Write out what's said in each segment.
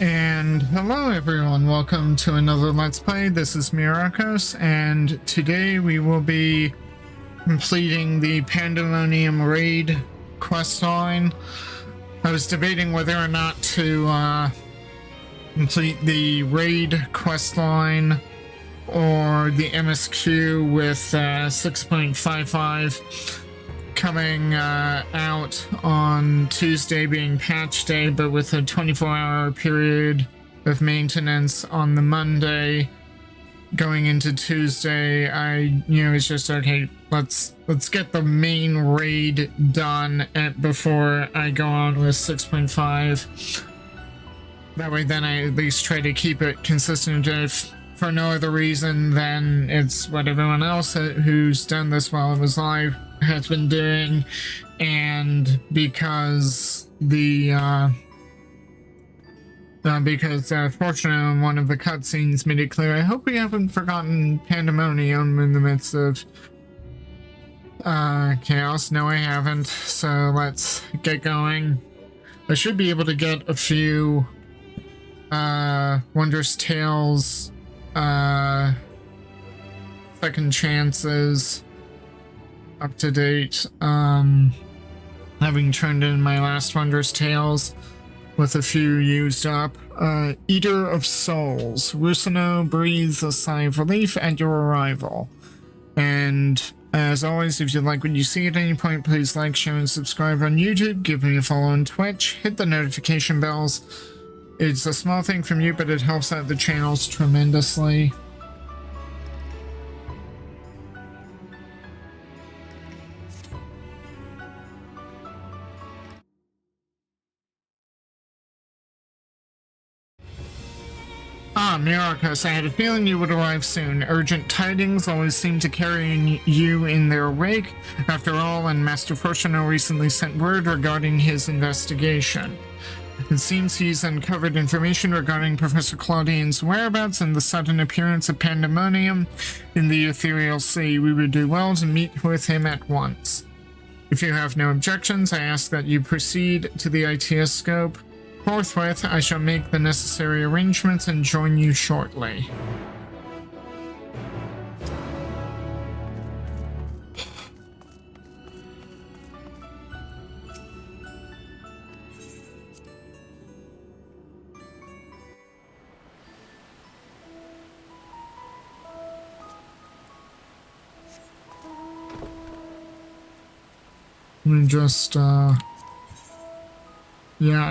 And hello everyone, welcome to another Let's Play. This is Myrokos, and today we will be completing the Pandaemonium raid quest line. I was debating whether or not to complete the raid quest line or the MSQ with 6.55 coming out on Tuesday being patch day, but with a 24-hour period of maintenance on the Monday going into Tuesday. It's just okay, let's get the main raid done before I go on with 6.5. That way then I at least try to keep it consistent. If for no other reason than it's what everyone else who's done this while it was live has been doing, and because fortunately one of the cutscenes made it clear. I hope we haven't forgotten Pandaemonium in the midst of chaos. No, I haven't. So let's get going. I should be able to get a few Wondrous Tales second chances up to date, having turned in my last Wondrous Tales with a few used up. Eater of Souls. Rusano breathes a sigh of relief at your arrival. And as always, if you like what you see at any point, please like, share, and subscribe on YouTube. Give me a follow on Twitch. Hit the notification bells. It's a small thing from you, but it helps out the channels tremendously. Myrokos, I had a feeling you would arrive soon. Urgent tidings always seem to carry you in their wake. After all, and Master Fortuno recently sent word regarding his investigation. It seems he's uncovered information regarding Professor Claudine's whereabouts and the sudden appearance of Pandaemonium in the Ethereal Sea. We would do well to meet with him at once. If you have no objections, I ask that you proceed to the ITS scope. Forthwith, I shall make the necessary arrangements and join you shortly. Let me just, yeah,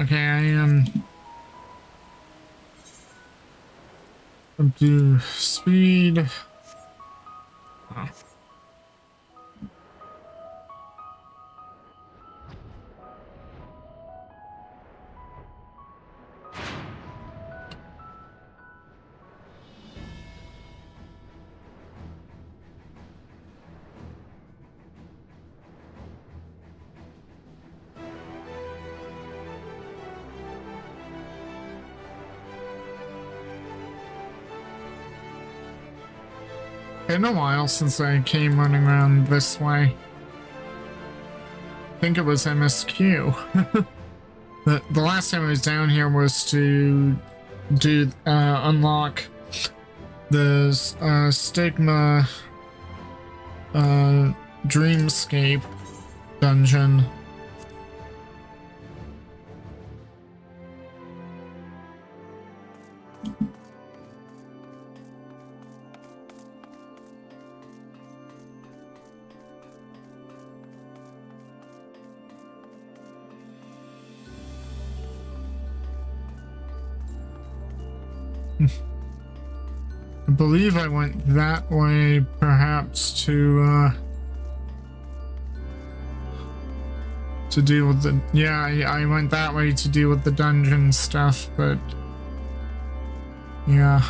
okay, I am up to speed. Oh. Been a while since I came running around this way. I think it was MSQ. the last time I was down here was to do unlock the Stigma Dreamscape dungeon. I believe I went that way, perhaps to deal with the, yeah, I went that way to deal with the dungeon stuff, but yeah.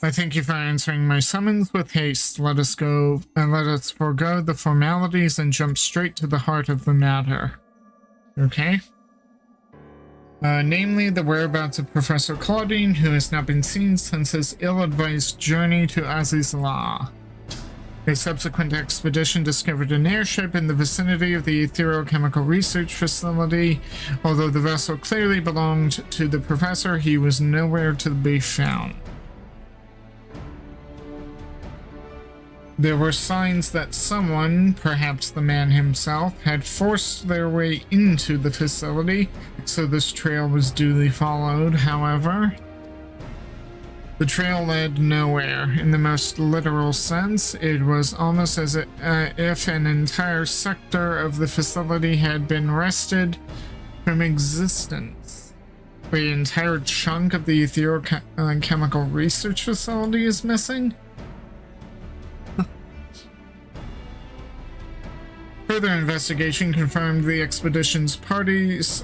I thank you for answering my summons with haste. Let us go, and let us forego the formalities and jump straight to the heart of the matter. Okay. Namely, the whereabouts of Professor Claudine, who has not been seen since his ill-advised journey to Azizla. A subsequent expedition discovered an airship in the vicinity of the etherochemical research facility. Although the vessel clearly belonged to the professor, he was nowhere to be found. There were signs that someone, perhaps the man himself, had forced their way into the facility, so this trail was duly followed. However, the trail led nowhere. In the most literal sense, it was almost as if an entire sector of the facility had been wrested from existence. The entire chunk of the etherochemical research facility is missing. Further investigation confirmed the expedition party's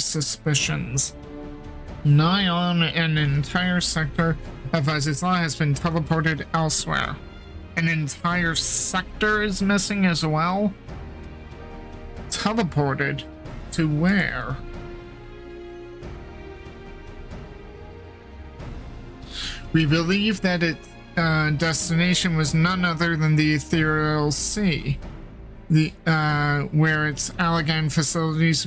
suspicions. Nigh on an entire sector of Azizla has been teleported elsewhere. An entire sector is missing as well? Teleported to where? We believe that its destination was none other than the Ethereal Sea, where its Allegan facilities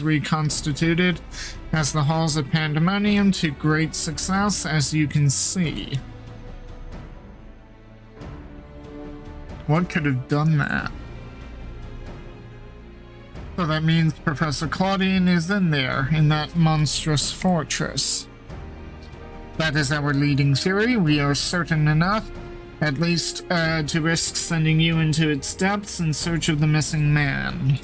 reconstituted as the halls of Pandaemonium to great success, as you can see. What could have done that? So that means Professor Claudine is in there, in that monstrous fortress. That is our leading theory. We are certain enough, at least to risk sending you into its depths in search of the missing man.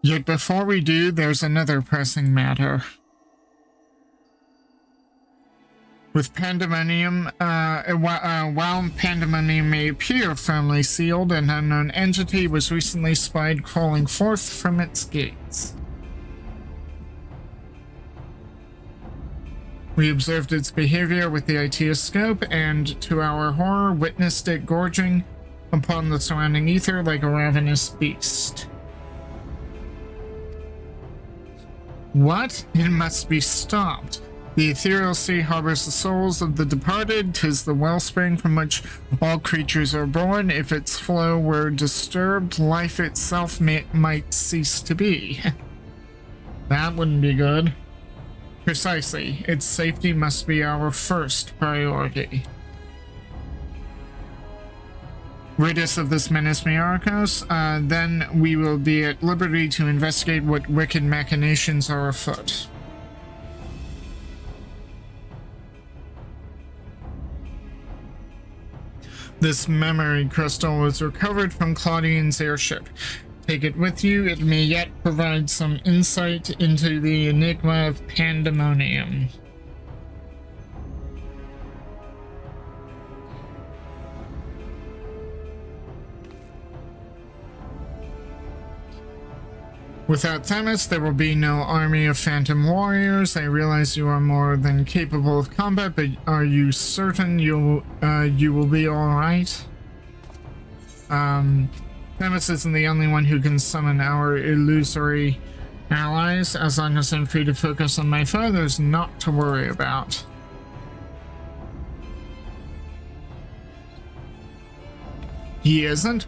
Yet before we do, there's another pressing matter. With Pandaemonium, while Pandaemonium may appear firmly sealed, an unknown entity was recently spied crawling forth from its gates. We observed its behavior with the IToscope, and to our horror, witnessed it gorging upon the surrounding ether like a ravenous beast. What? It must be stopped. The ethereal sea harbors the souls of the departed. 'Tis the wellspring from which all creatures are born. If its flow were disturbed, life itself might cease to be. That wouldn't be good. Precisely. Its safety must be our first priority. Rid us of this menace, Myrokos, then we will be at liberty to investigate what wicked machinations are afoot. This memory crystal was recovered from Claudine's airship. Take it with you. It may yet provide some insight into the enigma of Pandaemonium. Without Themis, there will be no army of phantom warriors. I realize you are more than capable of combat, but are you certain you will be alright? Themis isn't the only one who can summon our illusory allies. As long as I'm free to focus on my foe, there's naught to worry about. He isn't?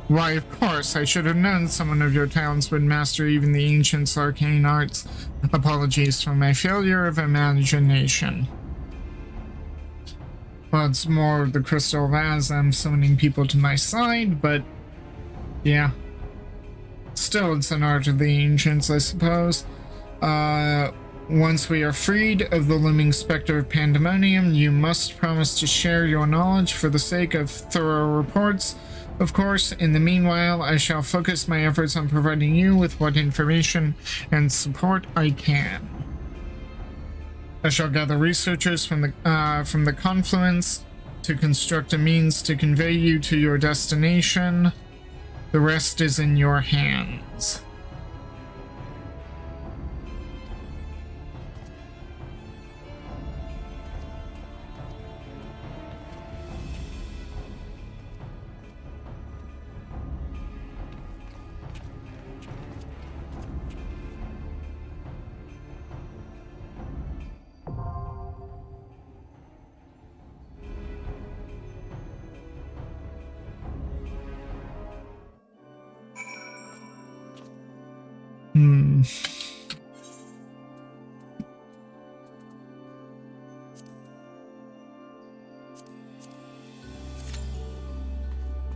Why, of course, I should have known someone of your talents would master even the ancient arcane arts. Apologies for my failure of imagination. Well, it's more of the crystal of I'm summoning people to my side, but yeah. Still, it's an art of the ancients, I suppose. Once we are freed of the looming specter of Pandaemonium, you must promise to share your knowledge for the sake of thorough reports. Of course, in the meanwhile, I shall focus my efforts on providing you with what information and support I can. I shall gather researchers from the confluence to construct a means to convey you to your destination. The rest is in your hands.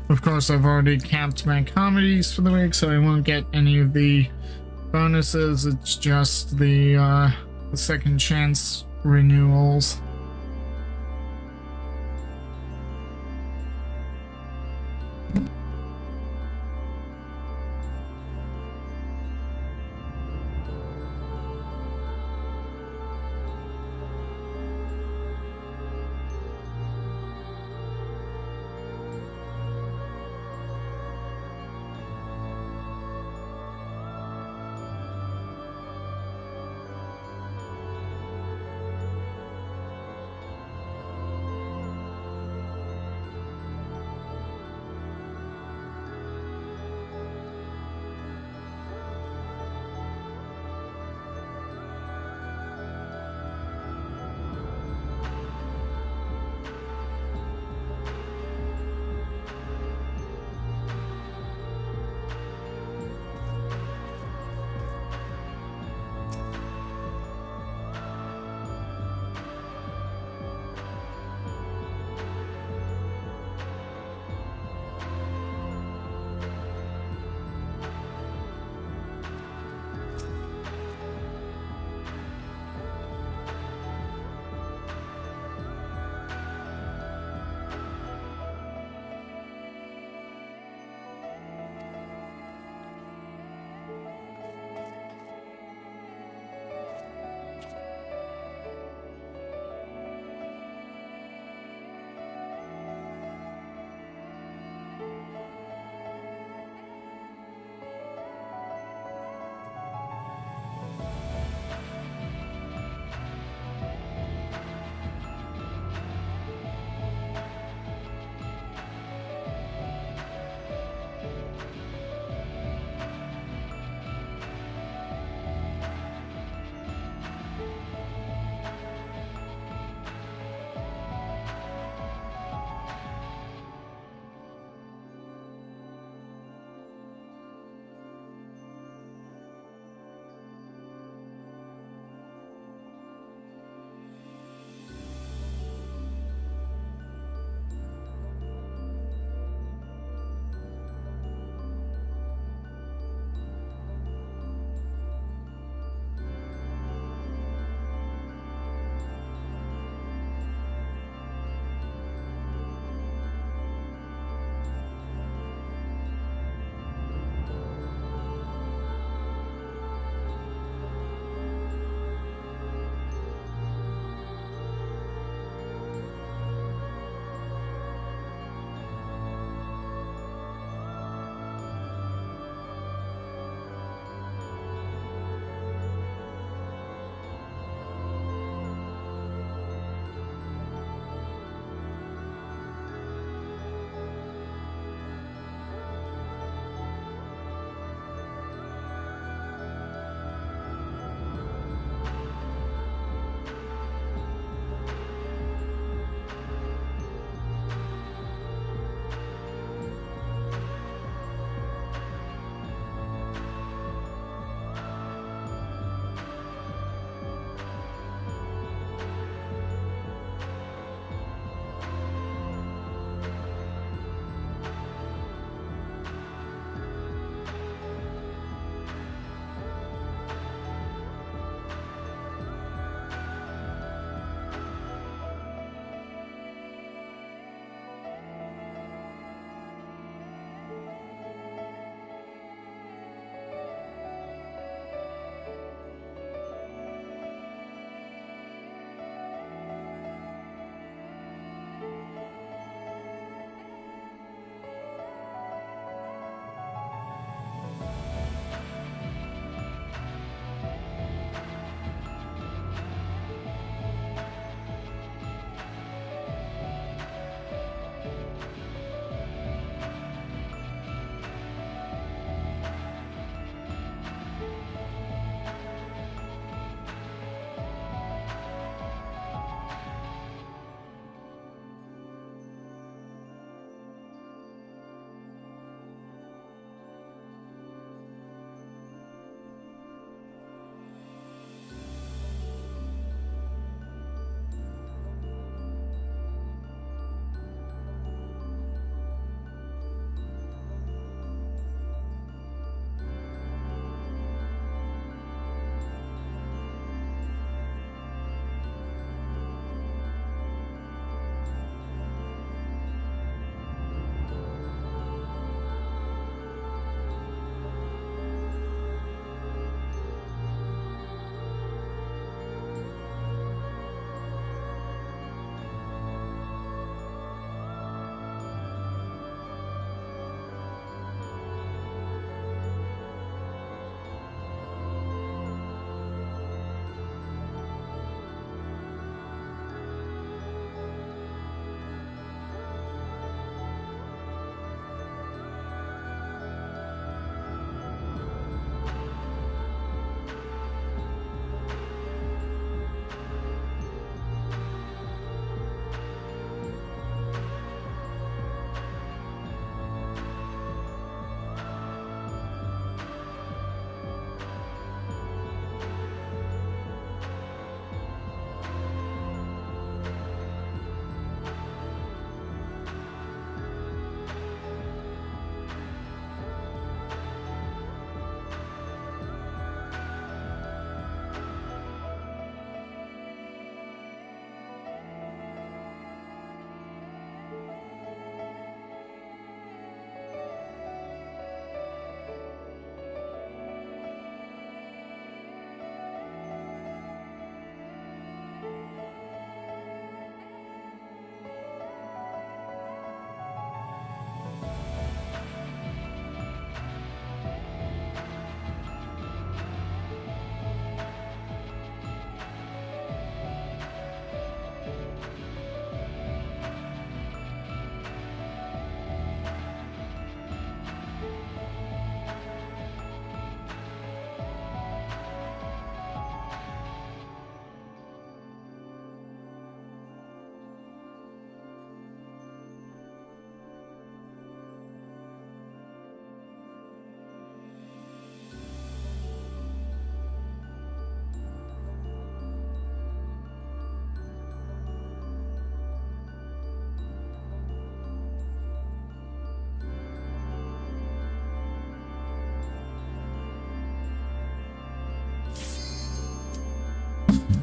Of course, I've already capped my comedies for the week, so I won't get any of the bonuses. It's just the second chance renewals.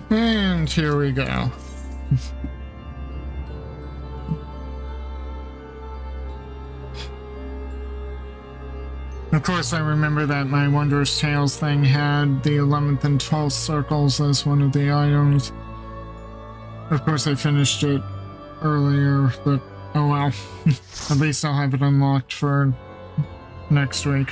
And here we go. Of course, I remember that my Wondrous Tales thing had the 11th and 12th circles as one of the items. Of course, I finished it earlier, but oh well. At least I'll have it unlocked for next week.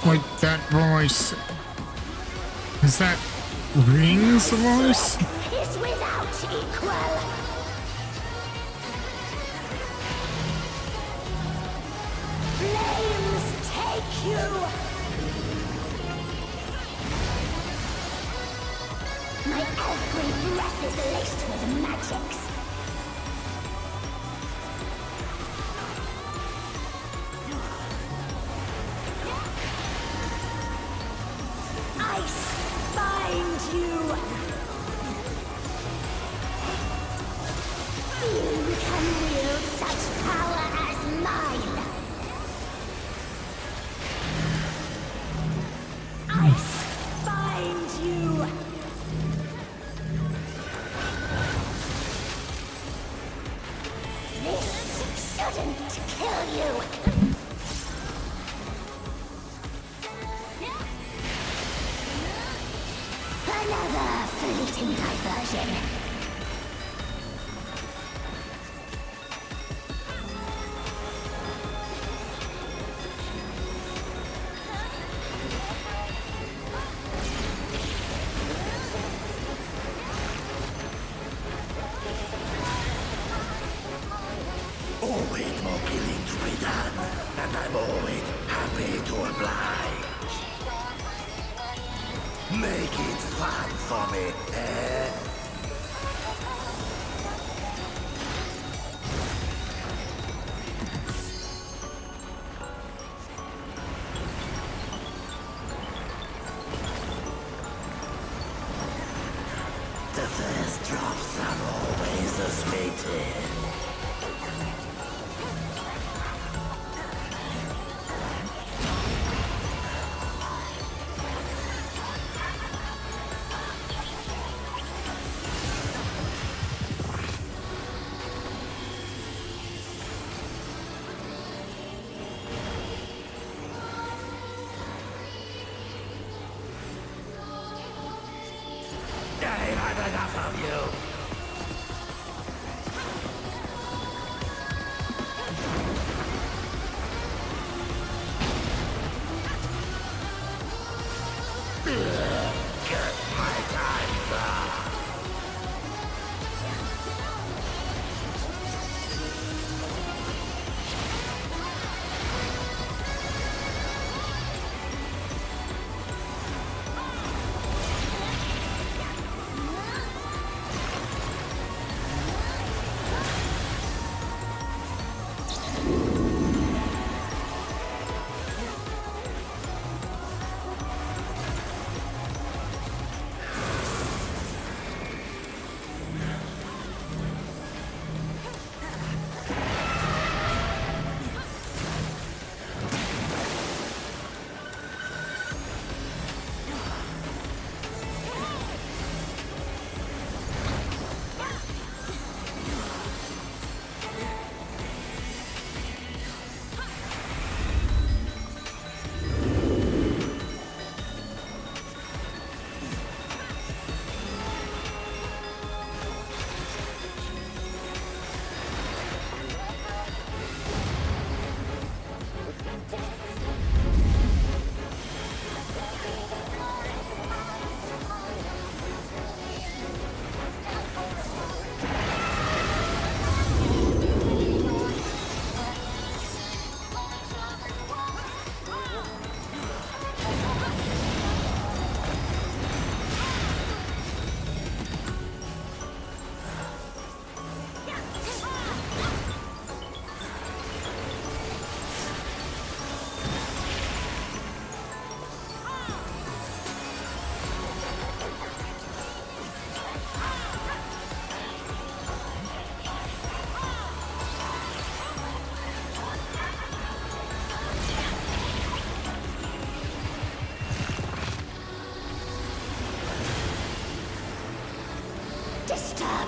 Wait, that voice... Is that Ring's voice? Is without equal. Flames take you. My every breath is laced with magics.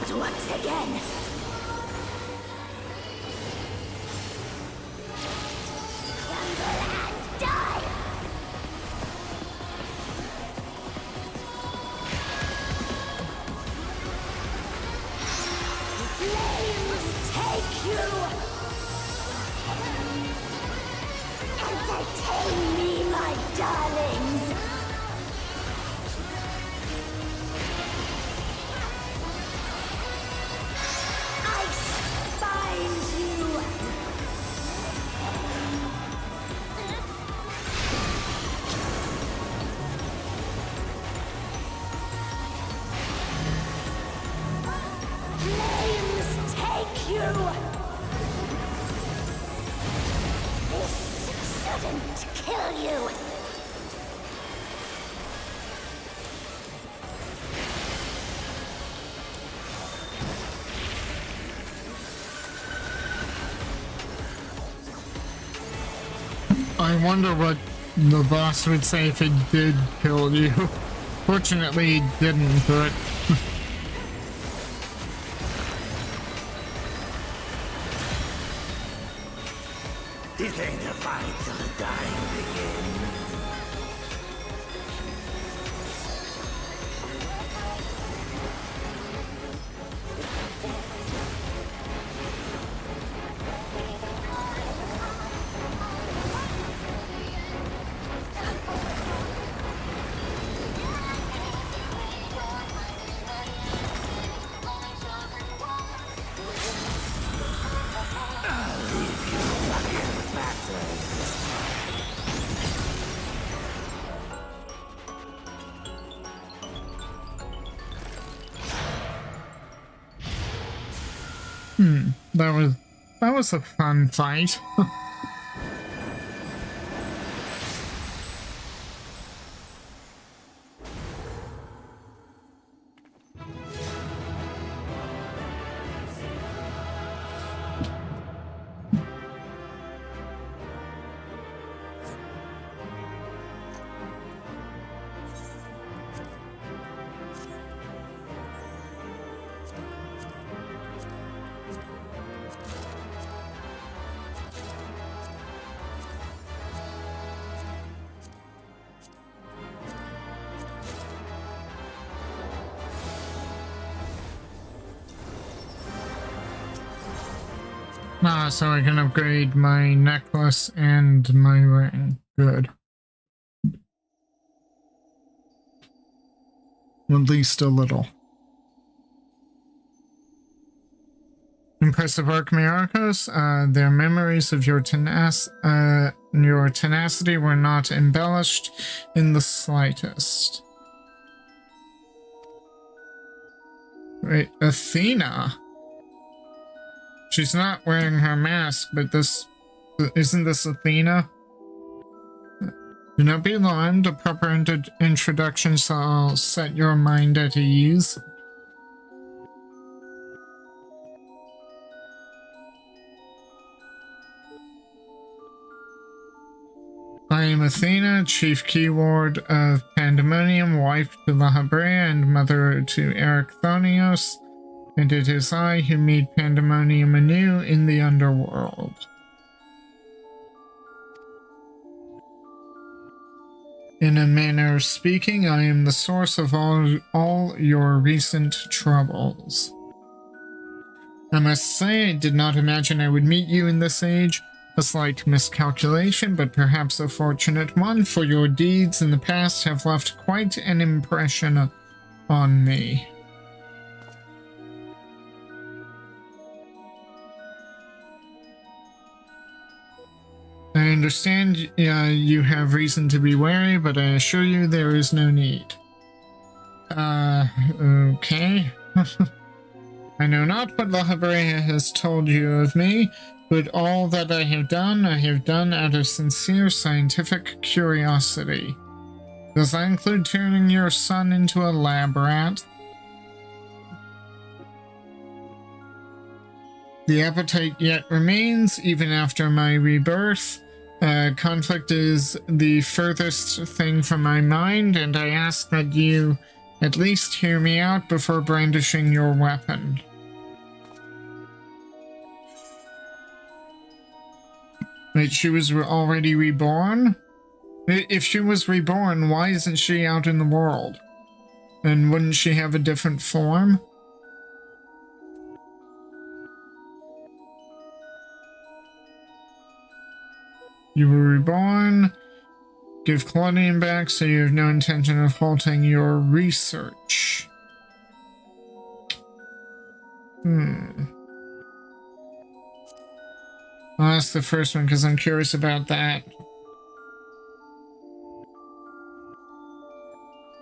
Not once again. Crumble and die. Flames take you. Entertain me, my darlings. I bind you. Flames take you. This shouldn't kill you. I wonder what the boss would say if it did kill you. Fortunately, it didn't, but... This ain't a fight till the dying begin. That was a fun fight. So I can upgrade my necklace and my ring. Good. At least a little. Impressive work, Myrokos. Their memories of your tenacity were not embellished in the slightest. Wait, Athena? She's not wearing her mask, but isn't this Athena? Do not be alarmed. A proper introduction shall set your mind at ease. I am Athena, chief keyword of Pandaemonium, wife to Lahabrea and mother to Erechthonios. And it is I who made Pandaemonium anew in the underworld. In a manner of speaking, I am the source of all your recent troubles. I must say, I did not imagine I would meet you in this age. A slight miscalculation, but perhaps a fortunate one, for your deeds in the past have left quite an impression on me. I understand you have reason to be wary, but I assure you there is no need. Okay. I know not what Lahabrea has told you of me, but all that I have done out of sincere scientific curiosity. Does that include turning your son into a lab rat? The appetite yet remains, even after my rebirth. Conflict is the furthest thing from my mind, and I ask that you At least hear me out before brandishing your weapon. Wait, she was already reborn? If she was reborn, why isn't she out in the world? And wouldn't she have a different form? You were reborn. Give Claudian back so you have no intention of halting your research. I'll ask the first one because I'm curious about that.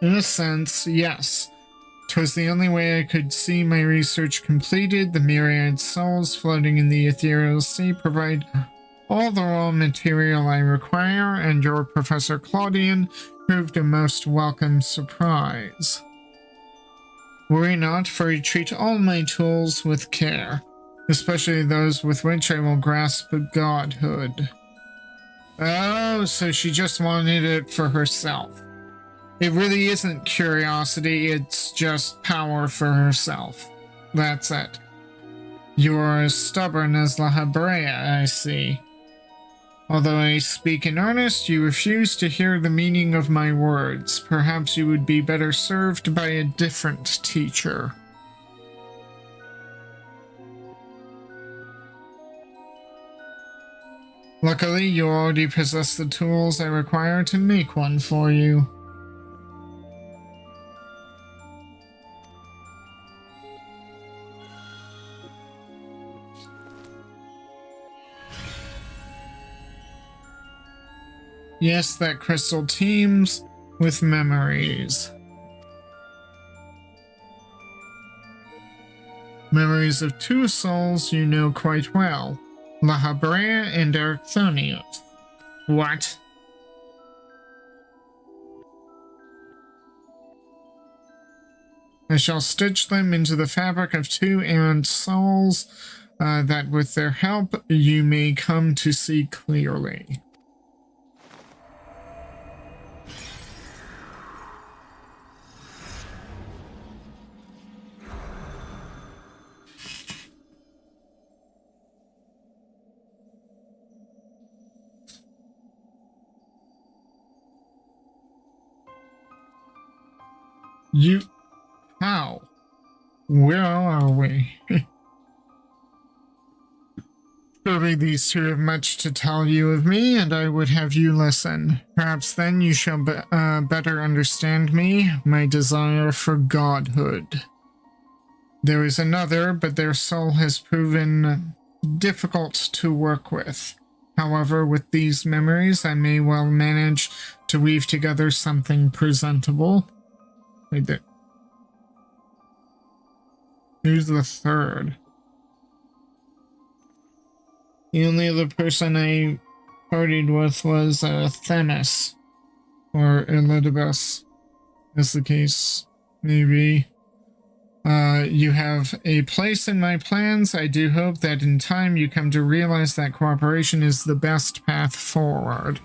In a sense, yes. 'Twas the only way I could see my research completed. The myriad souls floating in the ethereal sea provide all the raw material I require, and your Professor Claudian proved a most welcome surprise. Worry not, for I treat all my tools with care, especially those with which I will grasp godhood. Oh, so she just wanted it for herself. It really isn't curiosity, it's just power for herself. That's it. You are as stubborn as La Habrea, I see. Although I speak in earnest, you refuse to hear the meaning of my words. Perhaps you would be better served by a different teacher. Luckily, you already possess the tools I require to make one for you. Yes, that crystal teems with memories. Memories of two souls you know quite well, La Habrea and Erichthonius. What? I shall stitch them into the fabric of two errant souls, that with their help you may come to see clearly. How? Where are we? Surely these two have much to tell you of me, and I would have you listen. Perhaps then you shall better understand me, my desire for godhood. There is another, but their soul has proven difficult to work with. However, with these memories, I may well manage to weave together something presentable. Wait there. Who's the third? The only other person I partied with was Themis, or Elidibus, as the case may be. You have a place in my plans. I do hope that in time you come to realize that cooperation is the best path forward.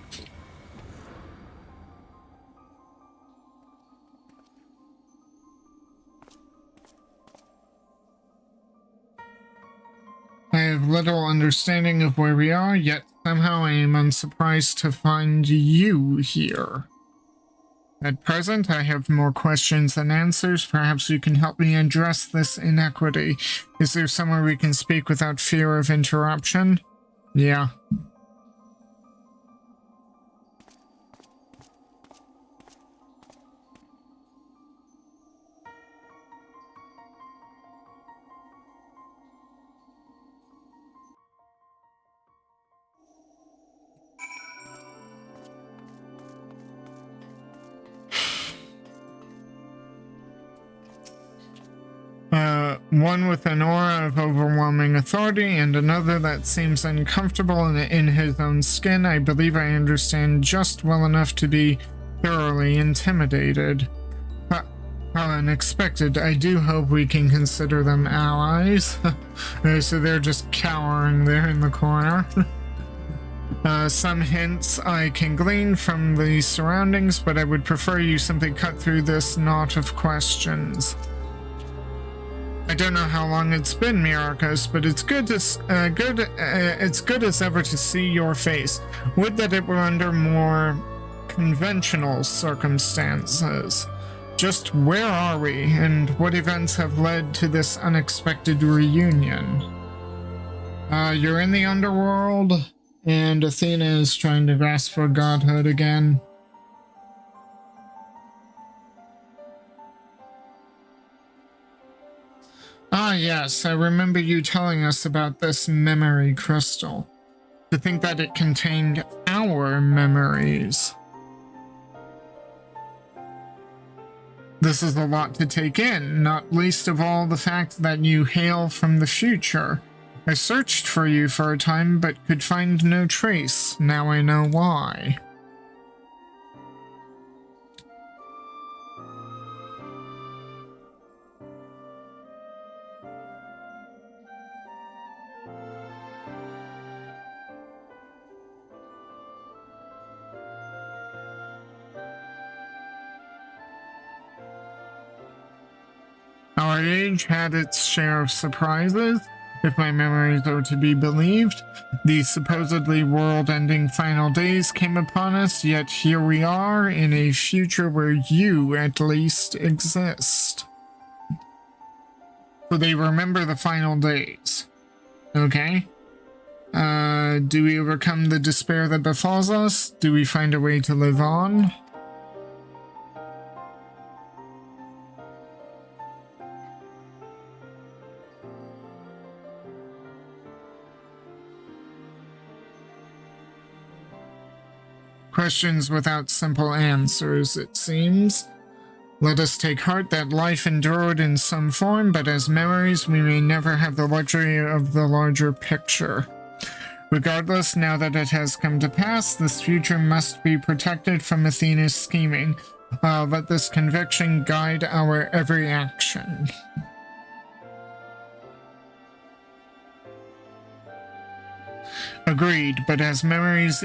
I have little understanding of where we are, yet somehow I am unsurprised to find you here. At present, I have more questions than answers. Perhaps you can help me address this inequity. Is there somewhere we can speak without fear of interruption? Yeah. One with an aura of overwhelming authority, and another that seems uncomfortable in his own skin. I believe I understand just well enough to be thoroughly intimidated. How unexpected. I do hope we can consider them allies. So they're just cowering there in the corner. Some hints I can glean from the surroundings, but I would prefer you simply cut through this knot of questions. I don't know how long it's been, Myrokos, but it's good as ever to see your face. Would that it were under more conventional circumstances. Just where are we, and what events have led to this unexpected reunion? You're in the underworld, and Athena is trying to grasp for godhood again. Ah, yes, I remember you telling us about this memory crystal. To think that it contained our memories. This is a lot to take in, not least of all the fact that you hail from the future. I searched for you for a time, but could find no trace. Now I know why. Our age had its share of surprises, if my memories are to be believed. These supposedly world-ending final days came upon us, yet here we are, in a future where you, at least, exist. So they remember the final days. Okay. Do we overcome the despair that befalls us? Do we find a way to live on? Questions without simple answers, it seems. Let us take heart that life endured in some form, but as memories we may never have the luxury of the larger picture. Regardless, now that it has come to pass, this future must be protected from Athena's scheming. Let this conviction guide our every action. Agreed, but as memories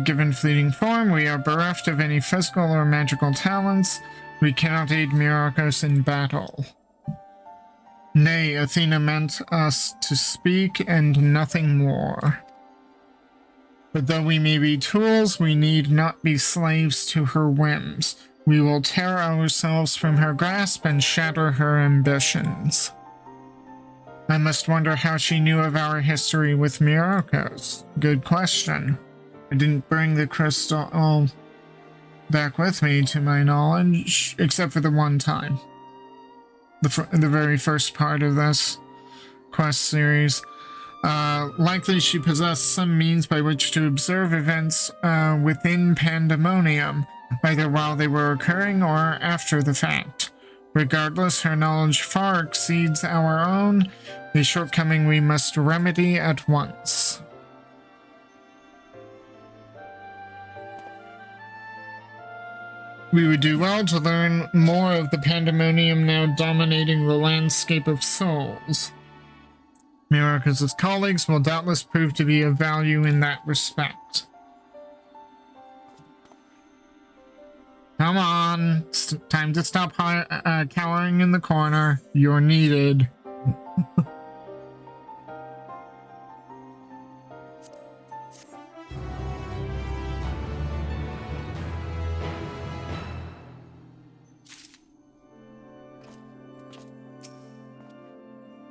given fleeting form, we are bereft of any physical or magical talents. We cannot aid Myrokos in battle. Nay, Athena meant us to speak and nothing more. But though we may be tools, we need not be slaves to her whims. We will tear ourselves from her grasp and shatter her ambitions. I must wonder how she knew of our history with Myrokos. Good question. I didn't bring the crystal back with me, to my knowledge, except for the one time. The very first part of this quest series. Likely she possessed some means by which to observe events within Pandaemonium, either while they were occurring or after the fact. Regardless, her knowledge far exceeds our own, a shortcoming we must remedy at once. We would do well to learn more of the Pandaemonium now dominating the landscape of souls. Myrokos' colleagues will doubtless prove to be of value in that respect. Come on, it's time to stop cowering in the corner. You're needed.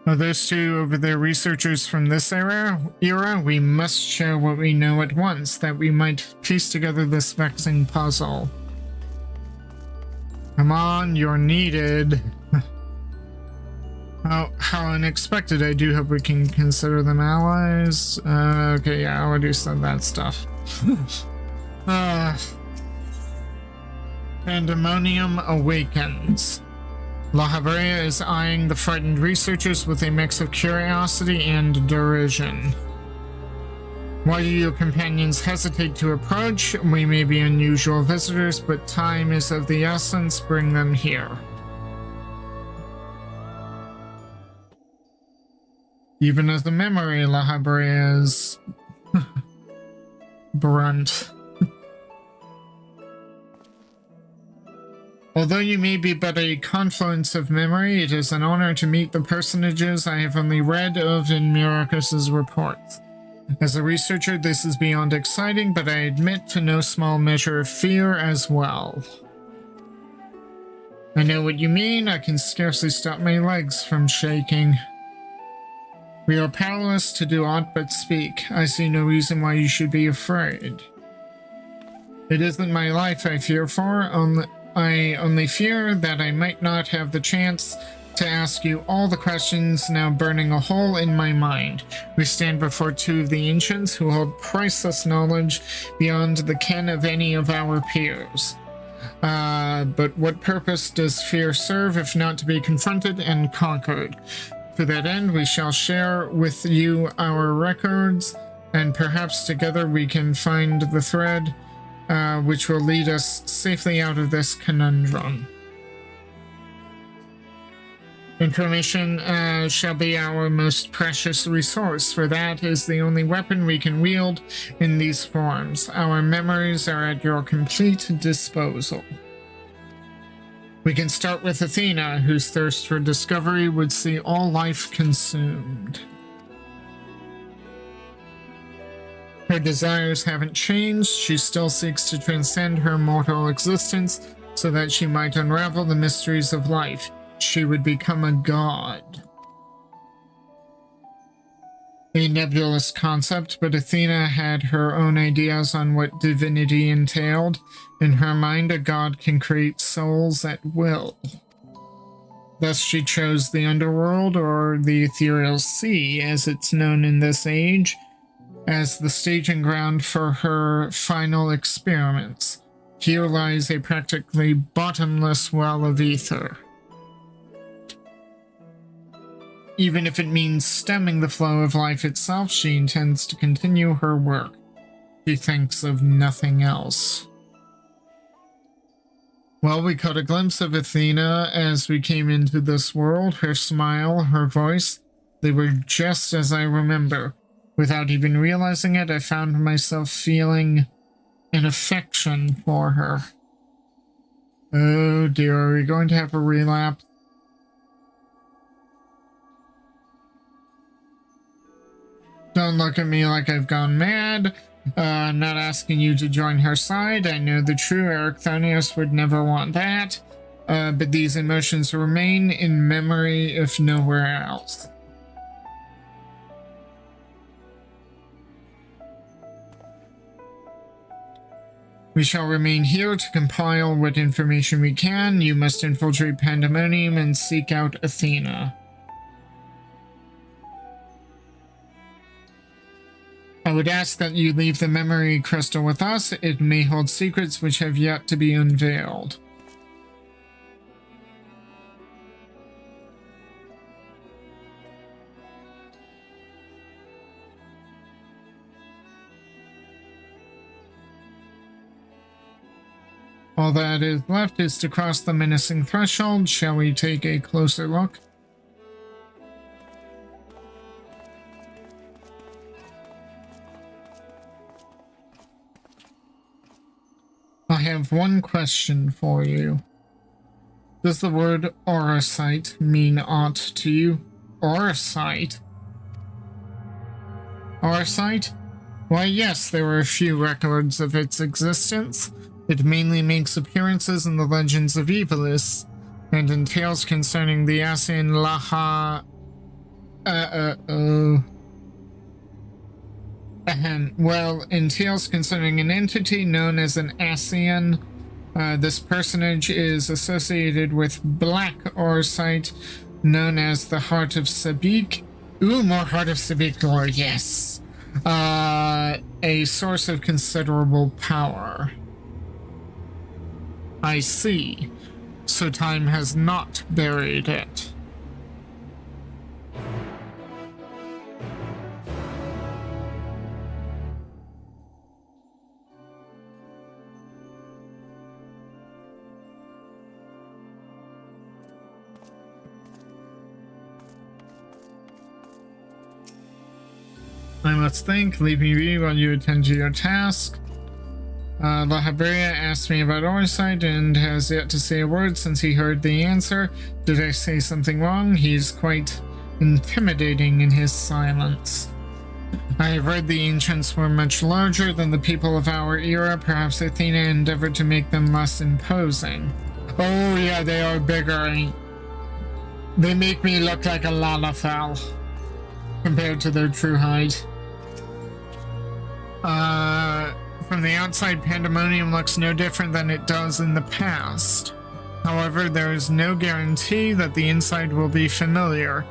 Are those two over there researchers from this era? We must share what we know at once, that we might piece together this vexing puzzle. Come on, you're needed. Oh, how unexpected. I do hope we can consider them allies. Okay, yeah, I already said that stuff. Pandaemonium awakens. La Habrea is eyeing the frightened researchers with a mix of curiosity and derision. Why do your companions hesitate to approach? We may be unusual visitors, but time is of the essence. Bring them here. Even as a memory, La Habrea is brunt. Although you may be but a confluence of memory, it is an honor to meet the personages I have only read of in Myrokos' reports. As a researcher, this is beyond exciting, but I admit to no small measure of fear as well. I know what you mean. I can scarcely stop my legs from shaking. We are powerless to do aught but speak. I see no reason why you should be afraid. It isn't my life I fear for. I only fear that I might not have the chance to ask you all the questions now burning a hole in my mind. We stand before two of the ancients who hold priceless knowledge beyond the ken of any of our peers. But what purpose does fear serve if not to be confronted and conquered? To that end, we shall share with you our records, and perhaps together we can find the thread which will lead us safely out of this conundrum. Information shall be our most precious resource, for that is the only weapon we can wield in these forms. Our memories are at your complete disposal. We can start with Athena, whose thirst for discovery would see all life consumed. Her desires haven't changed. She still seeks to transcend her mortal existence so that she might unravel the mysteries of life. She would become a god. A nebulous concept, but Athena had her own ideas on what divinity entailed. In her mind, a god can create souls at will. Thus she chose the underworld, or the ethereal sea, as it's known in this age, as the staging ground for her final experiments. Here lies a practically bottomless well of ether. Even if it means stemming the flow of life itself, she intends to continue her work. She thinks of nothing else. Well, we caught a glimpse of Athena as we came into this world. Her smile, her voice, they were just as I remember. Without even realizing it, I found myself feeling an affection for her. Oh dear, are we going to have a relapse? Don't look at me like I've gone mad. I'm not asking you to join her side. I know the true Ericthonius would never want that. But these emotions remain in memory if nowhere else. We shall remain here to compile what information we can. You must infiltrate Pandaemonium and seek out Athena. I would ask that you leave the memory crystal with us. It may hold secrets which have yet to be unveiled. All that is left is to cross the menacing threshold. Shall we take a closer look? I have one question for you. Does the word Orosite mean aught to you? Orosite? Orosite? Why yes, there are a few records of its existence. It mainly makes appearances in the legends of Evilis, and in tales concerning the Asian Laha... Well, in tales concerning an entity known as an Asian, this personage is associated with black Orosite, known as the Heart of Sabik. Ooh, more Heart of Sabik lore, yes. A source of considerable power. I see. So time has not buried it. I must think. Leave me be while you attend to your task. La Habrea asked me about Oversight and has yet to say a word since he heard the answer. Did I say something wrong? He's quite intimidating in his silence. I have read the ancients were much larger than the people of our era. Perhaps Athena endeavored to make them less imposing. Oh yeah, they are bigger. They make me look like a Lalafell compared to their true height. From the outside, Pandaemonium looks no different than it does in the past. However, there is no guarantee that the inside will be familiar.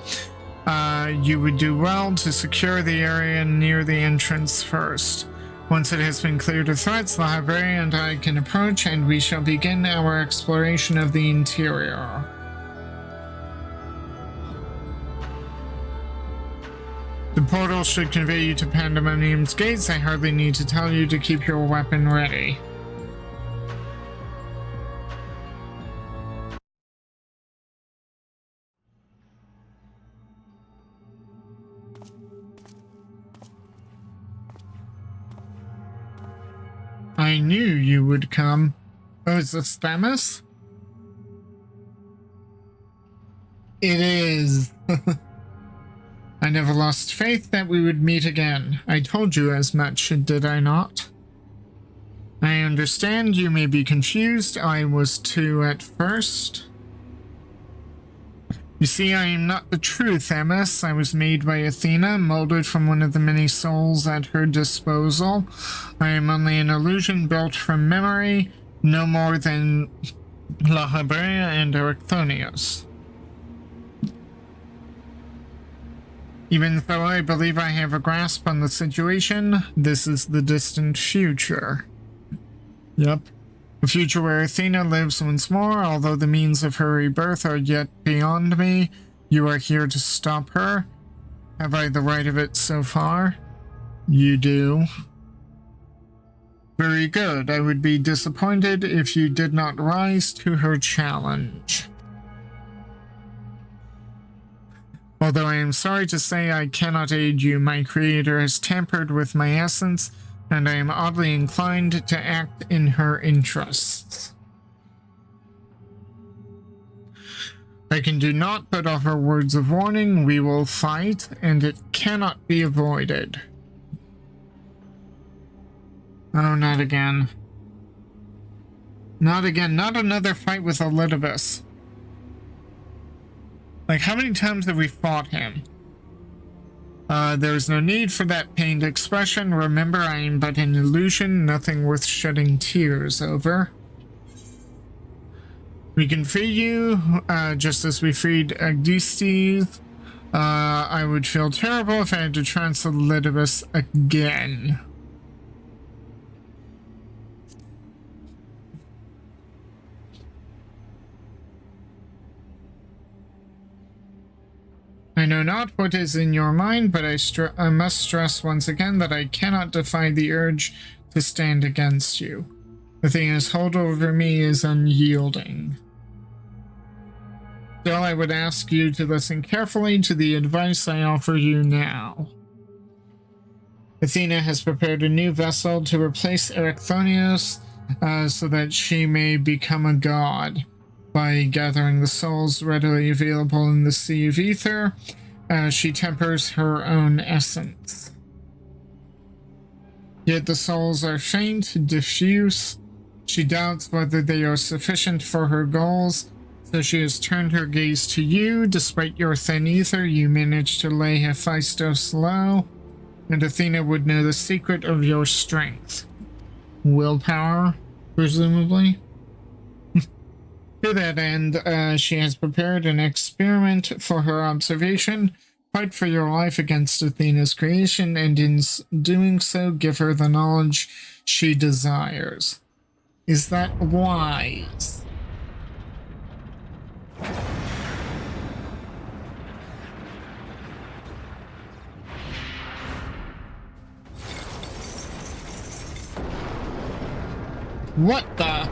You would do well to secure the area near the entrance first. Once it has been cleared of threats, La Habrea and I can approach, and we shall begin our exploration of the interior. The portal should convey you to Pandaemonium's gates. I hardly need to tell you to keep your weapon ready. I knew you would come. Oh, is this Themis? It is. I never lost faith that we would meet again. I told you as much, did I not? I understand you may be confused. I was too at first. You see, I am not the true Themis. I was made by Athena, molded from one of the many souls at her disposal. I am only an illusion built from memory, no more than La Habrea and Erechthonius. Even though I believe I have a grasp on the situation, this is the distant future. Yep. A future where Athena lives once more, although the means of her rebirth are yet beyond me. You are here to stop her. Have I the right of it so far? You do. Very good. I would be disappointed if you did not rise to her challenge. Although I am sorry to say I cannot aid you, my creator has tampered with my essence, and I am oddly inclined to act in her interests. I can do naught but offer words of warning. We will fight, and it cannot be avoided. Oh, not again. Not again. Not another fight with Elidibus. Like, how many times have we fought him? There's no need for that pained expression. Remember, I am but an illusion, nothing worth shedding tears over. We can free you, just as we freed Agdistes. I would feel terrible if I had to trance Elidibus again. I know not what is in your mind, but I must stress once again that I cannot defy the urge to stand against you. Athena's hold over me is unyielding. Still, I would ask you to listen carefully to the advice I offer you now. Athena has prepared a new vessel to replace Erechthonius, so that she may become a god. By gathering the souls readily available in the Sea of Ether, she tempers her own essence. Yet the souls are faint, diffuse. She doubts whether they are sufficient for her goals, so she has turned her gaze to you. Despite your thin ether, you managed to lay Hephaestus low, and Athena would know the secret of your strength. Willpower, presumably. To that end, she has prepared an experiment for her observation. Fight for your life against Athena's creation, and in doing so, give her the knowledge she desires. Is that wise? What the?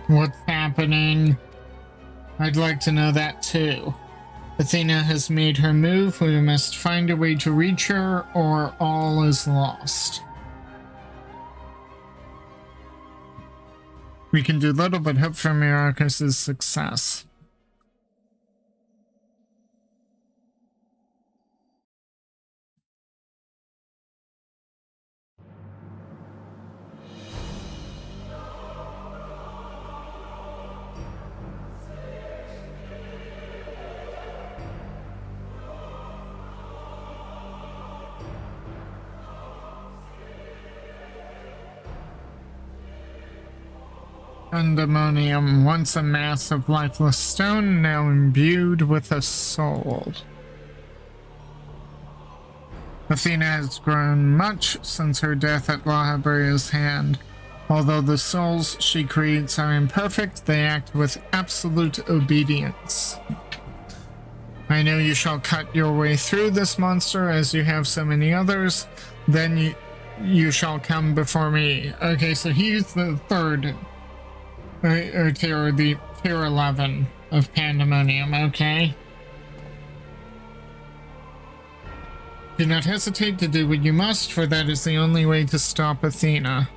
What's happening? I'd like to know that too. Athena has made her move. We must find a way to reach her, or all is lost. We can do little but hope for Myrokos' success. Pandaemonium, once a mass of lifeless stone, now imbued with a soul. Athena has grown much since her death at Lahabria's hand. Although the souls she creates are imperfect, they act with absolute obedience. I know you shall cut your way through this monster as you have so many others. Then you shall come before me. Okay, so he's the third. Or the tier 11 of Pandaemonium, okay? Do not hesitate to do what you must, for that is the only way to stop Athena.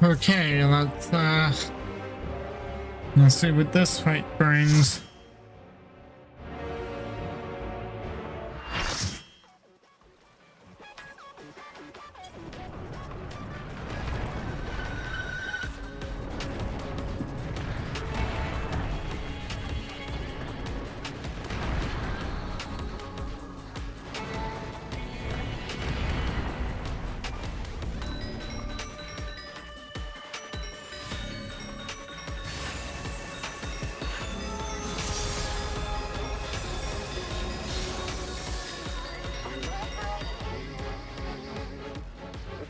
Okay, let's see what this fight brings.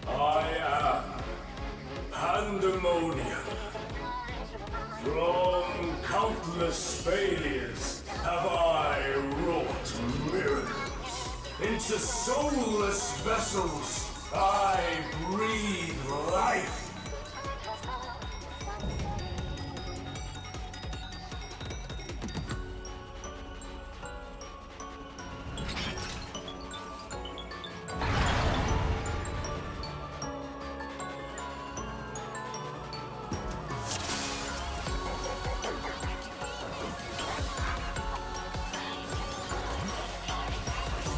I am Pandaemonium. From countless failures have I wrought miracles. Into soulless vessels I breathe life.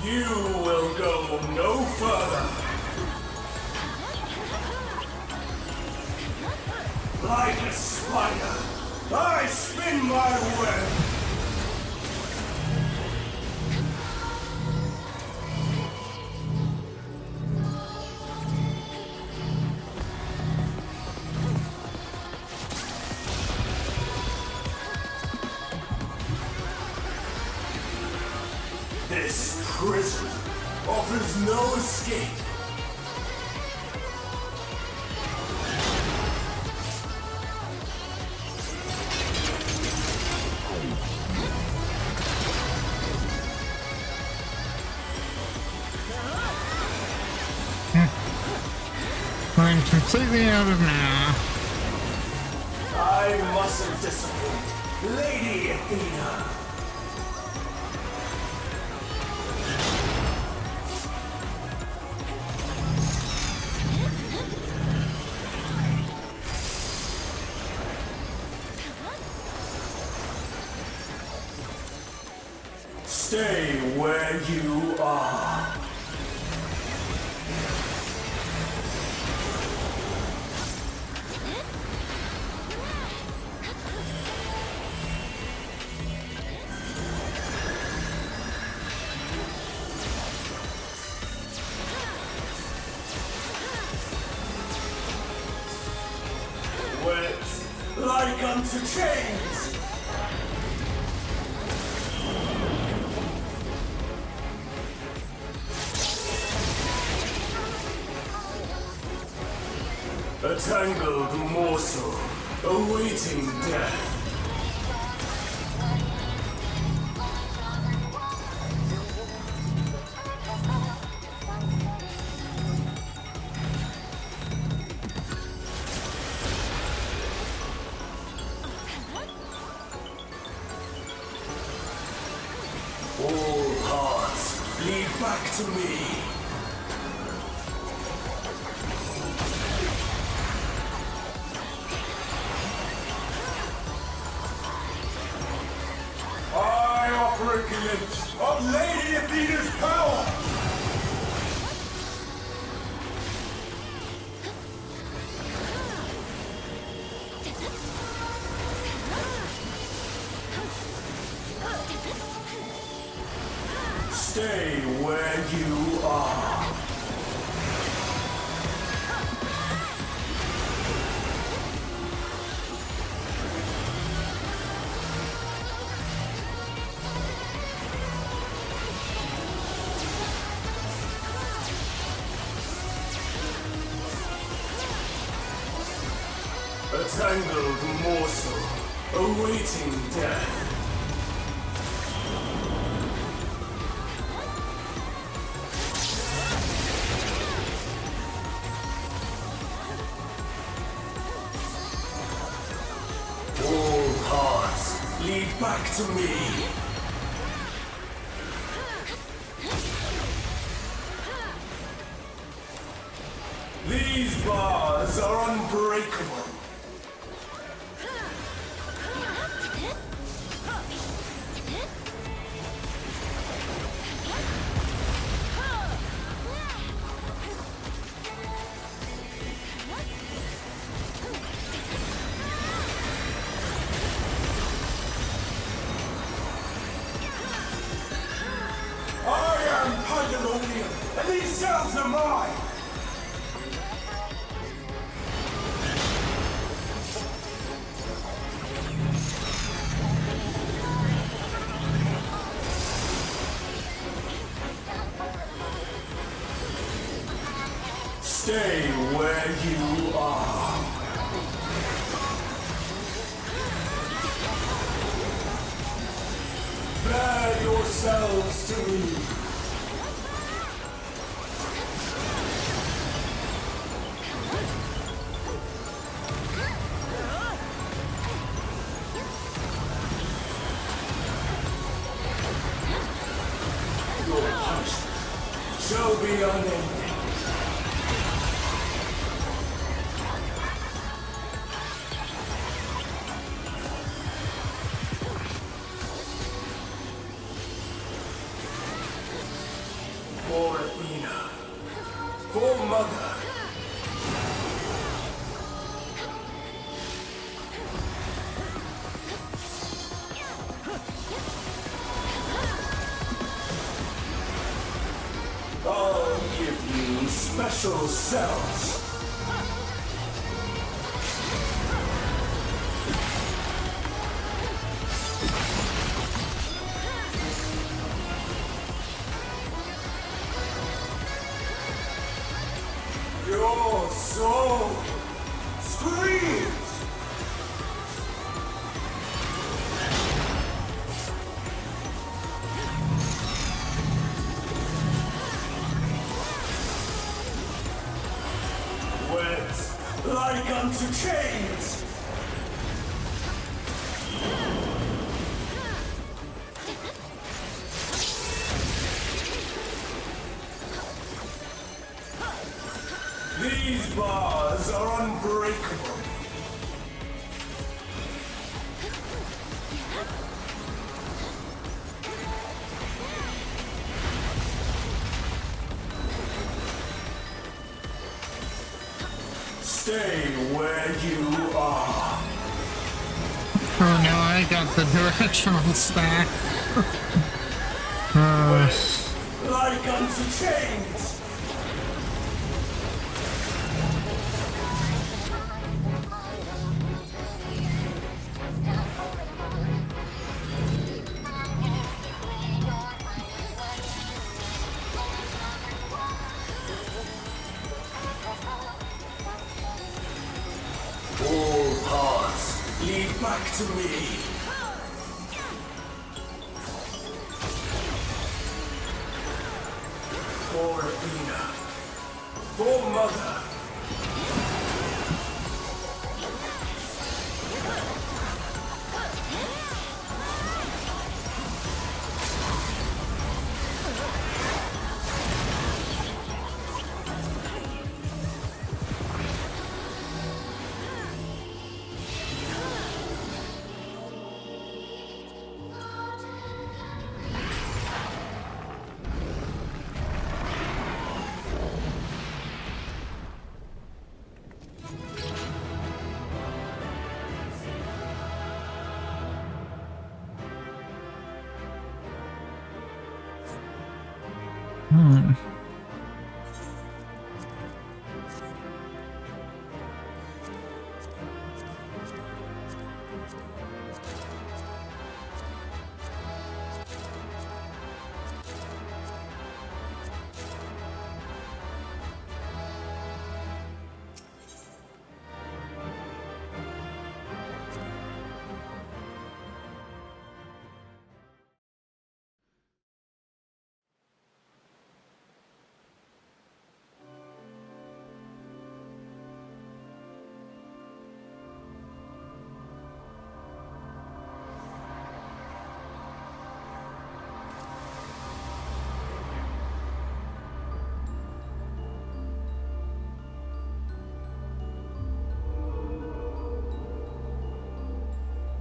You will go no further. Like a spider, I spin my web. This prison offers no escape. I'm completely out of mana. I mustn't disappoint, Lady Athena. Stay where you are. Wet like unto chains. A tangled morsel, awaiting death. All hearts lead back to me. I offer a glimpse of Lady Athena's power! Stay where you are. A tangled morsel, awaiting death. All hearts lead back to me. Lead These bars are unbreakable. I am Pandaemonium, and these cells are mine! Stay where you are. Bear yourselves to me. Your punishment shall be unending. For Athena, for Mother. I'll give you special cells. Your soul screams! Wet like unto chains! These bars are unbreakable. Stay where you are. Oh no, I got the directional stack. Like unto chains! All paths lead back to me. For Athena, for Mother.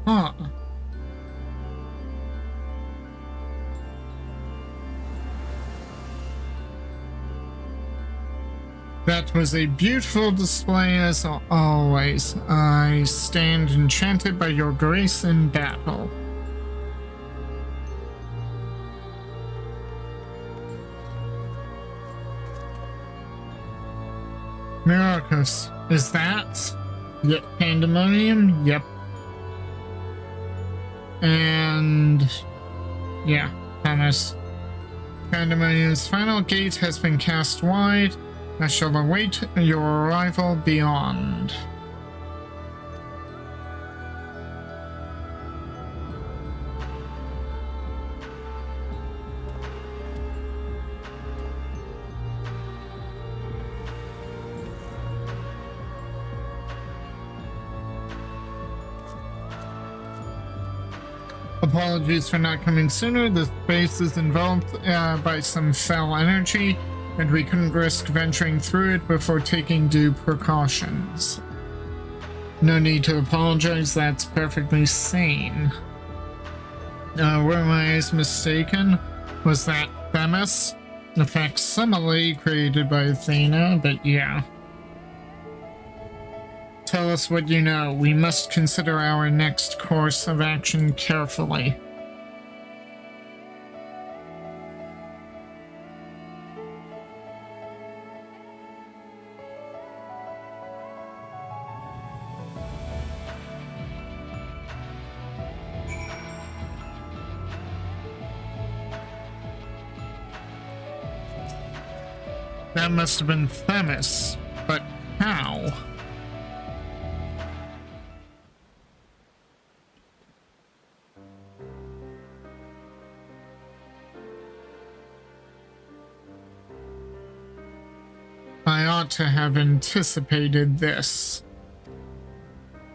Huh. That was a beautiful display as always. I stand enchanted by your grace in battle. Myrokos, is that? Yep, Pandaemonium? Yep. And yeah, Thomas. Pandaemonium's final gate has been cast wide. I shall await your arrival beyond. Apologies for not coming sooner. The base is enveloped by some foul energy, and we couldn't risk venturing through it before taking due precautions. No need to apologize, that's perfectly sane. Were my eyes mistaken? Was that Themis? A facsimile created by Athena, but yeah. Tell us what you know. We must consider our next course of action carefully. That must have been Themis, but how? I ought to have anticipated this.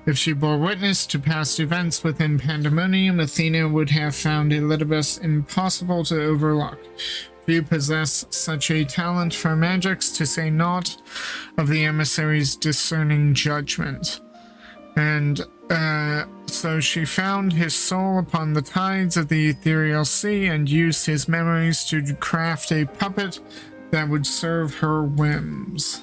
If she bore witness to past events within Pandaemonium, Athena would have found Elidibus impossible to overlook. Few possess such a talent for magics, to say naught of the emissary's discerning judgment. And so she found his soul upon the tides of the ethereal sea and used his memories to craft a puppet that would serve her whims.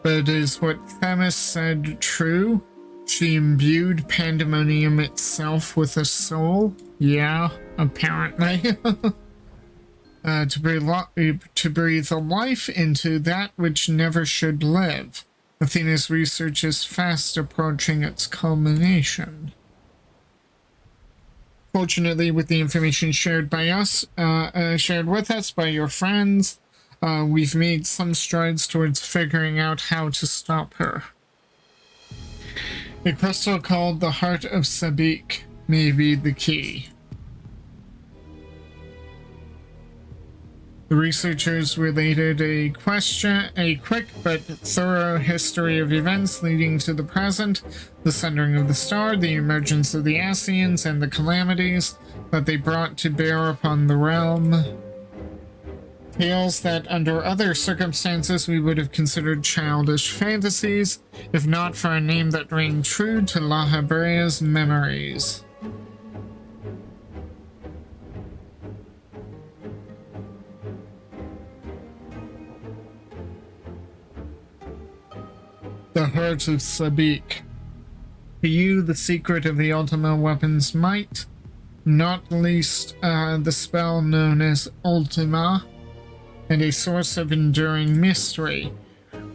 But is what Themis said true? She imbued Pandaemonium itself with a soul? Yeah, apparently. To breathe a life into that which never should live. Athena's research is fast approaching its culmination. Fortunately, with the information shared by us, shared with us by your friends, we've made some strides towards figuring out how to stop her. A crystal called the Heart of Sabik may be the key. The researchers related a quick but thorough history of events leading to the present, the sundering of the star, the emergence of the Ascians, and the calamities that they brought to bear upon the realm. Tales that under other circumstances we would have considered childish fantasies, if not for a name that rang true to La Hebrea's memories. The Heart of Sabik. To you, the secret of the Ultima weapon's might, not least the spell known as Ultima, and a source of enduring mystery.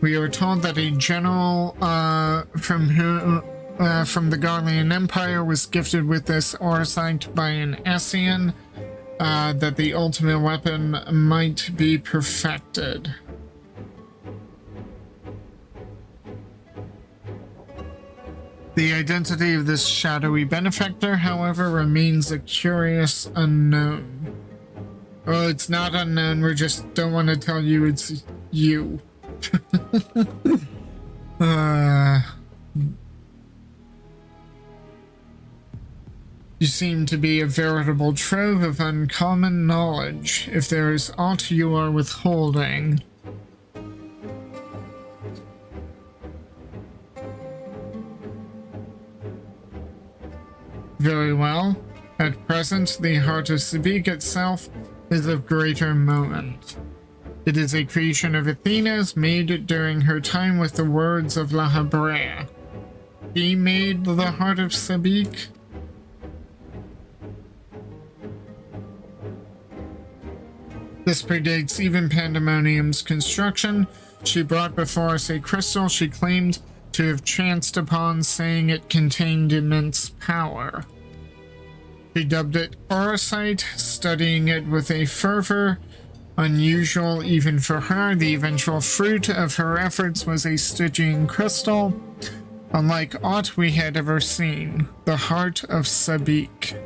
We are told that a general from the Garlean Empire was gifted with this oresight by an Ascian, that the Ultima weapon might be perfected. The identity of this shadowy benefactor, however, remains a curious unknown. Oh, it's not unknown, we just don't want to tell you it's you. You seem to be a veritable trove of uncommon knowledge, if there is aught you are withholding. Very well. At present, the heart of Sabik itself is of greater moment. It is a creation of Athena's made during her time with the words of La Habrea. He made the heart of Sabik. This predates even Pandaemonium's construction. She brought before us a crystal she claimed to have chanced upon, saying it contained immense power. She dubbed it Orosite, studying it with a fervor unusual even for her. The eventual fruit of her efforts was a Stygian crystal, unlike aught we had ever seen, the heart of Sabik.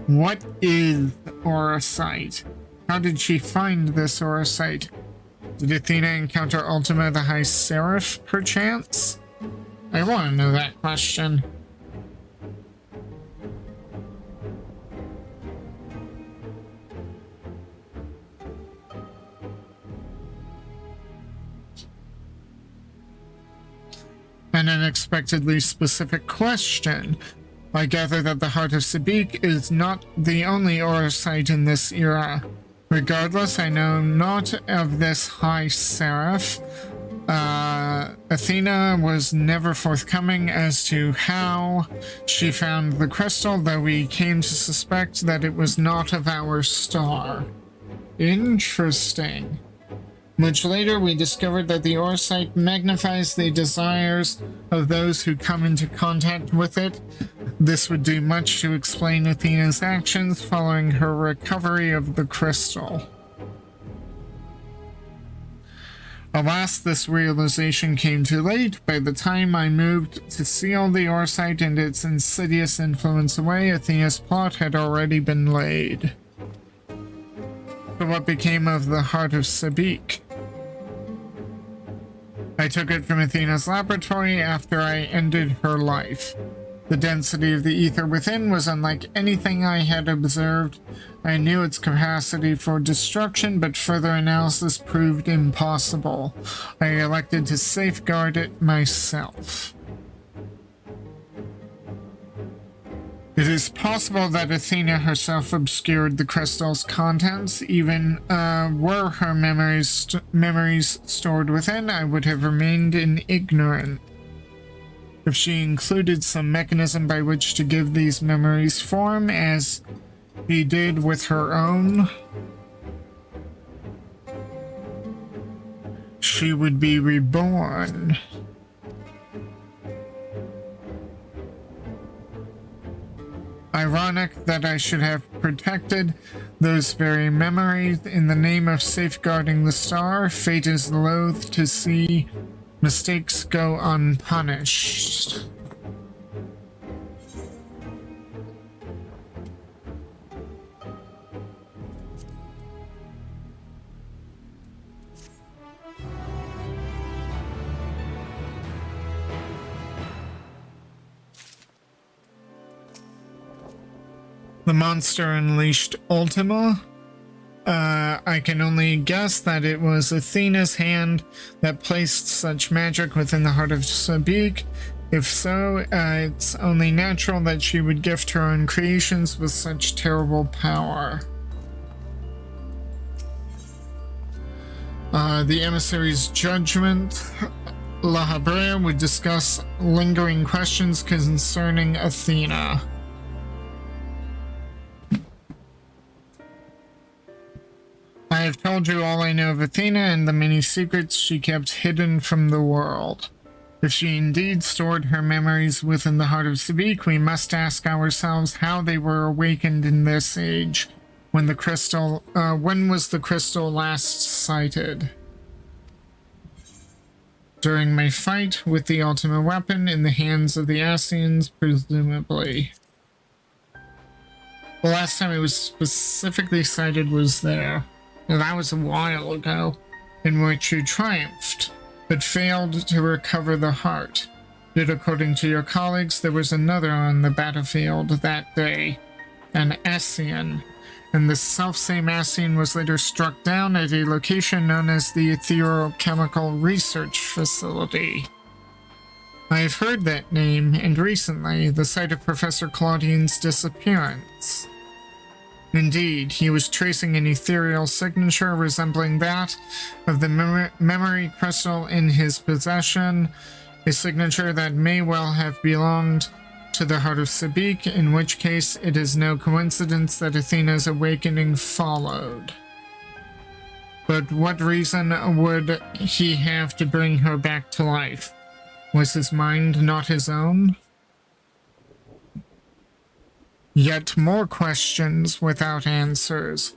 What is Orosite? How did she find this Orosite? Did Athena encounter Ultima the High Seraph, perchance? I want to know that question. An unexpectedly specific question. I gather that the heart of Sabik is not the only Orosite in this era. Regardless, I know not of this High Seraph. Athena was never forthcoming as to how she found the crystal, though we came to suspect that it was not of our star. Interesting. Much later, we discovered that the Orosite magnifies the desires of those who come into contact with it. This would do much to explain Athena's actions following her recovery of the crystal. Alas, this realization came too late. By the time I moved to seal the Orosite and its insidious influence away, Athena's plot had already been laid. So what became of the heart of Sabik? I took it from Athena's laboratory after I ended her life. The density of the ether within was unlike anything I had observed. I knew its capacity for destruction, but further analysis proved impossible. I elected to safeguard it myself. It is possible that Athena herself obscured the crystal's contents. Even were her memories stored within, I would have remained in ignorance. If she included some mechanism by which to give these memories form, as she did with her own, she would be reborn. Ironic that I should have protected those very memories in the name of safeguarding the star. Fate is loath to see mistakes go unpunished. The monster unleashed Ultima. I can only guess that it was Athena's hand that placed such magic within the heart of Sabik. If so, it's only natural that she would gift her own creations with such terrible power. The emissary's judgment. La Habrea would discuss lingering questions concerning Athena. I have told you all I know of Athena and the many secrets she kept hidden from the world. If she indeed stored her memories within the heart of Sabik, we must ask ourselves how they were awakened in this age. When was the crystal last sighted? During my fight with the Ultima weapon in the hands of the Ascians, presumably. The last time it was specifically sighted was there. Now, that was a while ago, in which you triumphed, but failed to recover the heart. Yet according to your colleagues, there was another on the battlefield that day, an Ascian, and the selfsame Ascian was later struck down at a location known as the Etherochemical Research Facility. I have heard that name, and recently, the site of Professor Claudine's disappearance. Indeed, he was tracing an ethereal signature resembling that of the memory crystal in his possession, a signature that may well have belonged to the heart of Sabik, in which case it is no coincidence that Athena's awakening followed. But what reason would he have to bring her back to life? Was his mind not his own? Yet more questions without answers.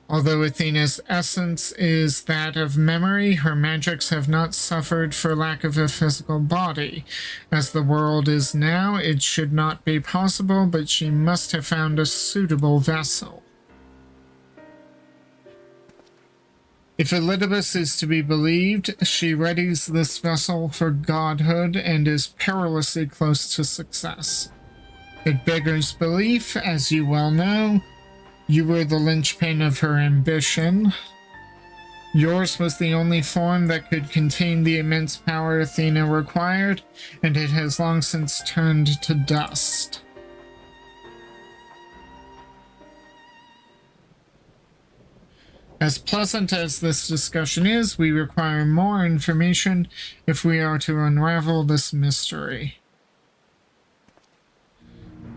Although Athena's essence is that of memory, her magics have not suffered for lack of a physical body. As the world is now, it should not be possible, but she must have found a suitable vessel. If Elidibus is to be believed, she readies this vessel for godhood and is perilously close to success. It beggars belief, as you well know. You were the linchpin of her ambition. Yours was the only form that could contain the immense power Athena required, and it has long since turned to dust. As pleasant as this discussion is, we require more information if we are to unravel this mystery.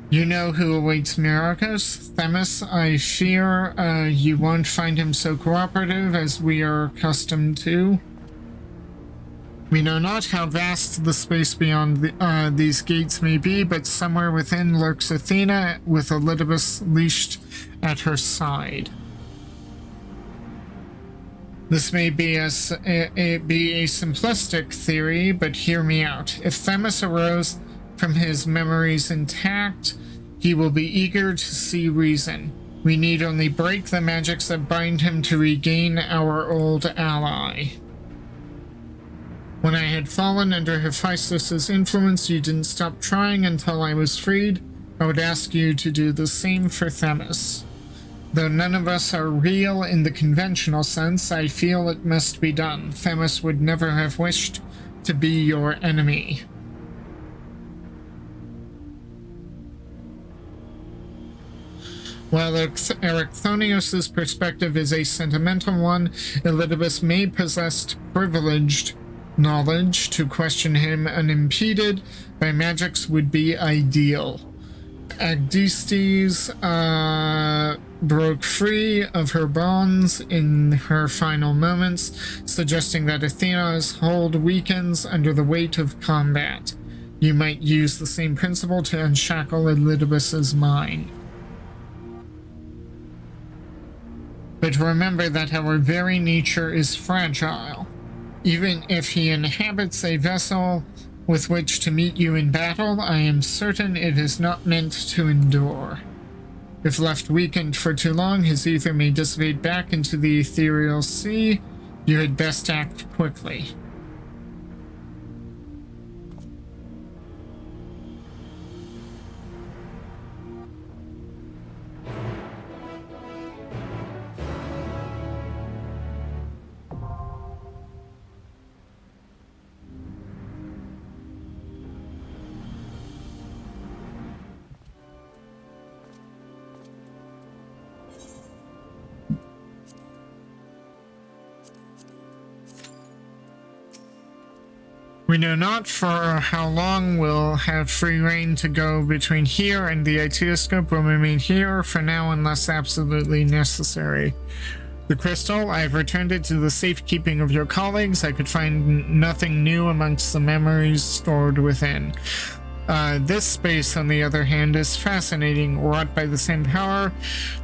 You know who awaits Myrokos, Themis. I fear you won't find him so cooperative as we are accustomed to. We know not how vast the space beyond these gates may be, but somewhere within lurks Athena with Elidibus leashed at her side. This may be a simplistic theory, but hear me out. If Themis arose from his memories intact, he will be eager to see reason. We need only break the magics that bind him to regain our old ally. When I had fallen under Hephaestus' influence, you didn't stop trying until I was freed. I would ask you to do the same for Themis. Though none of us are real in the conventional sense, I feel it must be done. Themis would never have wished to be your enemy. While Erichthonios' perspective is a sentimental one, Elidibus may possess privileged knowledge. To question him unimpeded by magics would be ideal. Agdistes broke free of her bonds in her final moments, suggesting that Athena's hold weakens under the weight of combat. You might use the same principle to unshackle Elidibus's mind. But remember that our very nature is fragile. Even if he inhabits a vessel with which to meet you in battle, I am certain it is not meant to endure. If left weakened for too long, his ether may dissipate back into the ethereal sea. You had best act quickly. We know not for how long we'll have free reign to go between here and the Itioscope. We'll remain here for now unless absolutely necessary. The crystal, I have returned it to the safekeeping of your colleagues. I could find nothing new amongst the memories stored within. This space, on the other hand, is fascinating, wrought by the same power.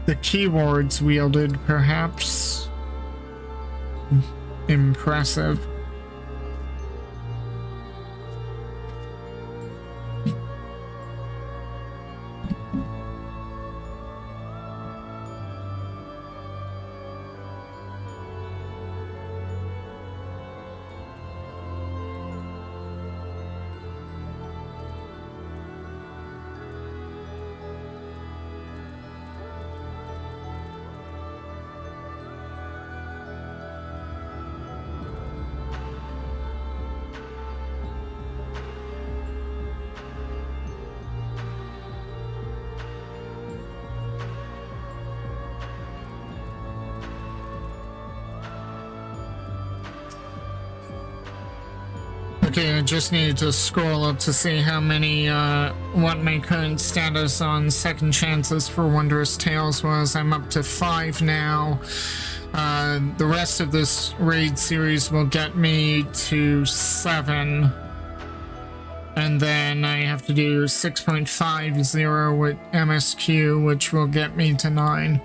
The keywords wielded, perhaps. Impressive. see, I just need to scroll up to see how many, what my current status on second chances for Wondrous Tales was. I'm up to 5 now. The rest of this raid series will get me to 7. And then I have to do 6.50 with MSQ, which will get me to 9.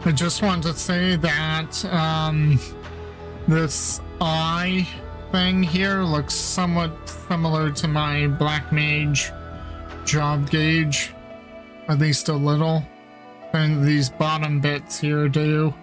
I just want to say that this eye thing here looks somewhat similar to my Black Mage job gauge, at least a little, and these bottom bits here do.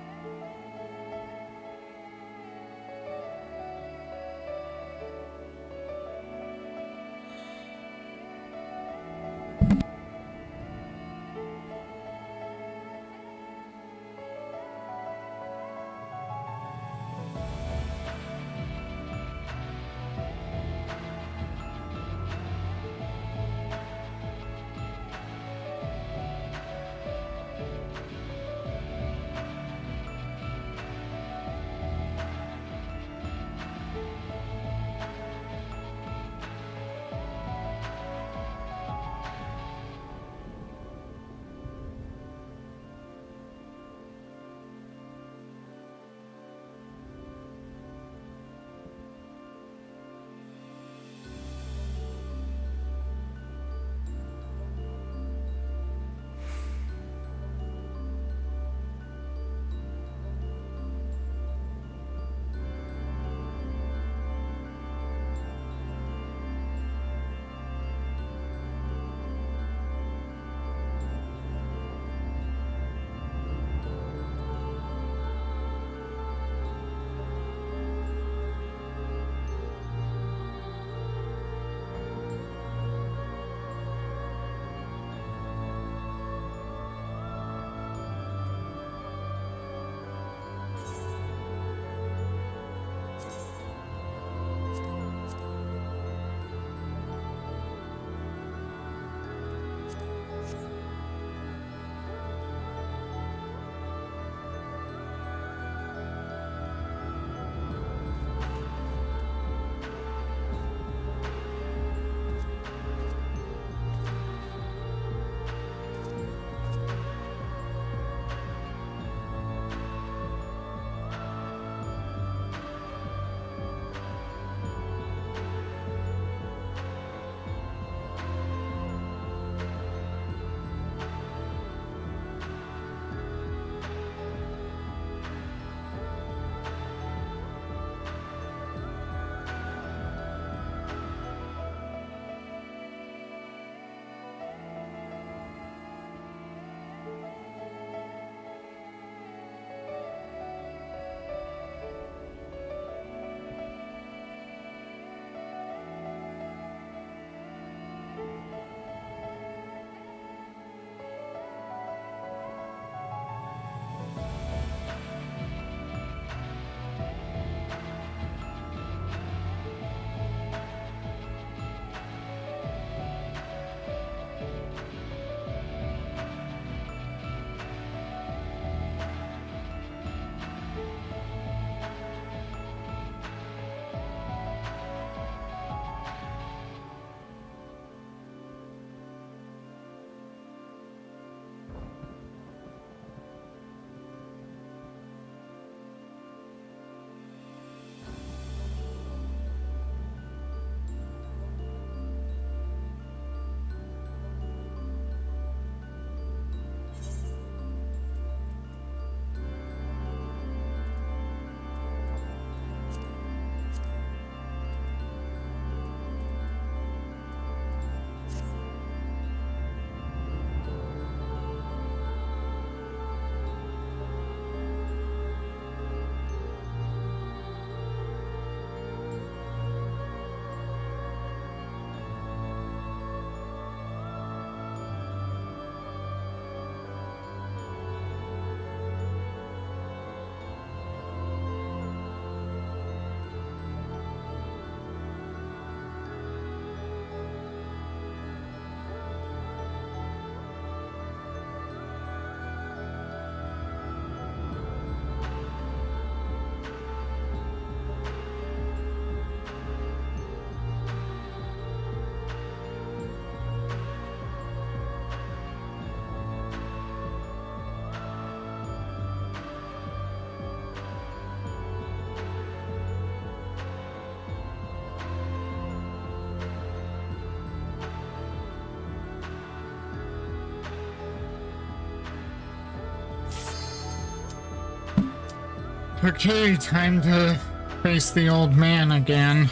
Okay, time to face the old man again.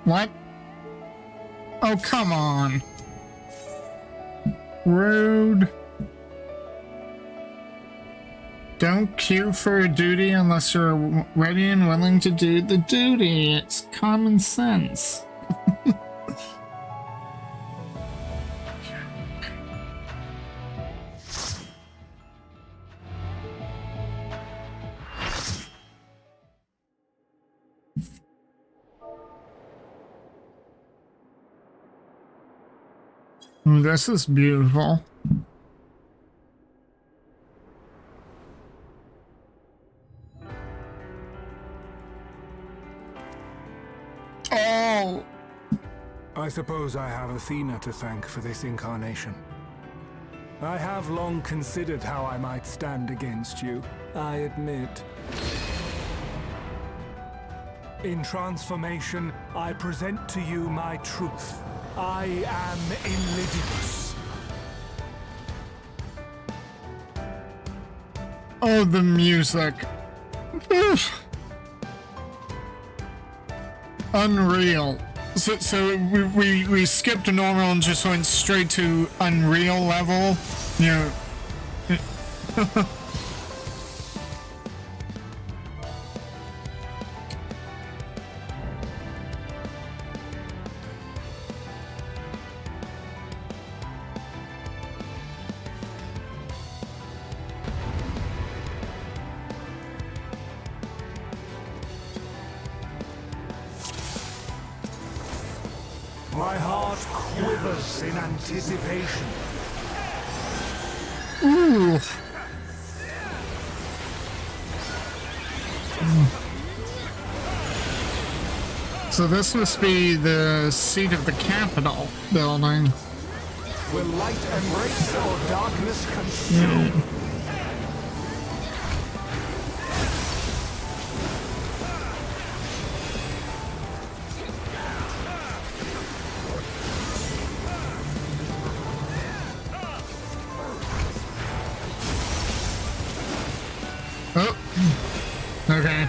What? Oh, come on. Rude. Don't queue for a duty unless you're ready and willing to do the duty. It's common sense. This is beautiful. Oh! I suppose I have Athena to thank for this incarnation. I have long considered how I might stand against you, I admit. In transformation, I present to you my truth. I am Illidibus. Oh, the music. Unreal. So we skipped normal and just went straight to Unreal level. You know. My heart quivers in anticipation. Ooh. So this must be the seat of the Capitol building. Will light embrace or darkness consume? Oh, okay.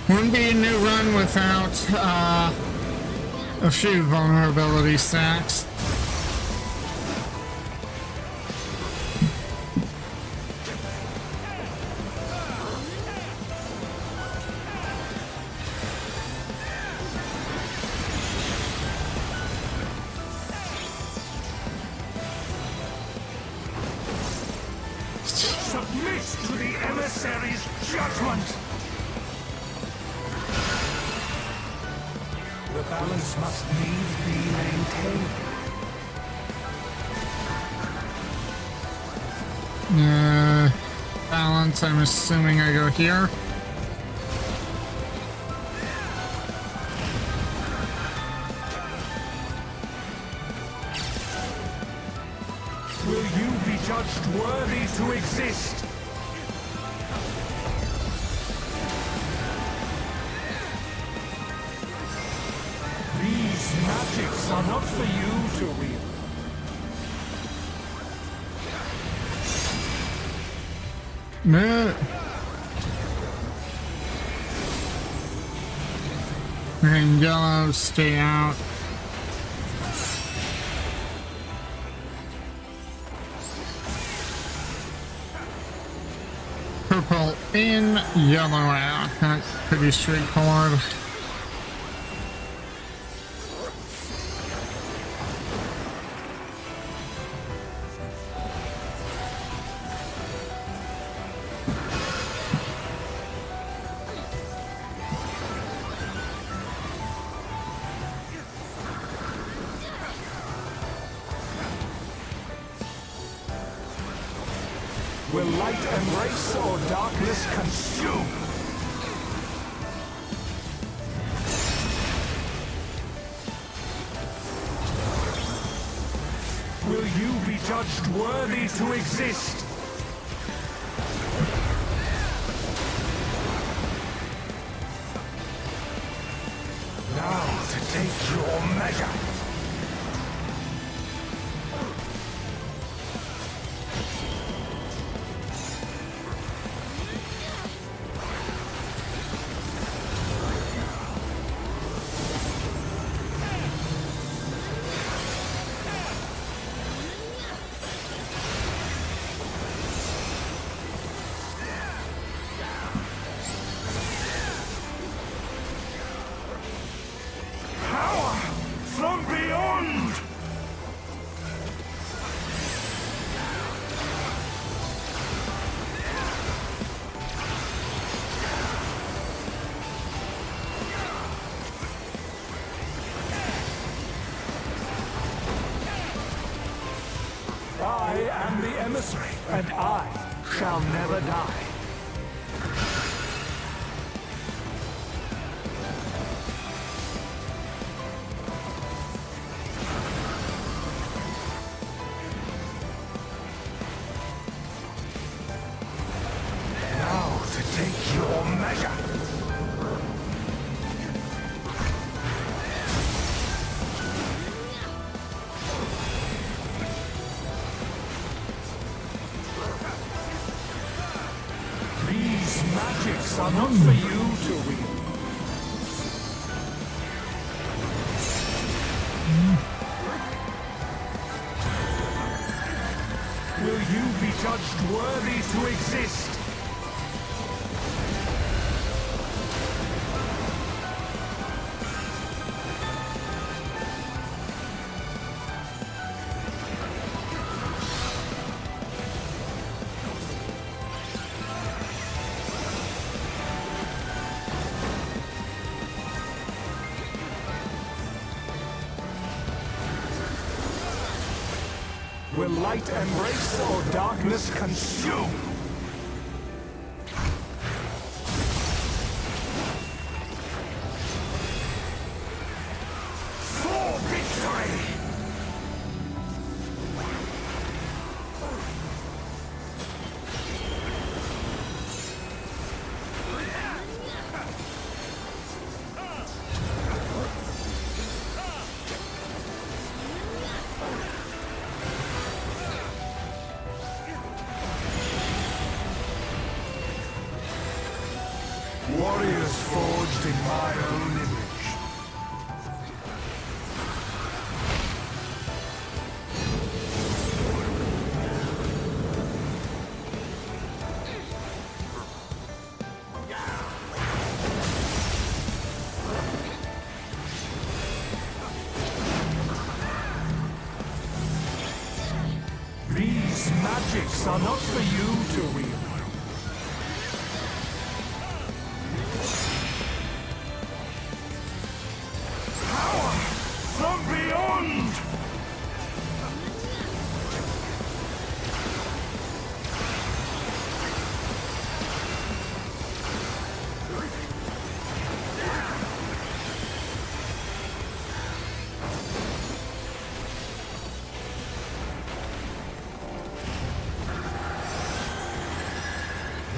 Wouldn't be a new run without a few vulnerability stacks. Submit to the emissary's judgment! The balance must needs be maintained. Balance, I'm assuming I go here. Will you be judged worthy to exist? These magics are not for you to wield. No. And yellow, stay out. Purple in, yellow out. That's pretty straightforward. Will light embrace or darkness consume? Will you be judged worthy to exist? Now to take your measure. and I shall never die. Now to take your measure. These magics are not for you to wield. Will you be judged worthy to exist? Will light embrace or darkness consume? For victory! Warriors forged in my own image. These magics are not for you to wield. From beyond!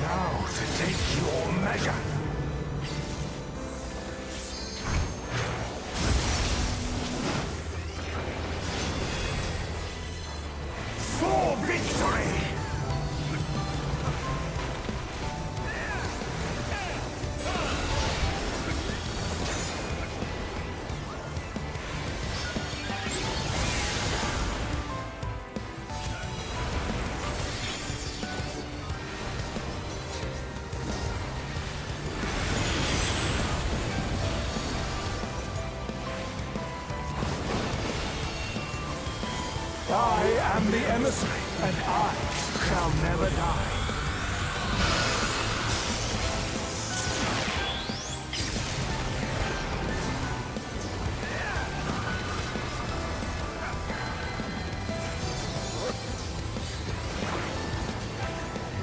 Now to take your measure. For victory! I am the emissary, and I shall never die.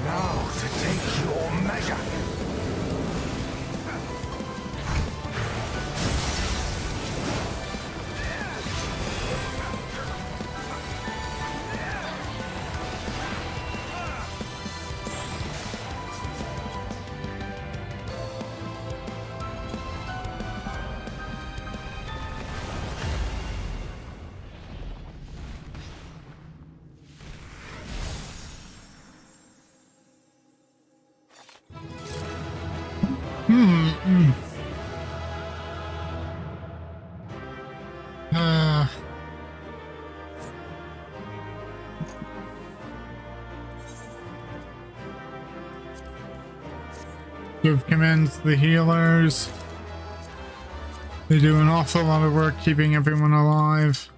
Now to take your measure. Give commands to the healers. They do an awful lot of work keeping everyone alive.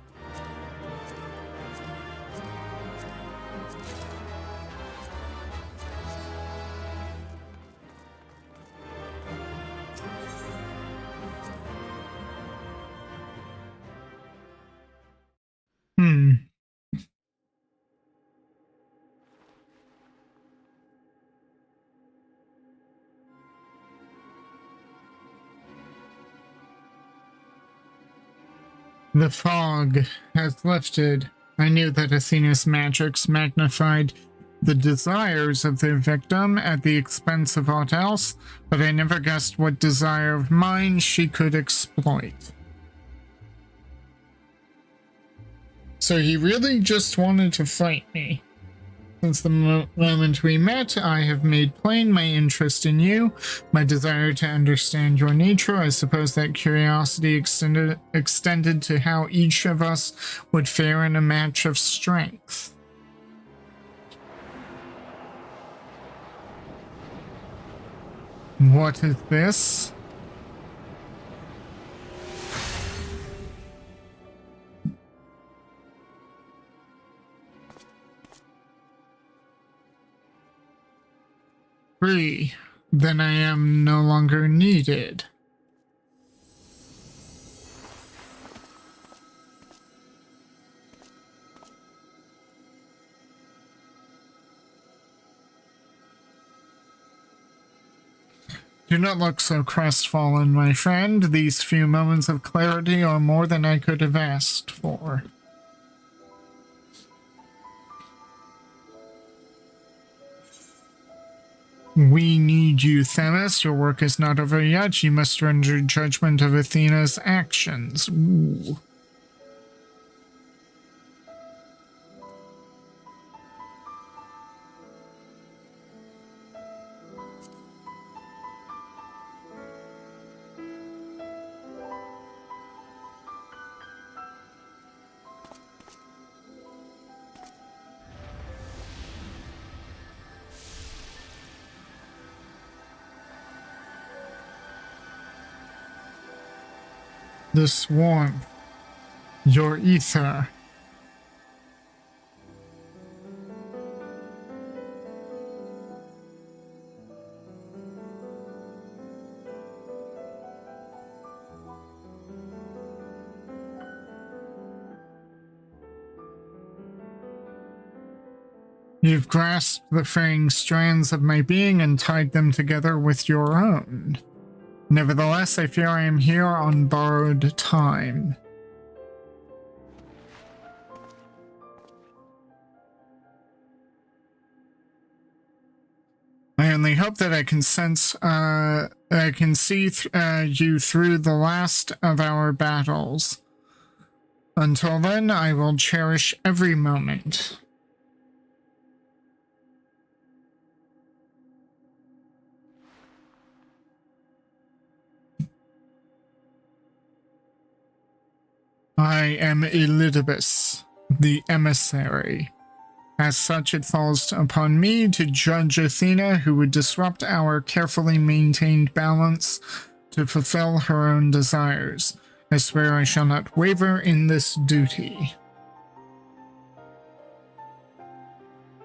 The fog has lifted. I knew that Athena's magics magnified the desires of their victim at the expense of aught else, but I never guessed what desire of mine she could exploit. So he really just wanted to fight me. Since the moment we met, I have made plain my interest in you, my desire to understand your nature. I suppose that curiosity extended to how each of us would fare in a match of strength. What is this? Free. Then I am no longer needed. Do not look so crestfallen, my friend. These few moments of clarity are more than I could have asked for. We need you, Themis. Your work is not over yet. You must render judgment of Athena's actions. Ooh. This warmth, your ether. You've grasped the fraying strands of my being and tied them together with your own. Nevertheless, I fear I am here on borrowed time. I only hope that I can see you through the last of our battles. Until then, I will cherish every moment. I am Elidibus, the emissary. As such, it falls upon me to judge Athena, who would disrupt our carefully maintained balance to fulfill her own desires. I swear I shall not waver in this duty.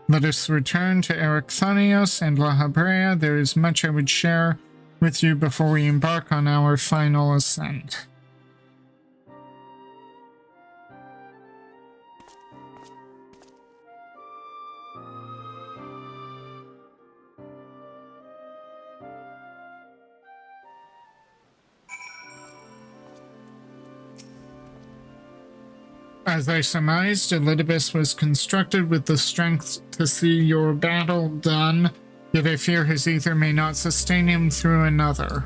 Let us return to Erycthonios and La Habrea. There is much I would share with you before we embark on our final ascent. As I surmised, Elidibus was constructed with the strength to see your battle done, yet I fear his ether may not sustain him through another.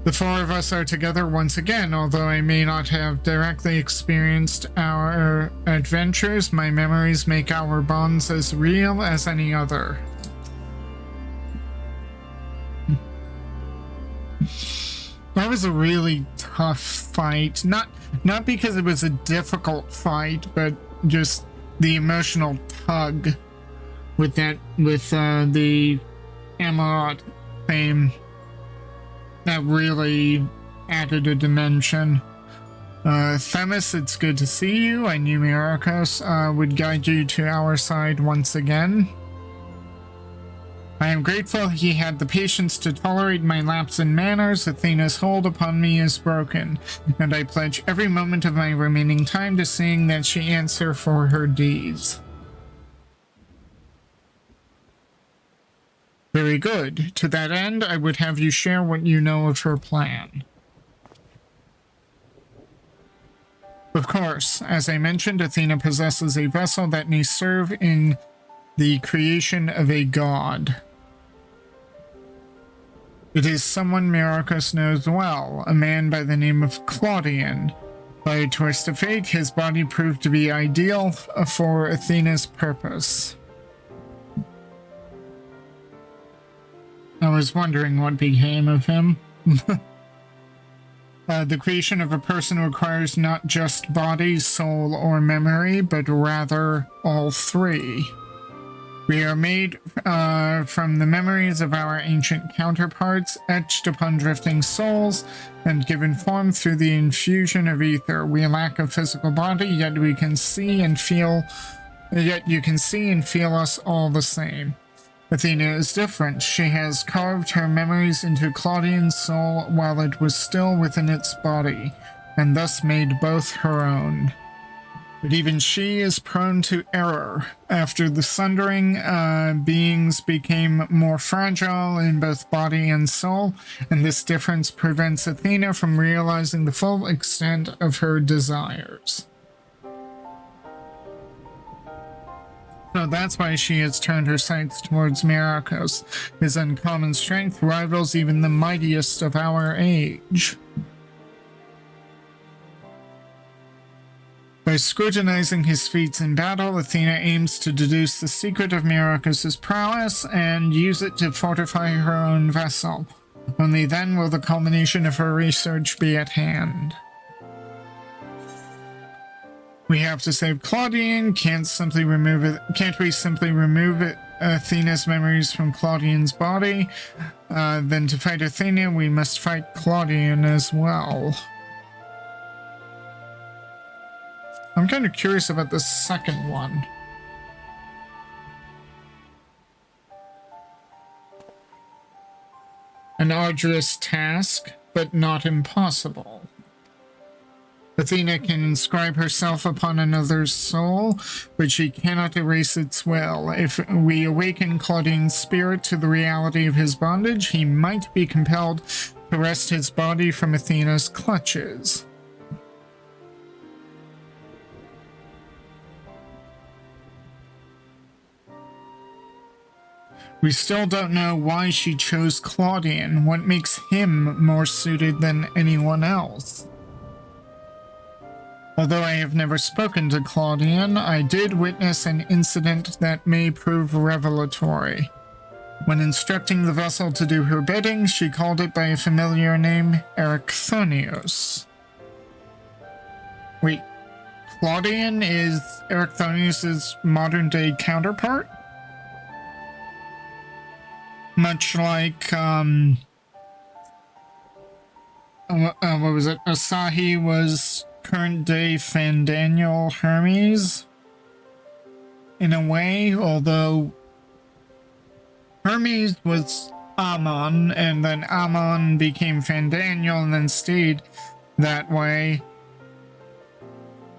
The four of us are together once again, although I may not have directly experienced our adventures, my memories make our bonds as real as any other. That was a really tough fight. Not because it was a difficult fight, but just the emotional tug with the Amarot theme that really added a dimension. Themis, it's good to see you. I knew Myrokos would guide you to our side once again. I am grateful he had the patience to tolerate my lapse in manners. Athena's hold upon me is broken, and I pledge every moment of my remaining time to seeing that she answer for her deeds. Very good. To that end, I would have you share what you know of her plan. Of course, as I mentioned, Athena possesses a vessel that may serve in the creation of a god. It is someone Myrokos knows well, a man by the name of Claudian. By a twist of fate, his body proved to be ideal for Athena's purpose. I was wondering what became of him. The creation of a person requires not just body, soul, or memory, but rather all three. We are made from the memories of our ancient counterparts, etched upon drifting souls, and given form through the infusion of ether. We lack a physical body, yet we can see and feel. Yet you can see and feel us all the same. Athena is different. She has carved her memories into Claudian's soul while it was still within its body, and thus made both her own. But even she is prone to error. After the sundering, beings became more fragile in both body and soul, and this difference prevents Athena from realizing the full extent of her desires. So that's why she has turned her sights towards Myrokos. His uncommon strength rivals even the mightiest of our age. By scrutinizing his feats in battle, Athena aims to deduce the secret of Myrokos' prowess and use it to fortify her own vessel. Only then will the culmination of her research be at hand. We have to save Claudian. Can't we simply remove Athena's memories from Claudian's body? Then to fight Athena, we must fight Claudian as well. I'm kind of curious about the second one. An arduous task, but not impossible. Athena can inscribe herself upon another's soul, but she cannot erase its will. If we awaken Claudian's spirit to the reality of his bondage, he might be compelled to wrest his body from Athena's clutches. We still don't know why she chose Claudian. What makes him more suited than anyone else? Although I have never spoken to Claudian, I did witness an incident that may prove revelatory. When instructing the vessel to do her bidding, she called it by a familiar name, Erichthonios. Wait, Claudian is Erichthonios' modern-day counterpart? Much like, what was it? Asahi was current-day Fandaniel Hermes, in a way, although Hermes was Amon, and then Amon became Fandaniel, and then stayed that way,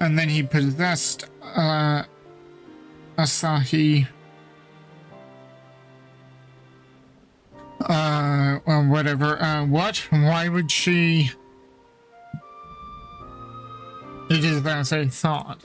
and then he possessed Asahi. Well, whatever. What? Why would she? It is as I thought.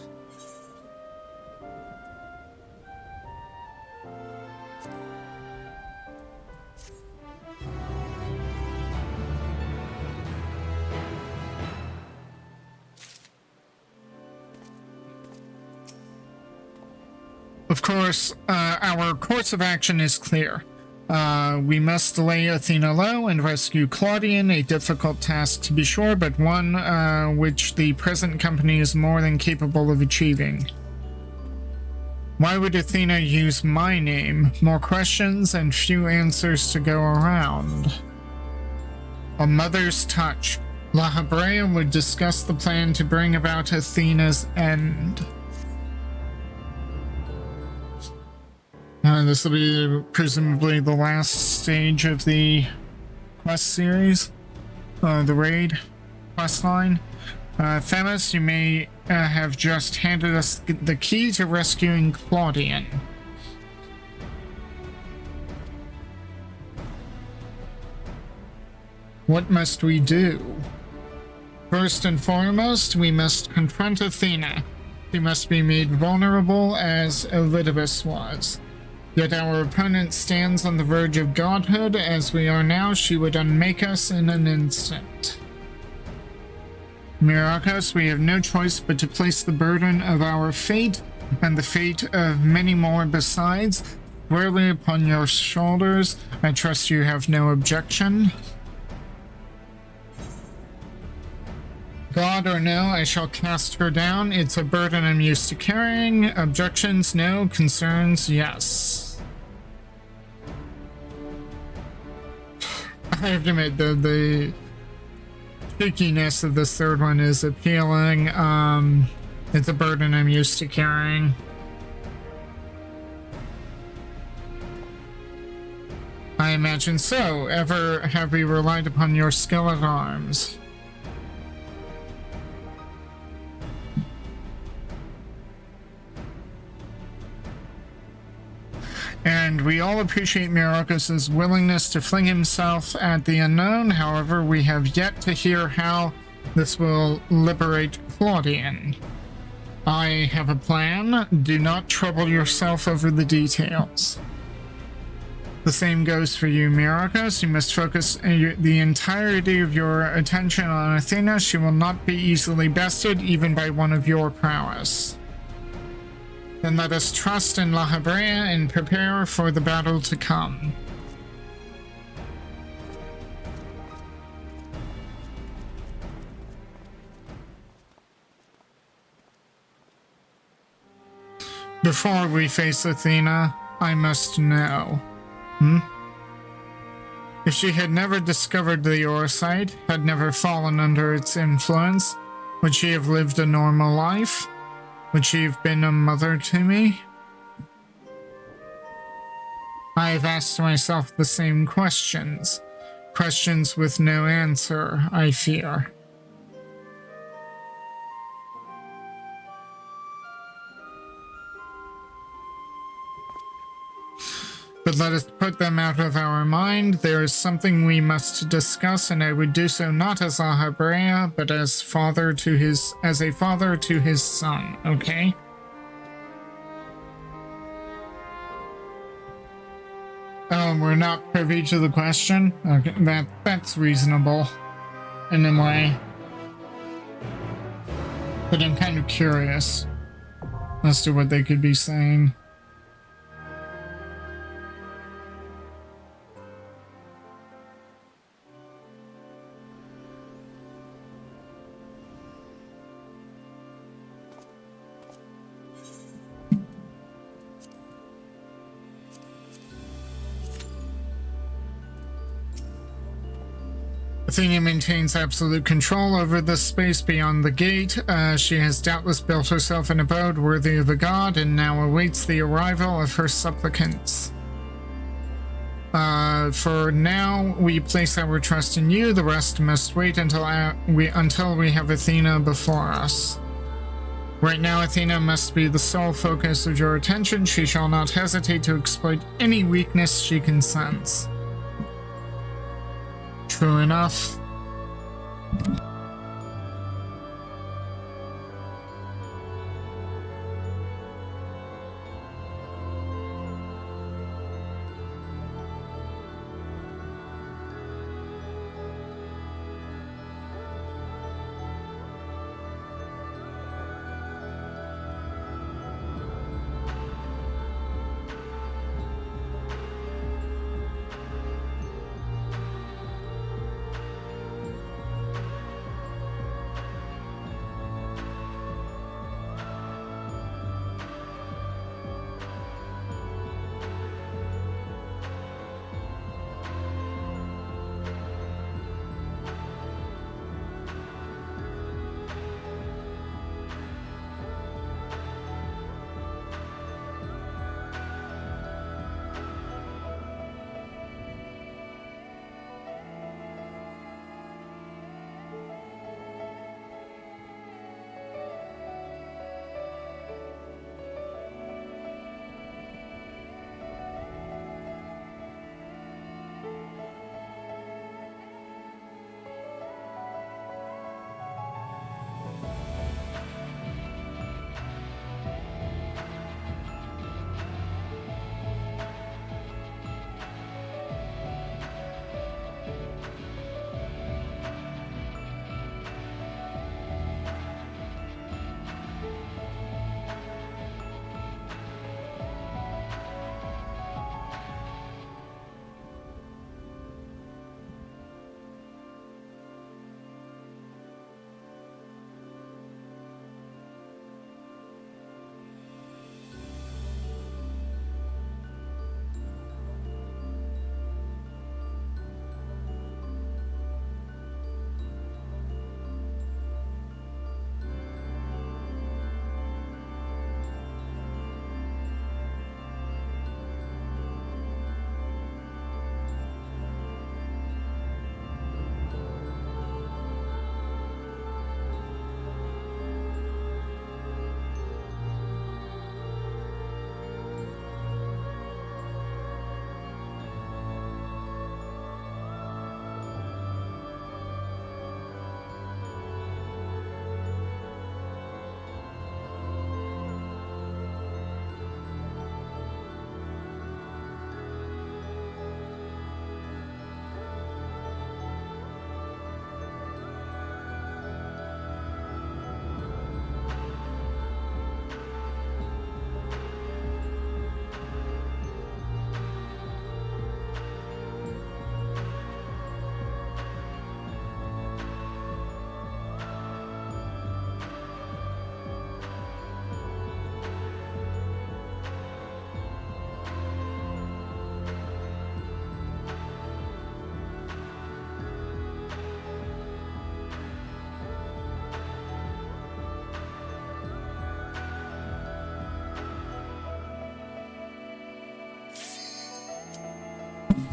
Of course, our course of action is clear. We must lay Athena low and rescue Claudian, a difficult task to be sure, but one which the present company is more than capable of achieving. Why would Athena use my name? More questions and few answers to go around. A mother's touch. La Habrea would discuss the plan to bring about Athena's end. This will be presumably the last stage of the quest series, the raid quest line. Themis, you may have just handed us the key to rescuing Claudian. What must we do? First and foremost, we must confront Athena. She must be made vulnerable as Elidibus was. Yet our opponent stands on the verge of godhood. As we are now, she would unmake us in an instant. Myrokos, we have no choice but to place the burden of our fate and the fate of many more besides squarely upon your shoulders. I trust you have no objection. God or no, I shall cast her down. It's a burden I'm used to carrying. Objections, no. Concerns, yes. I have to admit, the cheekiness of this third one is appealing. It's a burden I'm used to carrying. I imagine so. Ever have we relied upon your skill at arms? And we all appreciate Myrokos' willingness to fling himself at the unknown. However, we have yet to hear how this will liberate Claudian. I have a plan. Do not trouble yourself over the details. The same goes for you, Myrokos. You must focus the entirety of your attention on Athena. She will not be easily bested, even by one of your prowess. Then let us trust in La Habrea and prepare for the battle to come. Before we face Athena, I must know. If she had never discovered the Orosite, had never fallen under its influence, would she have lived a normal life? Would she have been a mother to me? I have asked myself the same questions. Questions with no answer, I fear. But let us put them out of our mind. There is something we must discuss, and I would do so not as La Habrea, but as a father to his son, okay? Oh, we're not privy to the question? Okay, that's reasonable. In a way. But I'm kind of curious as to what they could be saying. Athena maintains absolute control over the space beyond the gate. She has doubtless built herself an abode worthy of a god and now awaits the arrival of her supplicants. For now, we place our trust in you. The rest must wait until we have Athena before us. Right now, Athena must be the sole focus of your attention. She shall not hesitate to exploit any weakness she can sense. True enough.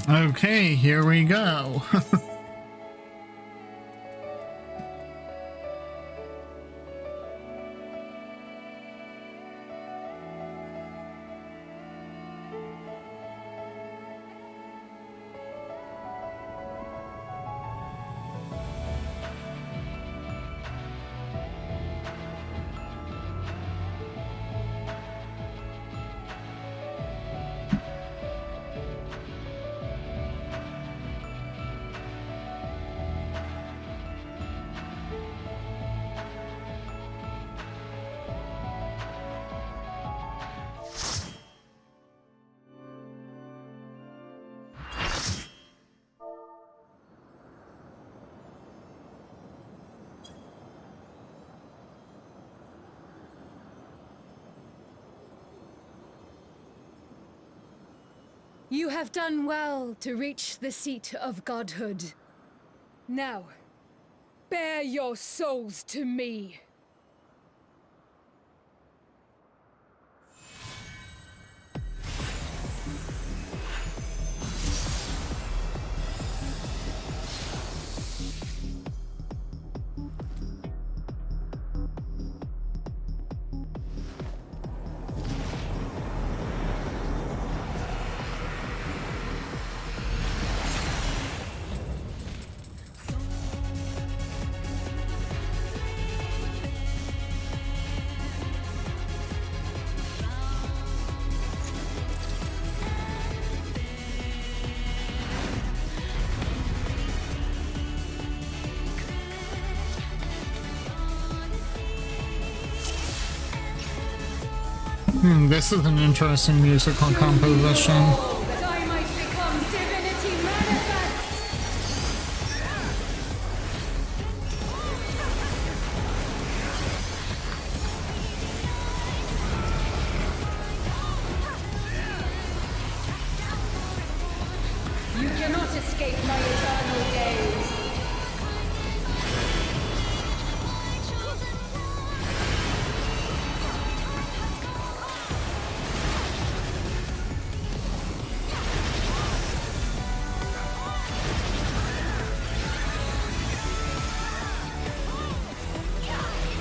Okay, here we go. You have done well to reach the seat of godhood. Now, bear your souls to me. This is an interesting musical composition. That I might become divinity manifest! You cannot escape my eternal gaze.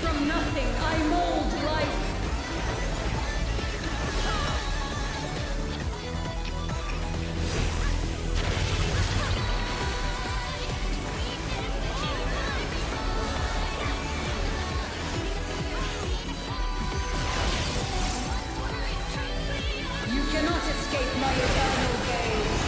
From nothing, I mold life. You cannot escape my eternal gaze.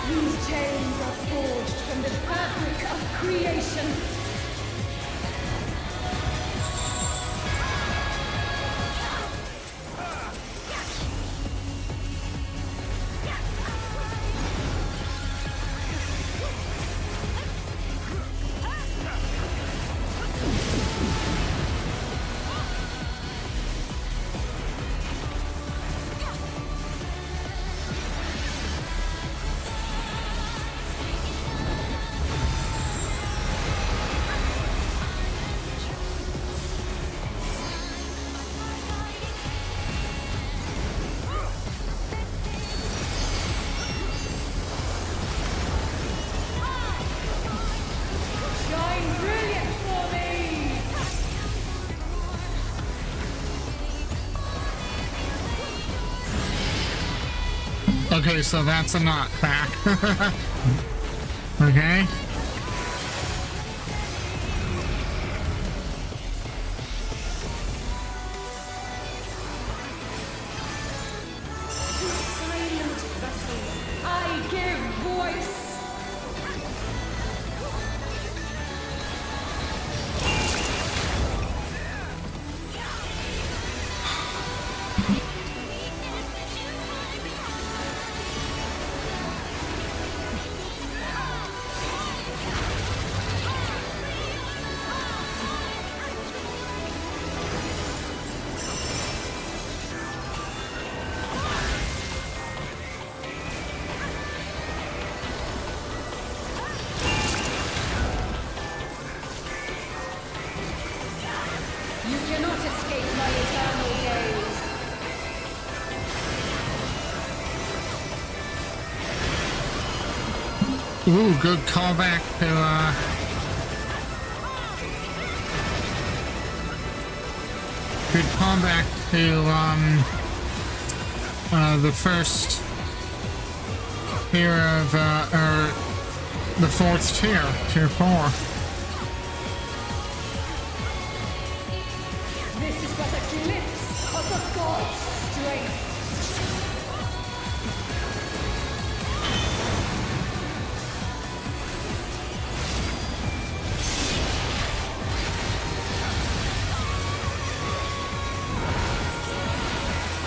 These chains are forged from the fabric of creation. Shine brilliant for me! Okay, so that's a knockback. Okay. To silent vessels, I give voice. Ooh, good callback to, good callback to, the first tier of, or the fourth tier, tier 4. This is but a glimpse of the god's strength.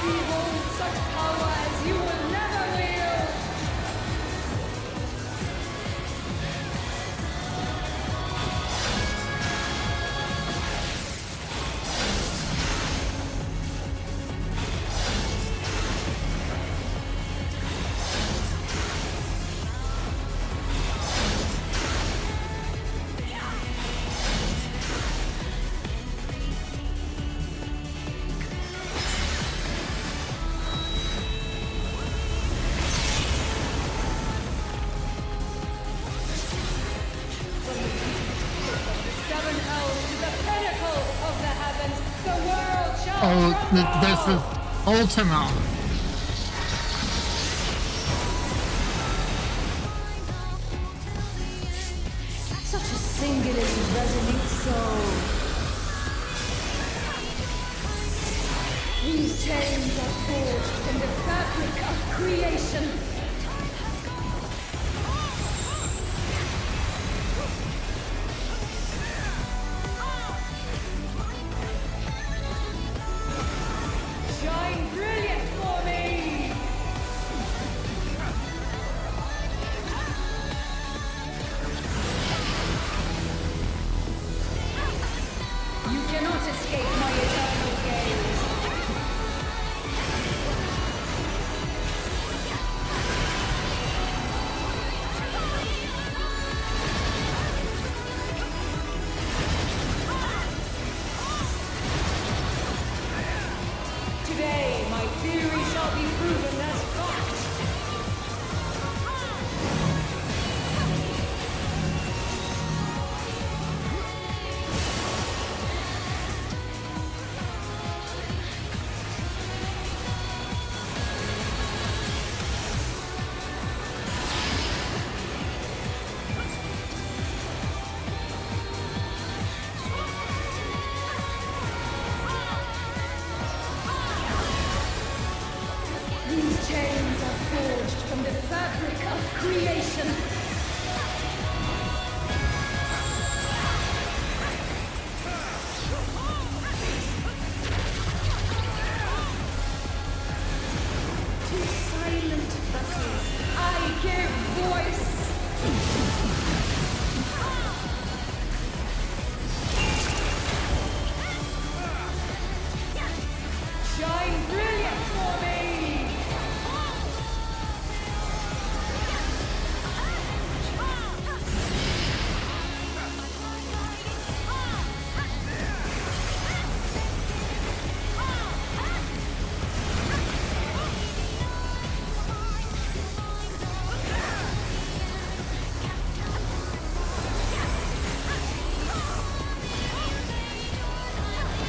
Behold such power as you will never wield. Seven hells to the pinnacle of the heavens, the world shall Oh, crumble. this is Ultima. Such a singularly resolute soul. These chains are forged from the fabric of creation. Shine brilliant for me! You cannot escape my eternal gaze. Today, my theory shall be proven as fact. These chains are forged from the fabric of creation. To silent vessels, I give voice. Shine brilliant for me!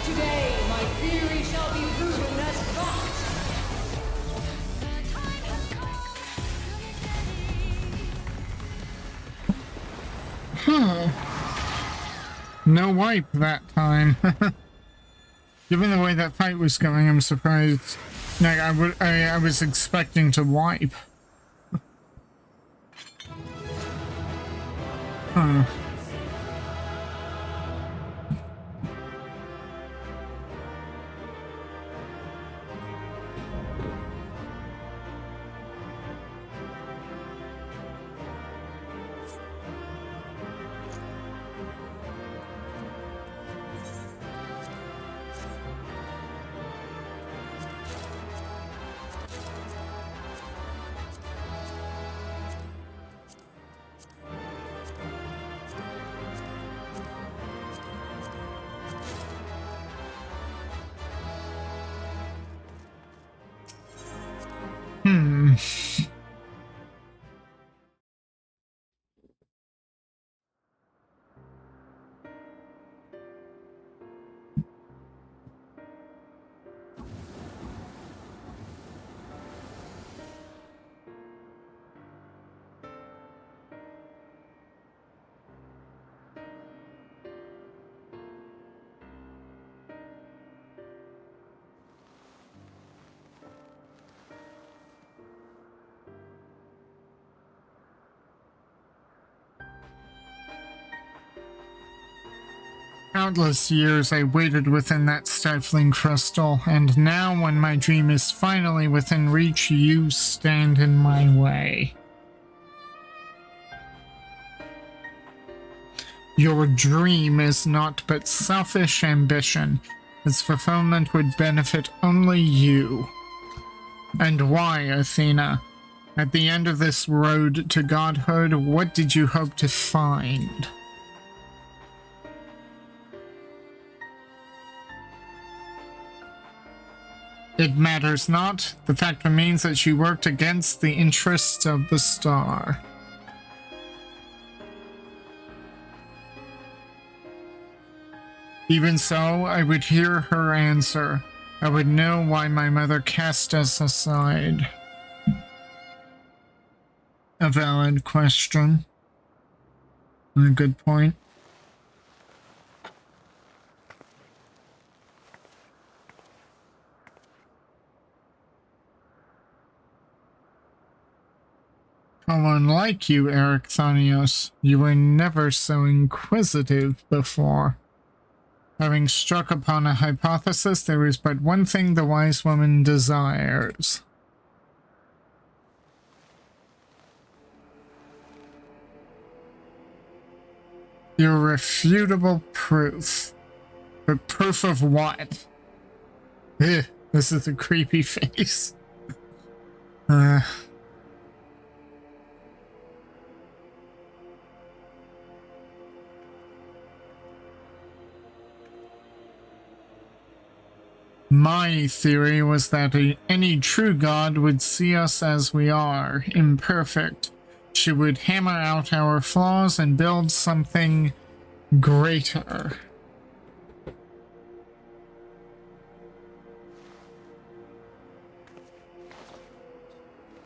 Today, my theory shall be proven as fact. No wipe that time. Given the way that fight was going, I'm surprised. Like, I was expecting to wipe. Huh. countless years I waited within that stifling crystal, and now when my dream is finally within reach, you stand in my way. Your dream is naught but selfish ambition. Its fulfillment would benefit only you. And why, Athena? At the end of this road to godhood, what did you hope to find? It matters not. The fact remains that she worked against the interests of the star. Even so, I would hear her answer. I would know why my mother cast us aside. A valid question. A good point. How unlike you, Ericthonios. You were never so inquisitive before. Having struck upon a hypothesis, there is but one thing the wise woman desires. Irrefutable proof. But proof of what? Ugh, this is a creepy face. My theory was that any true god would see us as we are, imperfect. She would hammer out our flaws and build something greater.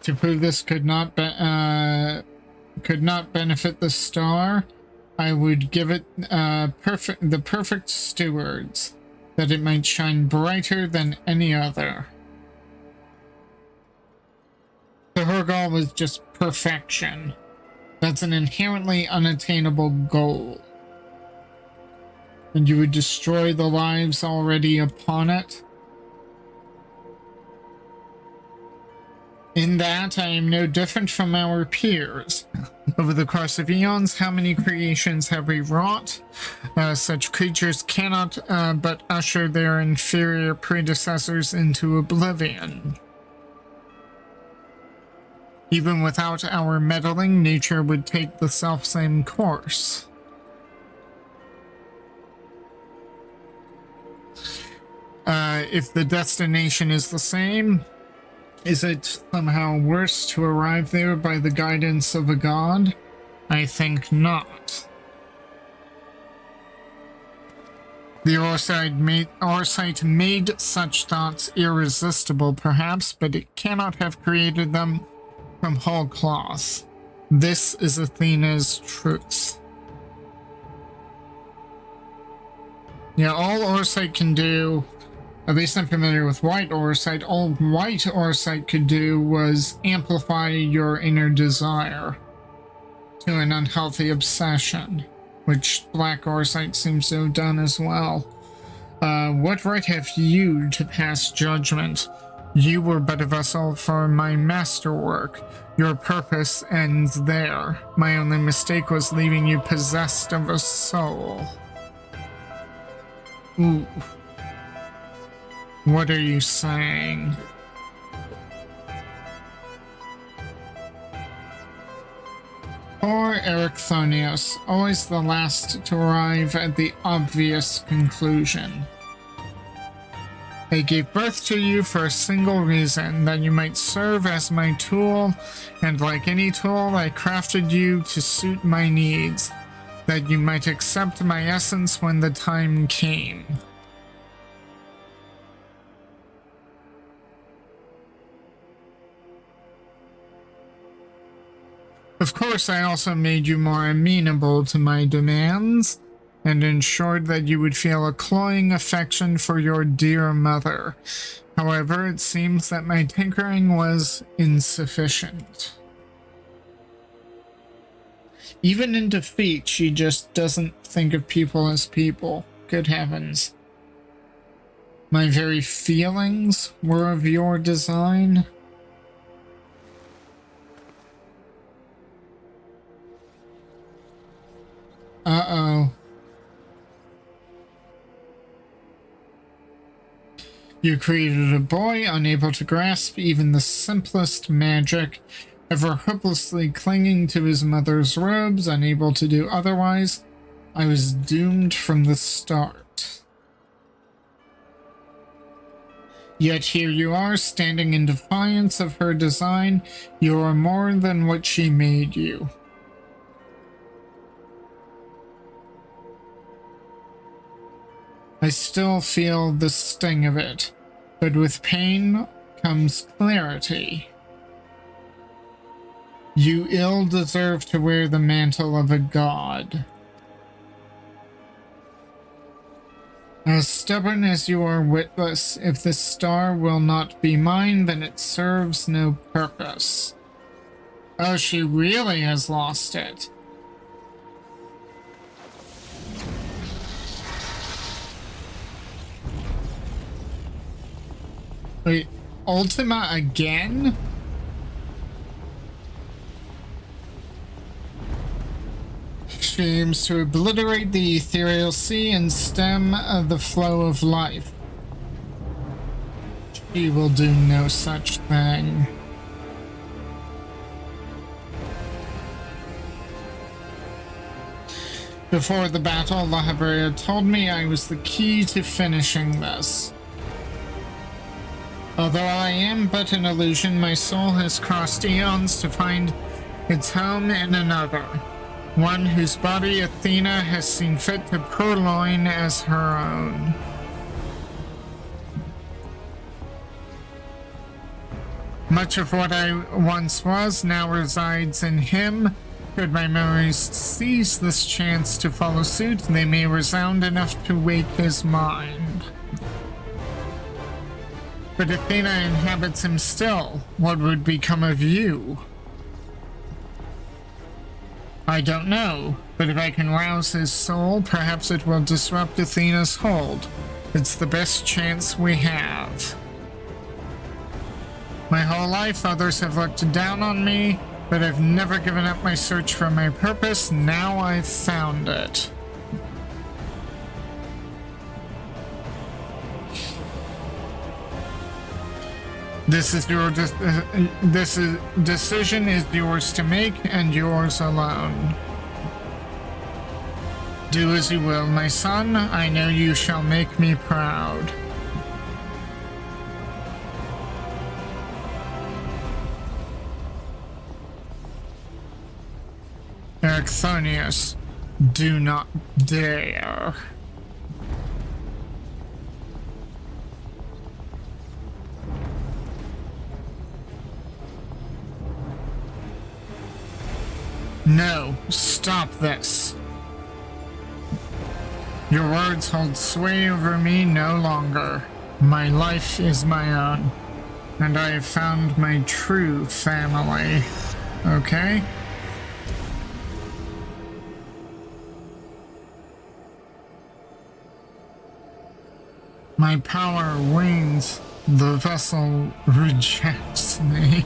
To prove this could not benefit the star, I would give it the perfect stewards, that it might shine brighter than any other. So her goal was just perfection. That's an inherently unattainable goal. And you would destroy the lives already upon it. In that, I am no different from our peers. Over the course of eons, how many creations have we wrought? Such creatures cannot but usher their inferior predecessors into oblivion. Even without our meddling, nature would take the selfsame course. If the destination is the same, is it somehow worse to arrive there by the guidance of a god? I think not. The Orsite made such thoughts irresistible, perhaps, but it cannot have created them from whole cloth. This is Athena's truth. Yeah, all Orsite can do, at least I'm familiar with White Orsite, all White Orsite could do was amplify your inner desire to an unhealthy obsession, which Black Orsite seems to have done as well. What right have you to pass judgment? You were but a vessel for my masterwork. Your purpose ends there. My only mistake was leaving you possessed of a soul. Ooh. What are you saying? Poor Ericthonios, always the last to arrive at the obvious conclusion. I gave birth to you for a single reason, that you might serve as my tool, and like any tool, I crafted you to suit my needs, that you might accept my essence when the time came. Of course, I also made you more amenable to my demands, and ensured that you would feel a cloying affection for your dear mother. However, it seems that my tinkering was insufficient. Even in defeat, she just doesn't think of people as people. good heavens. My very feelings were of your design. Uh-oh. You created a boy unable to grasp even the simplest magic, ever hopelessly clinging to his mother's robes, unable to do otherwise. I was doomed from the start. Yet here you are, standing in defiance of her design. You are more than what she made you. I still feel the sting of it, but with pain comes clarity. You ill deserve to wear the mantle of a god. As stubborn as you are witless, if this star will not be mine, then it serves no purpose. Oh, she really has lost it. Wait, Ultima again? She aims to obliterate the ethereal sea and stem the flow of life. She will do no such thing. Before the battle, La Habrea told me I was the key to finishing this. Although I am but an illusion, my soul has crossed eons to find its home in another. One whose body Athena has seen fit to purloin as her own. Much of what I once was now resides in him. Should my memories seize this chance to follow suit, they may resound enough to wake his mind. But Athena inhabits him still. What would become of you? I don't know, but if I can rouse his soul, perhaps it will disrupt Athena's hold. It's the best chance we have. My whole life, others have looked down on me, but I've never given up my search for my purpose. Now I've found it. Decision is yours to make, and yours alone. Do as you will, my son. I know you shall make me proud. Erchthonius, do not dare. No, stop this. Your words hold sway over me no longer. My life is my own, and I have found my true family. Okay? My power wanes. The vessel rejects me.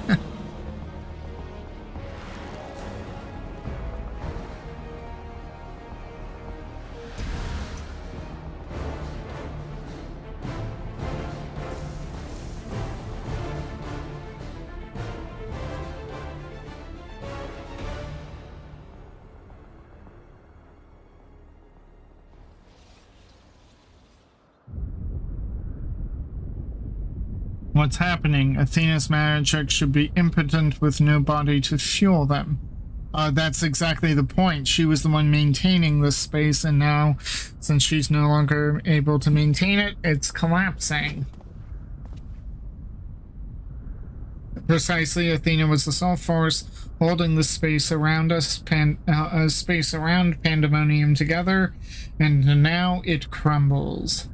What's happening? Athena's magic should be impotent with no body to fuel them. That's exactly the point. She was the one maintaining this space, and now, since she's no longer able to maintain it, it's collapsing. Precisely, Athena was the sole force holding the space around us, space around Pandaemonium together, and now it crumbles.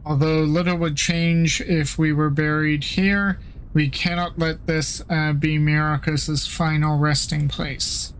Although little would change if we were buried here, we cannot let this be Myrokos' final resting place.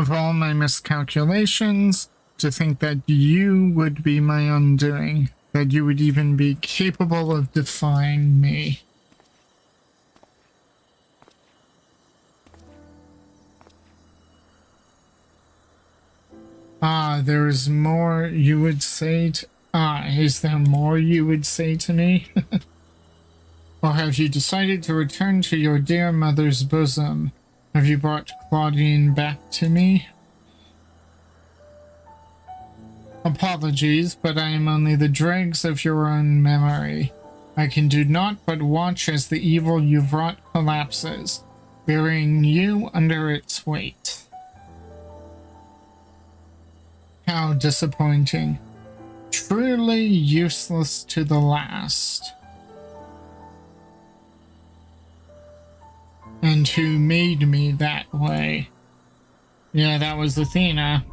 of all my miscalculations, to think that you would be my undoing, that you would even be capable of defying me. Ah, there is more you would say to... Ah, is there more you would say to me? Or have you decided to return to your dear mother's bosom? Have you brought Claudine back to me? Apologies, but I am only the dregs of your own memory. I can do naught but watch as the evil you've wrought collapses, burying you under its weight. How disappointing. Truly useless to the last. And who made me that way? Yeah, that was Athena.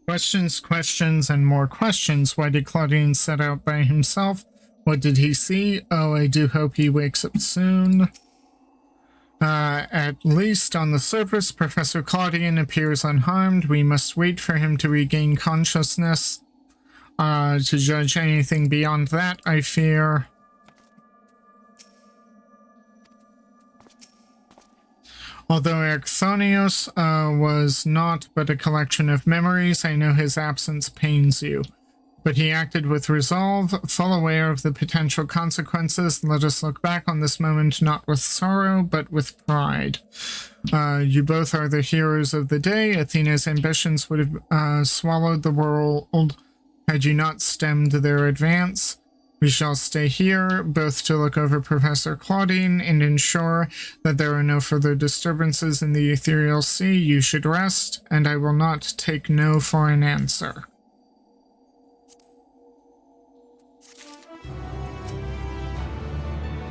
Questions, questions, and more questions. Why did Claudine set out by himself? What did he see? Oh, I do hope he wakes up soon. At least on the surface, Professor Claudine appears unharmed. We must wait for him to regain consciousness. To judge anything beyond that, I fear. Although Erchthonios was not but a collection of memories, I know his absence pains you. But he acted with resolve, full aware of the potential consequences. Let us look back on this moment not with sorrow, but with pride. You both are the heroes of the day. Athena's ambitions would have swallowed the world had you not stemmed their advance. We shall stay here, both to look over Professor Claudine and ensure that there are no further disturbances in the ethereal sea. You should rest, and I will not take no for an answer.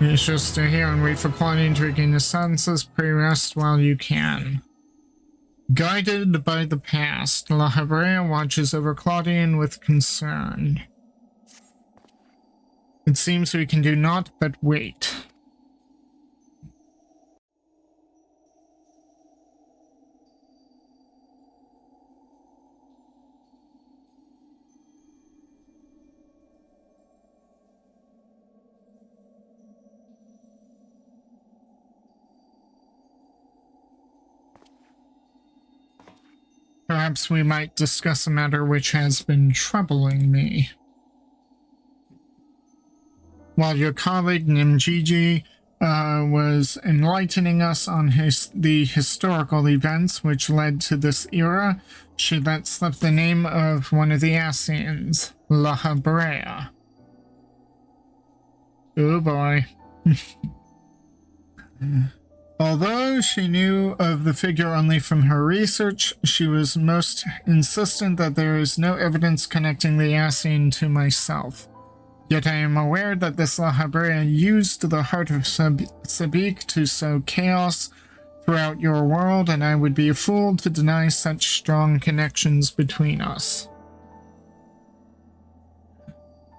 You shall stay here and wait for Claudine to regain his senses. Pray rest while you can. Guided by the past, La Habrea watches over Claudine with concern. It seems we can do naught but wait. Perhaps we might discuss a matter which has been troubling me. While your colleague Nimgigi was enlightening us on the historical events which led to this era, she let slip the name of one of the Ascians, La Habrea. Oh boy. Although she knew of the figure only from her research, she was most insistent that there is no evidence connecting the Ascian to myself. Yet I am aware that this La Habrea used the heart of Sabik to sow chaos throughout your world, and I would be a fool to deny such strong connections between us.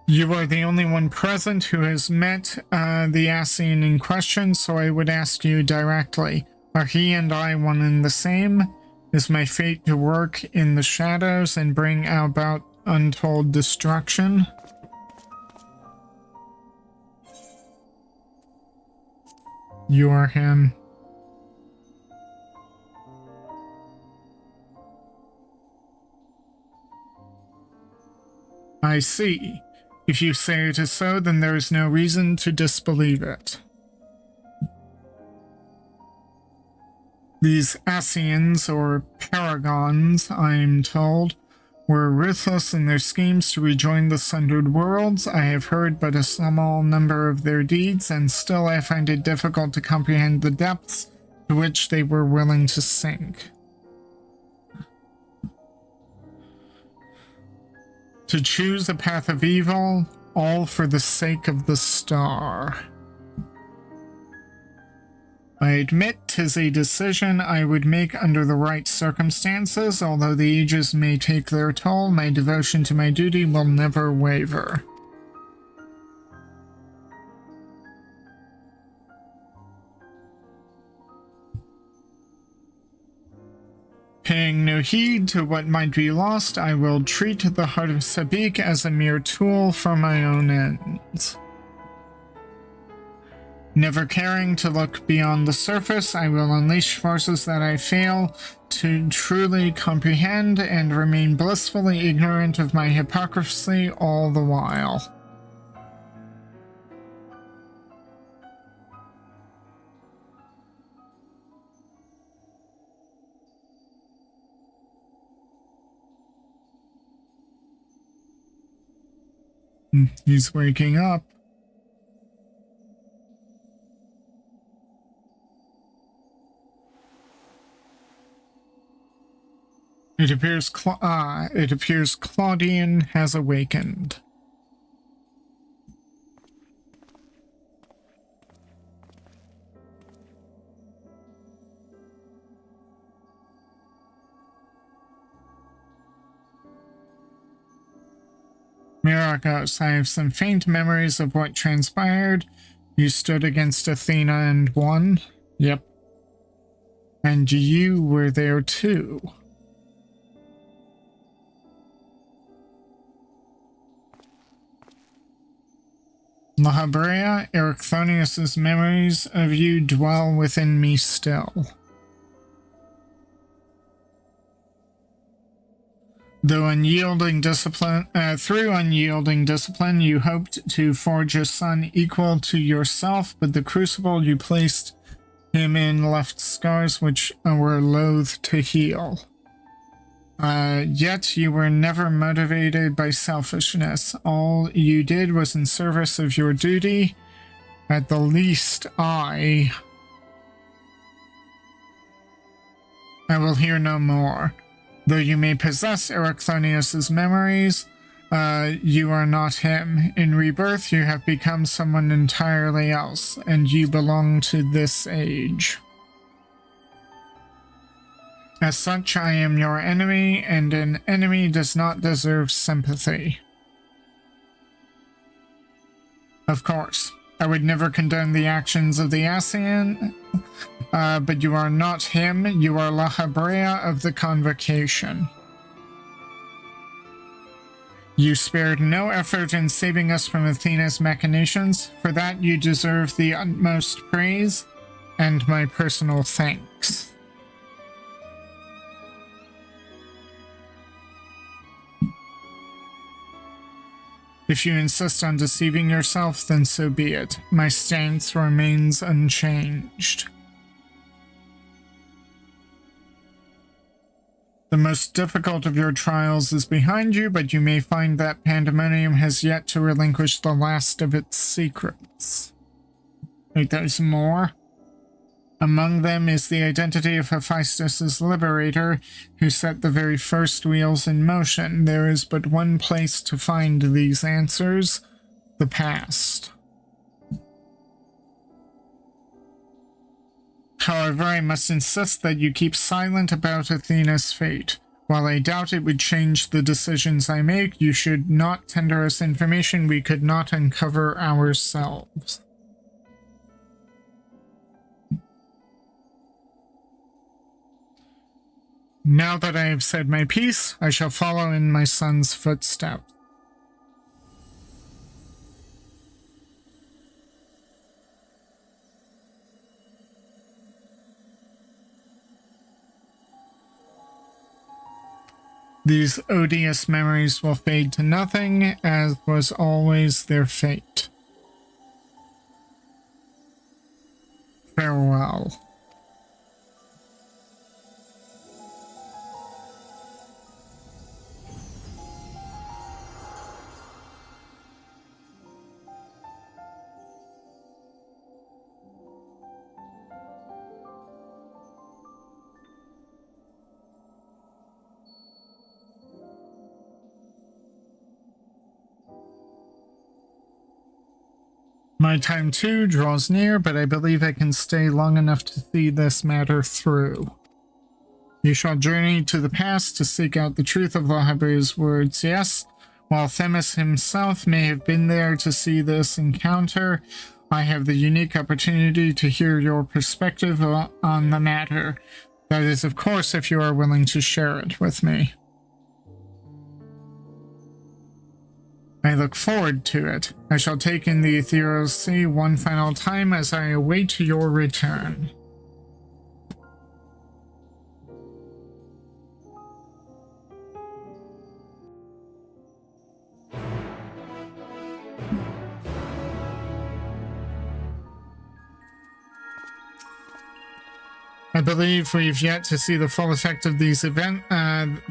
You are the only one present who has met the Ascian in question, so I would ask you directly, are he and I one and the same? Is my fate to work in the shadows and bring about untold destruction? You are him. I see. If you say it is so, then there is no reason to disbelieve it. These Ascians, or Paragons, I am told, were ruthless in their schemes to rejoin the Sundered Worlds. I have heard but a small number of their deeds, and still I find it difficult to comprehend the depths to which they were willing to sink. To choose a path of evil, all for the sake of the star. I admit 'tis a decision I would make under the right circumstances. Although the ages may take their toll, my devotion to my duty will never waver. Paying no heed to what might be lost, I will treat the heart of Sabik as a mere tool for my own ends. Never caring to look beyond the surface, I will unleash forces that I fail to truly comprehend and remain blissfully ignorant of my hypocrisy all the while. He's waking up. It appears Claudian has awakened. Myrokos, I have some faint memories of what transpired. You stood against Athena and won. Yep. And you were there too. Lahabrea, Erechthonius's memories of you dwell within me still. Through unyielding discipline, you hoped to forge a son equal to yourself, but the crucible you placed him in left scars which were loath to heal. Yet you were never motivated by selfishness. All you did was in service of your duty. At the least, I will hear no more. Though you may possess Erechthonius's memories, you are not him. In rebirth, you have become someone entirely else, and you belong to this age. As such, I am your enemy, and an enemy does not deserve sympathy. Of course, I would never condone the actions of the Ascian, but you are not him. You are Lahabrea of the Convocation. You spared no effort in saving us from Athena's machinations. For that, you deserve the utmost praise and my personal thanks. If you insist on deceiving yourself, then so be it. My stance remains unchanged. The most difficult of your trials is behind you, but you may find that Pandaemonium has yet to relinquish the last of its secrets. Wait, there's more? Among them is the identity of Hephaestus' liberator, who set the very first wheels in motion. There is but one place to find these answers: the past. However, I must insist that you keep silent about Athena's fate. While I doubt it would change the decisions I make, you should not tender us information we could not uncover ourselves. Now that I have said my piece, I shall follow in my son's footsteps. These odious memories will fade to nothing, as was always their fate. Farewell. My time too draws near, but I believe I can stay long enough to see this matter through. You shall journey to the past to seek out the truth of Lahabri's words. Yes, while Themis himself may have been there to see this encounter, I have the unique opportunity to hear your perspective on the matter. That is, of course, if you are willing to share it with me. I look forward to it. I shall take in the ethereal sea one final time as I await your return. I believe we've yet to see the full effect of these events will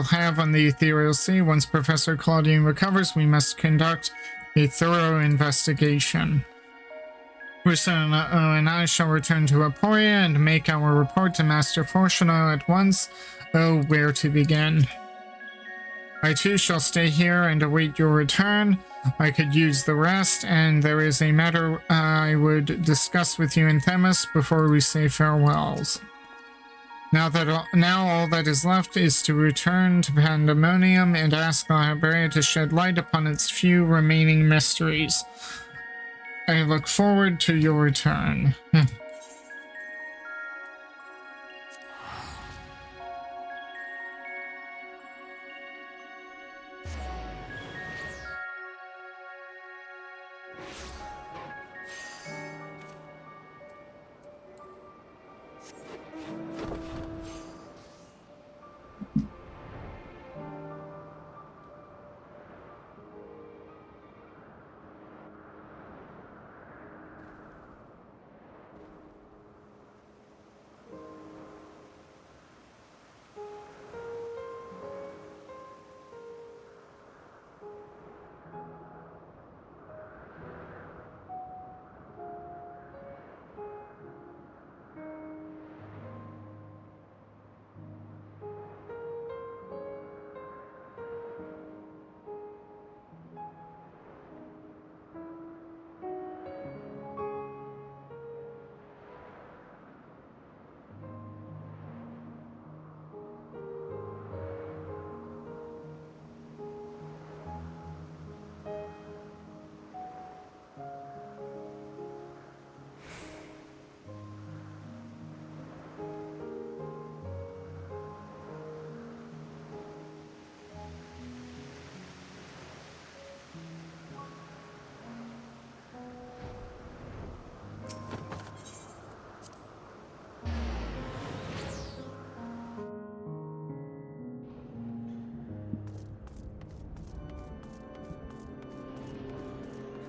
have on the ethereal sea. Once Professor Claudine recovers, we must conduct a thorough investigation. Russo and I shall return to Aporia and make our report to Master Fortuno at once. Oh, where to begin? I too shall stay here and await your return. I could use the rest, and there is a matter I would discuss with you and Themis before we say farewells. Now all that is left is to return to Pandaemonium and ask Lahabrea to shed light upon its few remaining mysteries. I look forward to your return.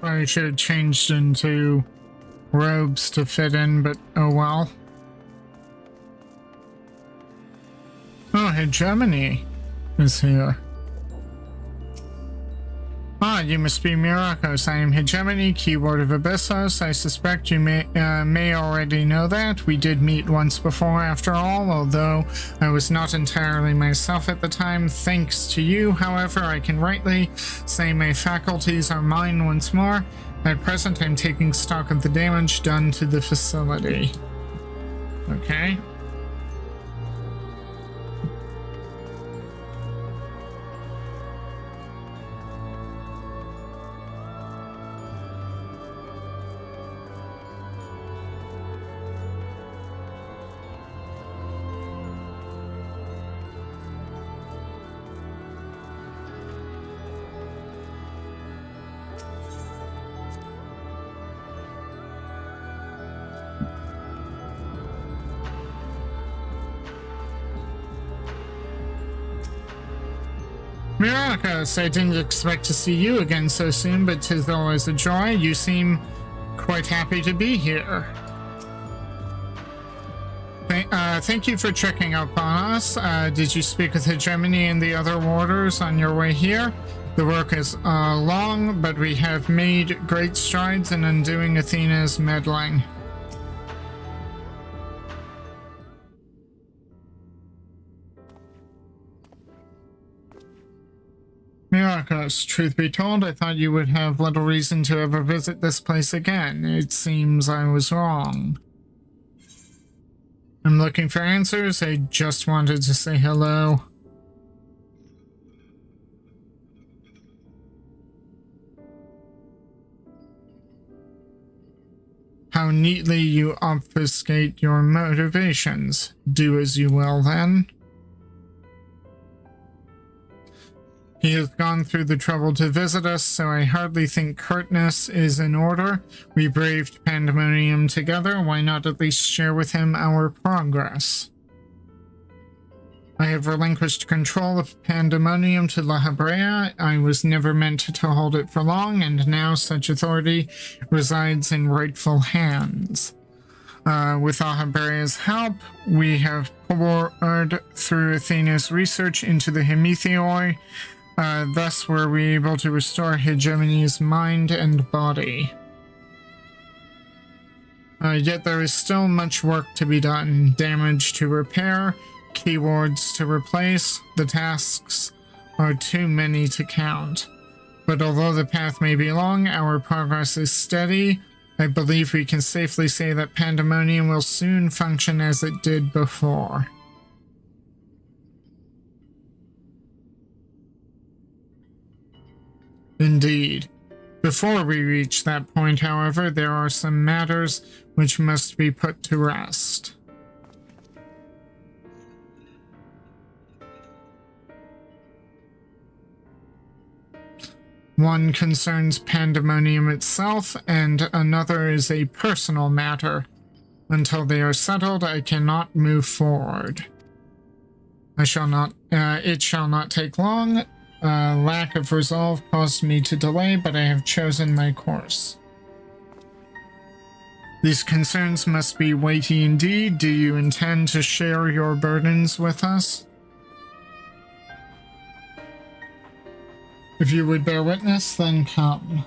I should have changed into robes to fit in, but oh well. Oh, Hegemony is here. Ah, you must be Myrokos. I am Hegemony, keyword of Abyssos. I suspect you may already know that. We did meet once before, after all, although I was not entirely myself at the time. Thanks to you, however, I can rightly say my faculties are mine once more. At present, I'm taking stock of the damage done to the facility. Okay. Myrokos, I didn't expect to see you again so soon, but 'tis always a joy. You seem quite happy to be here. Thank you for checking up on us. Did you speak with Hegemony and the other warders on your way here? The work is long, but we have made great strides in undoing Athena's meddling. Myrokos, truth be told, I thought you would have little reason to ever visit this place again. It seems I was wrong. I'm looking for answers. I just wanted to say hello. How neatly you obfuscate your motivations. Do as you will, then. He has gone through the trouble to visit us, so I hardly think curtness is in order. We braved Pandaemonium together. Why not at least share with him our progress? I have relinquished control of Pandaemonium to La Habrea. I was never meant to hold it for long, and now such authority resides in rightful hands. With La Habrea's help, we have poured through Athena's research into the Hemetheoi. Thus were we able to restore Hegemony's mind and body. Yet there is still much work to be done. Damage to repair, keywords to replace. The tasks are too many to count. But although the path may be long, our progress is steady. I believe we can safely say that Pandaemonium will soon function as it did before. Indeed. Before we reach that point, however, there are some matters which must be put to rest. One concerns Pandaemonium itself, and another is a personal matter. Until they are settled, I cannot move forward. It shall not take long. Lack of resolve caused me to delay, but I have chosen my course. These concerns must be weighty indeed. Do you intend to share your burdens with us? If you would bear witness, then come.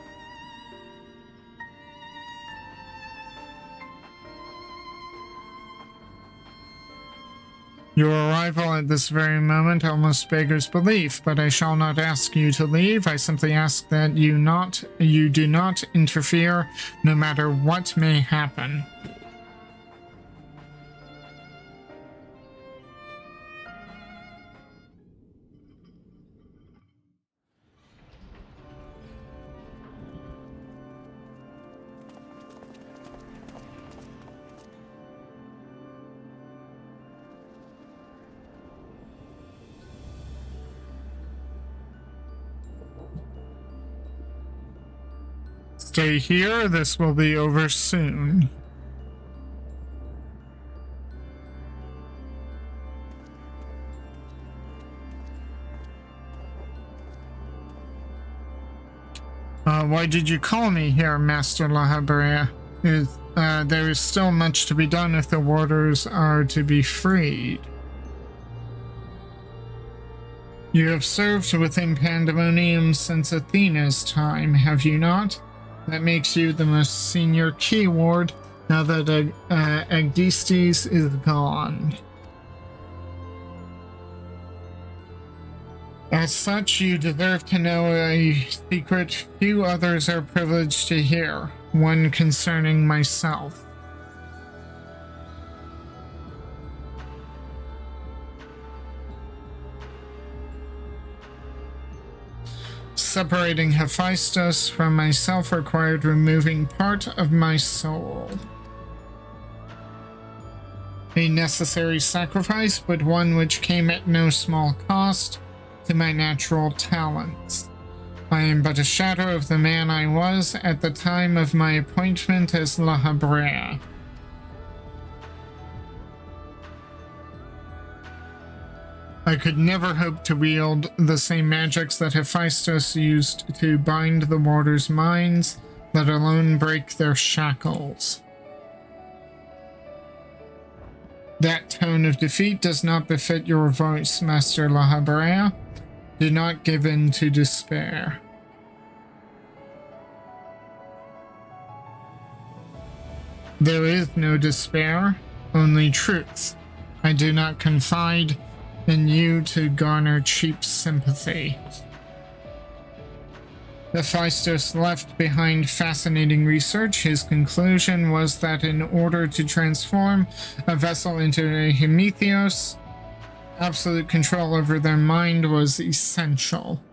Your arrival at this very moment almost beggars belief, but I shall not ask you to leave. I simply ask that you do not interfere, no matter what may happen. Stay here, this will be over soon. Why did you call me here, Master La Habrea? There is still much to be done if the warders are to be freed. You have served within Pandaemonium since Athena's time, have you not? That makes you the most senior key ward now that Agdistes is gone. As such, you deserve to know a secret few others are privileged to hear, one concerning myself. Separating Hephaestus from myself required removing part of my soul. A necessary sacrifice, but one which came at no small cost to my natural talents. I am but a shadow of the man I was at the time of my appointment as La Habrea. I could never hope to wield the same magics that Hephaestus used to bind the warders' minds, let alone break their shackles. That tone of defeat does not befit your voice, Master La Habrea. Do not give in to despair. There is no despair, only truth. I do not confide in you to garner cheap sympathy. Hephaestus left behind fascinating research. His conclusion was that in order to transform a vessel into a Prometheus, absolute control over their mind was essential.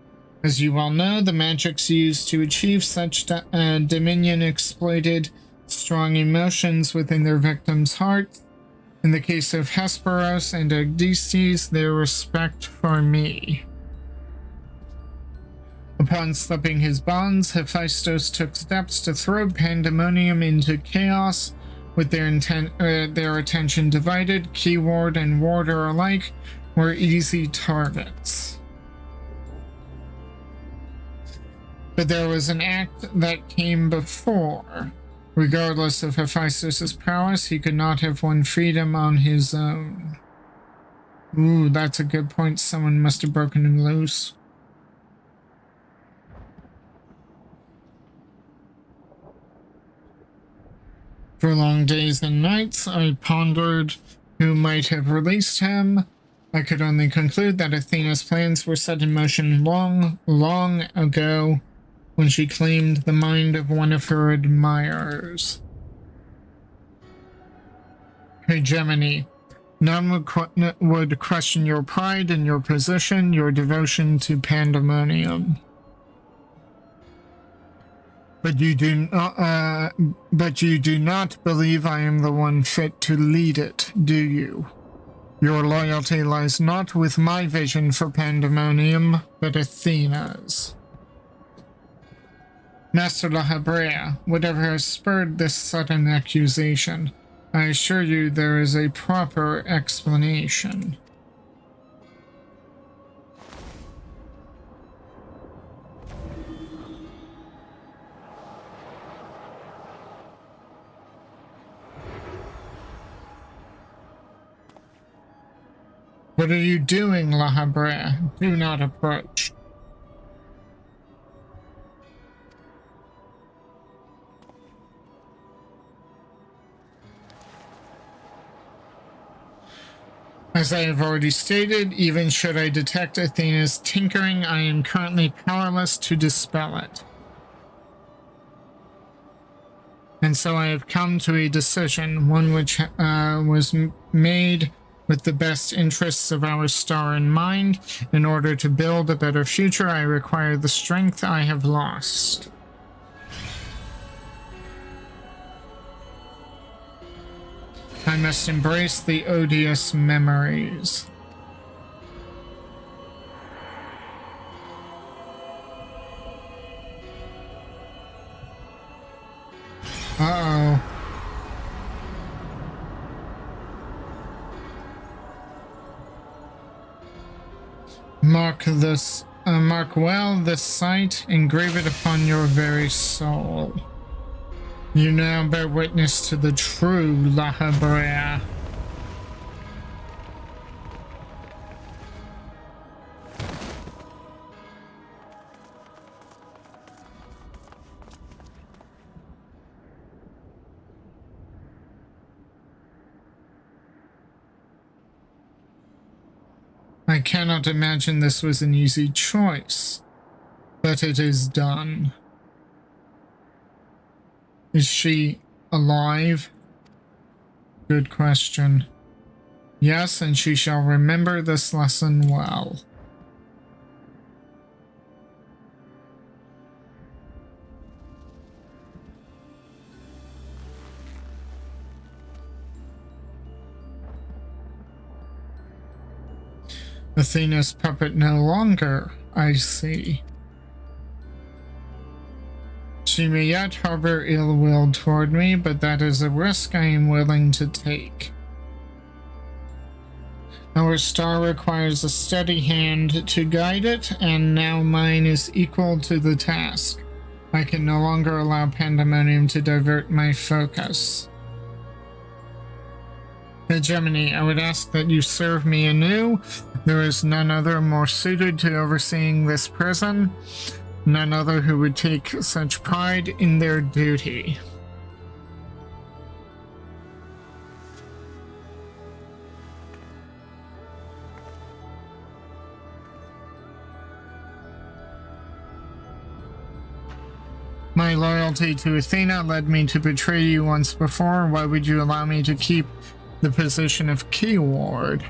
As you well know, the magics used to achieve such dominion exploited strong emotions within their victims' hearts. In the case of Hesperos and Odysseus, their respect for me. Upon slipping his bonds, Hephaestus took steps to throw Pandaemonium into chaos. With their attention divided, keyword and warder alike were easy targets. But there was an act that came before. Regardless of Hephaestus' prowess, he could not have won freedom on his own. Ooh, that's a good point. Someone must have broken him loose. For long days and nights, I pondered who might have released him. I could only conclude that Athena's plans were set in motion long, long ago, when she claimed the mind of one of her admirers. Hegemony. None would question your pride in your position, your devotion to Pandaemonium. But you do not believe I am the one fit to lead it, do you? Your loyalty lies not with my vision for Pandaemonium, but Athena's. Master La Habrea, whatever has spurred this sudden accusation, I assure you there is a proper explanation. What are you doing, La Habrea? Do not approach. As I have already stated, even should I detect Athena's tinkering, I am currently powerless to dispel it. And so I have come to a decision, one which was made with the best interests of our star in mind. In order to build a better future, I require the strength I have lost. I must embrace the odious memories. Uh-oh. Mark well this sight, engrave it upon your very soul. You now bear witness to the true La Habrea. I cannot imagine this was an easy choice, but it is done. Is she alive? Good question. Yes, and she shall remember this lesson well. Athena's puppet no longer, I see. She may yet harbor ill will toward me, but that is a risk I am willing to take. Our star requires a steady hand to guide it, and now mine is equal to the task. I can no longer allow Pandaemonium to divert my focus. Hegemony, I would ask that you serve me anew. There is none other more suited to overseeing this prison, none other who would take such pride in their duty. My loyalty to Athena led me to betray you once before. Why would you allow me to keep the position of key ward?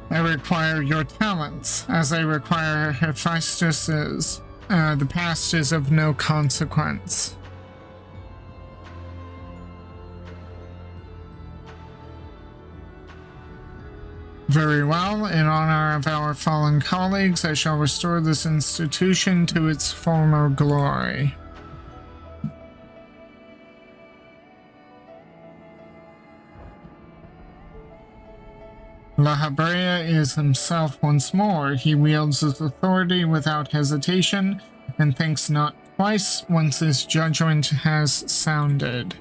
I require your talents, as I require Hephaestus's. The past is of no consequence. Very well. In honor of our fallen colleagues, I shall restore this institution to its former glory. La Habrea is himself once more. He wields his authority without hesitation and thinks not twice once his judgment has sounded.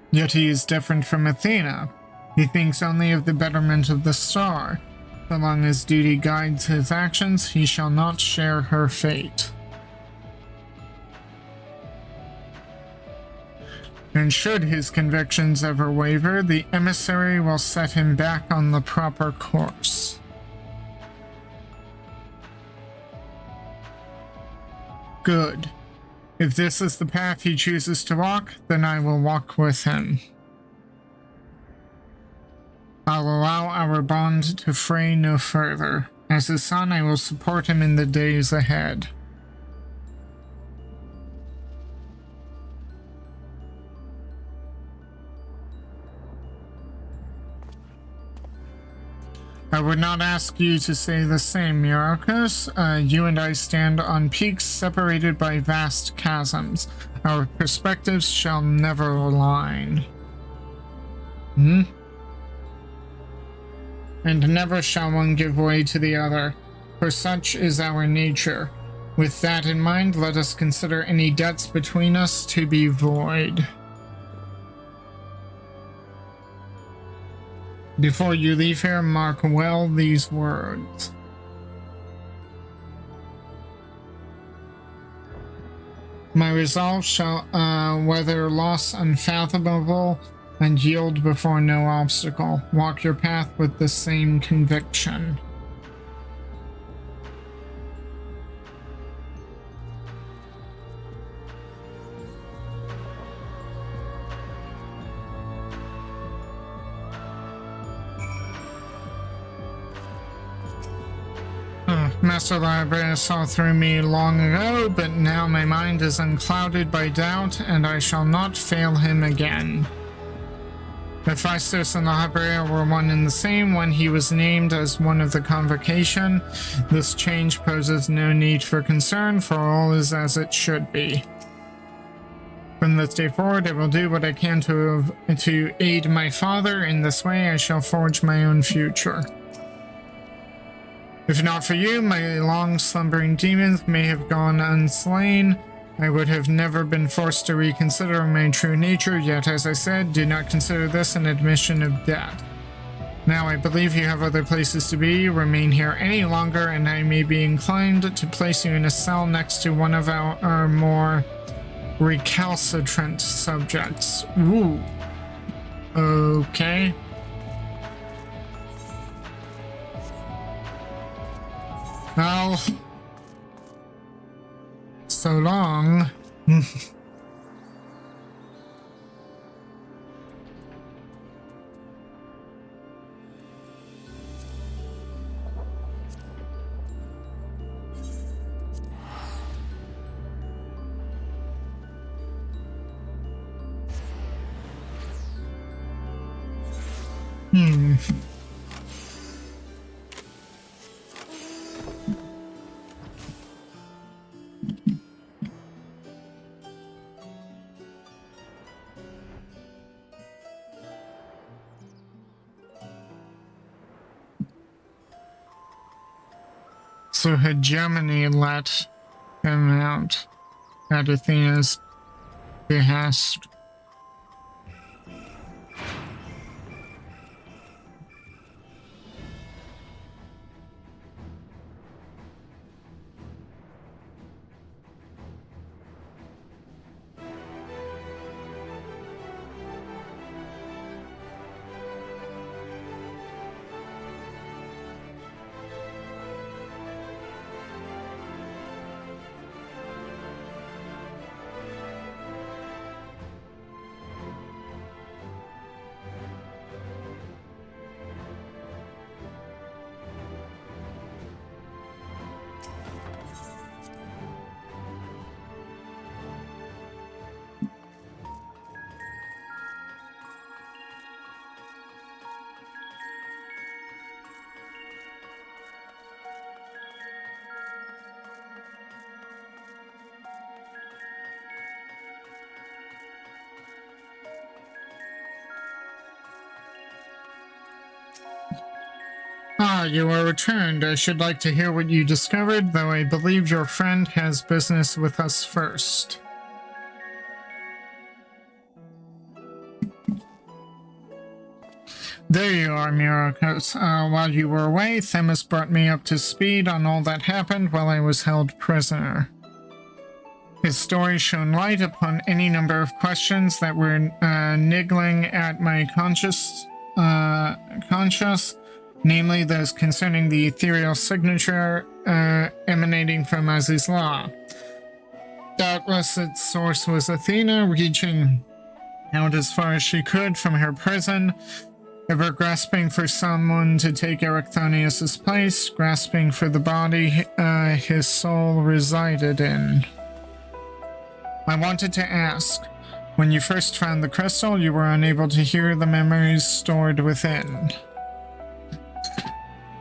Yet he is different from Athena. He thinks only of the betterment of the star. So long as duty guides his actions, he shall not share her fate. And should his convictions ever waver, the emissary will set him back on the proper course. Good. If this is the path he chooses to walk, then I will walk with him. I'll allow our bond to fray no further. As his son, I will support him in the days ahead. I would not ask you to say the same, Myrokos. You and I stand on peaks separated by vast chasms. Our perspectives shall never align. And never shall one give way to the other, for such is our nature. With that in mind, let us consider any debts between us to be void. Before you leave here, mark well these words. My resolve shall weather loss unfathomable and yield before no obstacle. Walk your path with the same conviction. Master Librarian saw through me long ago, but now my mind is unclouded by doubt, and I shall not fail him again. Hephaestus and the Habrea were one and the same when he was named as one of the convocation. This change poses no need for concern, for all is as it should be. From this day forward, I will do what I can to aid my father. In this way, I shall forge my own future. If not for you, my long slumbering demons may have gone unslain. I would have never been forced to reconsider my true nature, yet as I said, do not consider this an admission of debt. Now I believe you have other places to be. Remain here any longer, and I may be inclined to place you in a cell next to one of our more recalcitrant subjects. Ooh. Okay. Well, so long. So hegemony let him out at Athena's behest. Ah, you are returned. I should like to hear what you discovered, though I believe your friend has business with us first. There you are, Myrokos. While you were away, Themis brought me up to speed on all that happened while I was held prisoner. His story shone light upon any number of questions that were niggling at my conscience, namely those concerning the ethereal signature emanating from Aziz's law. Doubtless its source was Athena, reaching out as far as she could from her prison, ever grasping for someone to take Erichthonius' place, grasping for the body his soul resided in. I wanted to ask, when you first found the crystal, you were unable to hear the memories stored within.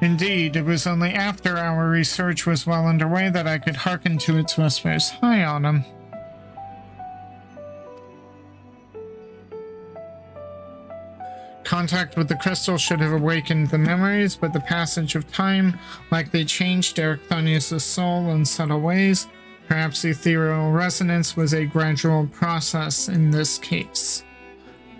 Indeed, it was only after our research was well underway that I could hearken to its whispers. Hi, Autumn. Contact with the crystal should have awakened the memories, but the passage of time likely changed Erichthonius' soul in subtle ways. Perhaps ethereal resonance was a gradual process in this case.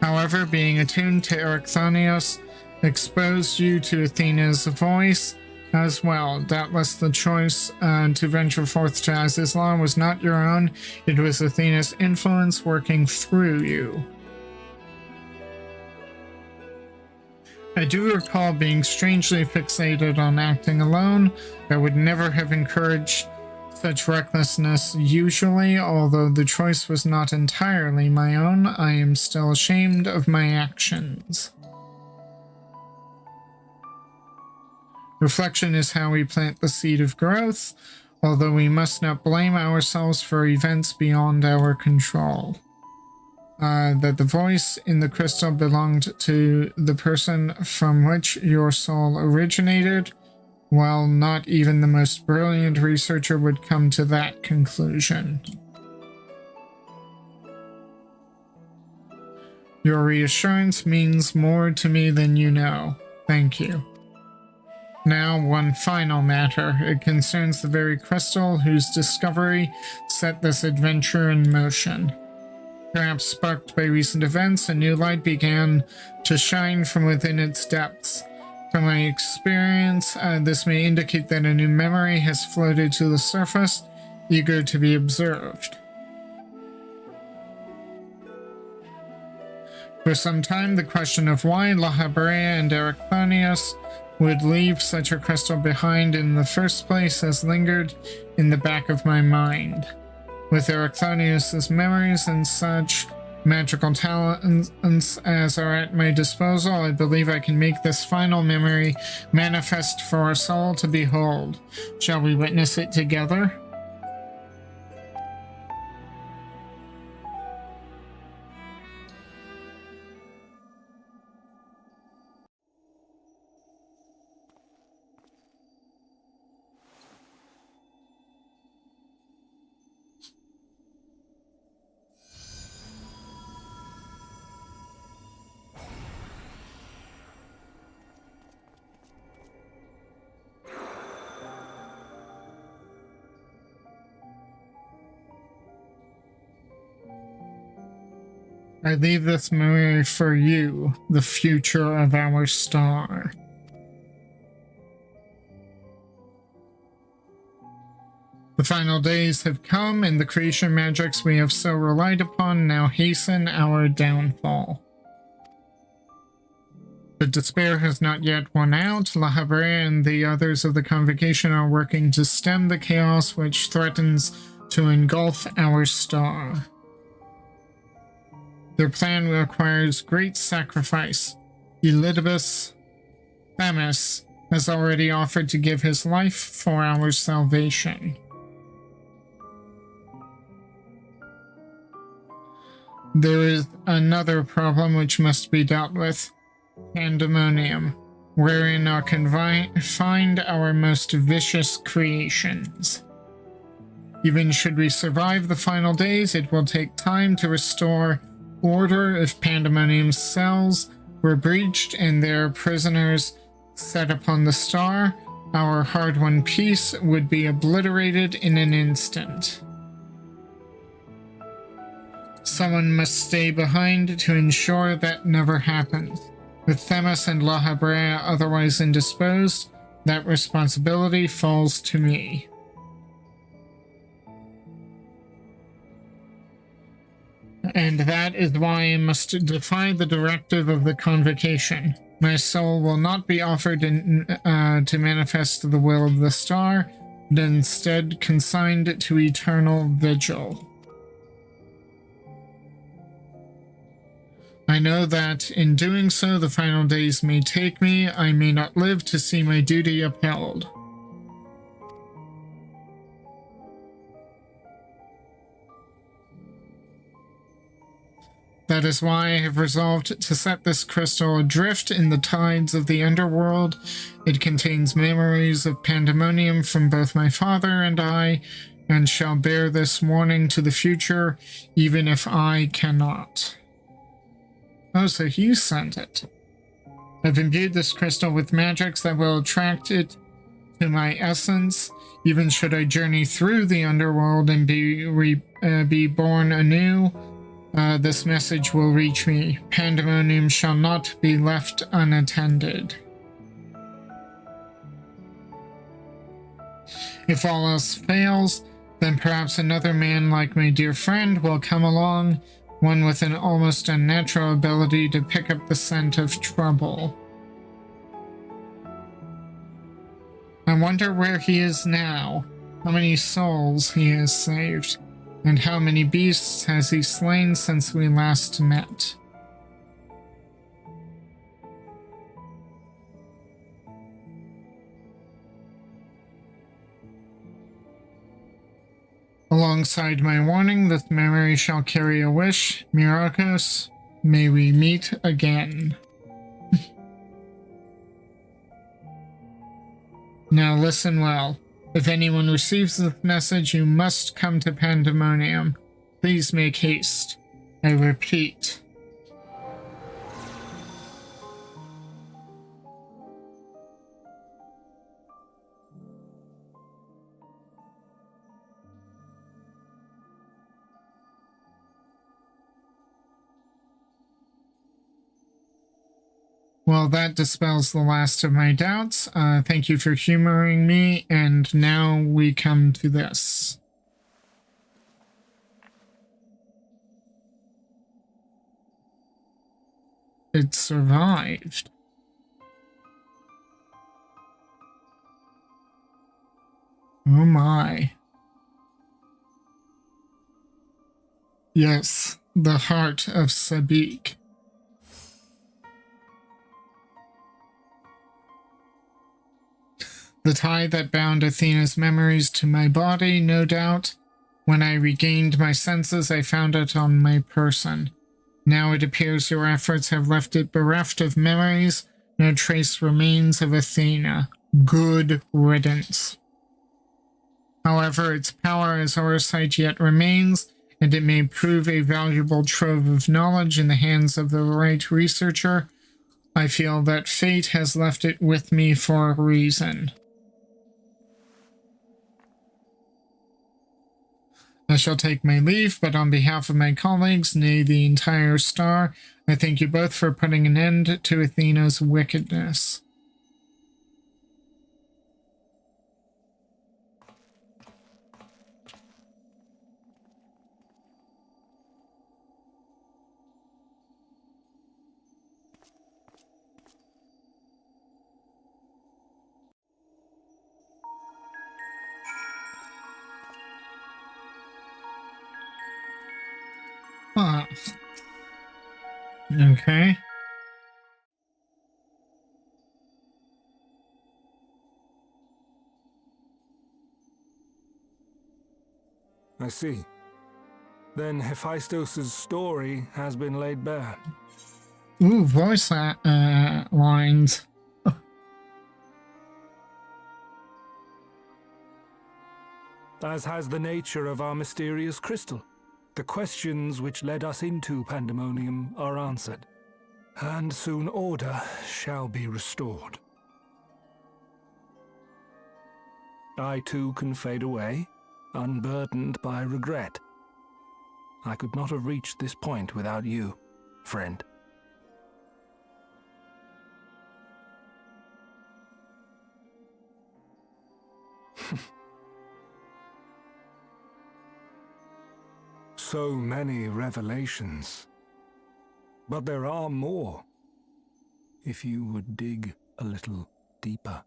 However, being attuned to Erichthonius exposed you to Athena's voice as well. Doubtless the choice to venture forth to Aziz's law was not your own. It was Athena's influence working through you. I do recall being strangely fixated on acting alone. I would never have encouraged such recklessness usually, although the choice was not entirely my own. I am still ashamed of my actions. Reflection is how we plant the seed of growth, although we must not blame ourselves for events beyond our control. That the voice in the crystal belonged to the person from which your soul originated, well, not even the most brilliant researcher would come to that conclusion. Your reassurance means more to me than you know. Thank you. Now, one final matter. It concerns the very crystal whose discovery set this adventure in motion. Perhaps sparked by recent events, a new light began to shine from within its depths. From my experience, this may indicate that a new memory has floated to the surface, eager to be observed. For some time, the question of why La Habrea and Erichthonius would leave such a crystal behind in the first place has lingered in the back of my mind. With Erichthonius' memories and such magical talents as are at my disposal, I believe I can make this final memory manifest for us all to behold. Shall we witness it together? I leave this memory for you, the future of our star. The final days have come, and the creation magics we have so relied upon now hasten our downfall. But despair has not yet won out. La Habrea and the others of the Convocation are working to stem the chaos which threatens to engulf our star. Their plan requires great sacrifice. Elidibus Themis has already offered to give his life for our salvation. There is another problem which must be dealt with. Pandaemonium, wherein are confined our most vicious creations. Even should we survive the final days, it will take time to restore order. If Pandaemonium's cells were breached and their prisoners set upon the star, our hard-won peace would be obliterated in an instant. Someone must stay behind to ensure that never happens. With Themis and La Habrea otherwise indisposed, that responsibility falls to me. And that is why I must defy the directive of the Convocation. My soul will not be offered to manifest the will of the star, but instead consigned to eternal vigil. I know that in doing so, the final days may take me. I may not live to see my duty upheld. That is why I have resolved to set this crystal adrift in the tides of the underworld. It contains memories of Pandaemonium from both my father and I, and shall bear this warning to the future, even if I cannot. Oh, so you sent it. I've imbued this crystal with magics that will attract it to my essence. Even should I journey through the underworld and be born anew, this message will reach me. Pandaemonium shall not be left unattended. If all else fails, then perhaps another man like my dear friend will come along, one with an almost unnatural ability to pick up the scent of trouble. I wonder where he is now, how many souls he has saved, and how many beasts has he slain since we last met. Alongside my warning, this memory shall carry a wish. Myrokos, may we meet again. Now listen well. If anyone receives this message, you must come to Pandaemonium. Please make haste. I repeat. Well, that dispels the last of my doubts. Thank you for humoring me, and now we come to this. It survived. Oh my. Yes, the heart of Sabik. The tie that bound Athena's memories to my body, no doubt. When I regained my senses, I found it on my person. Now it appears your efforts have left it bereft of memories. No trace remains of Athena. Good riddance. However, its power as oversight yet remains, and it may prove a valuable trove of knowledge in the hands of the right researcher. I feel that fate has left it with me for a reason. I shall take my leave, but on behalf of my colleagues, nay, the entire star, I thank you both for putting an end to Athena's wickedness. Huh. Okay. I see. Then Hephaestus' story has been laid bare. Ooh, voice lines. As has the nature of our mysterious crystal. The questions which led us into Pandaemonium are answered, and soon order shall be restored. I too can fade away, unburdened by regret. I could not have reached this point without you, friend. So many revelations. But there are more, if you would dig a little deeper.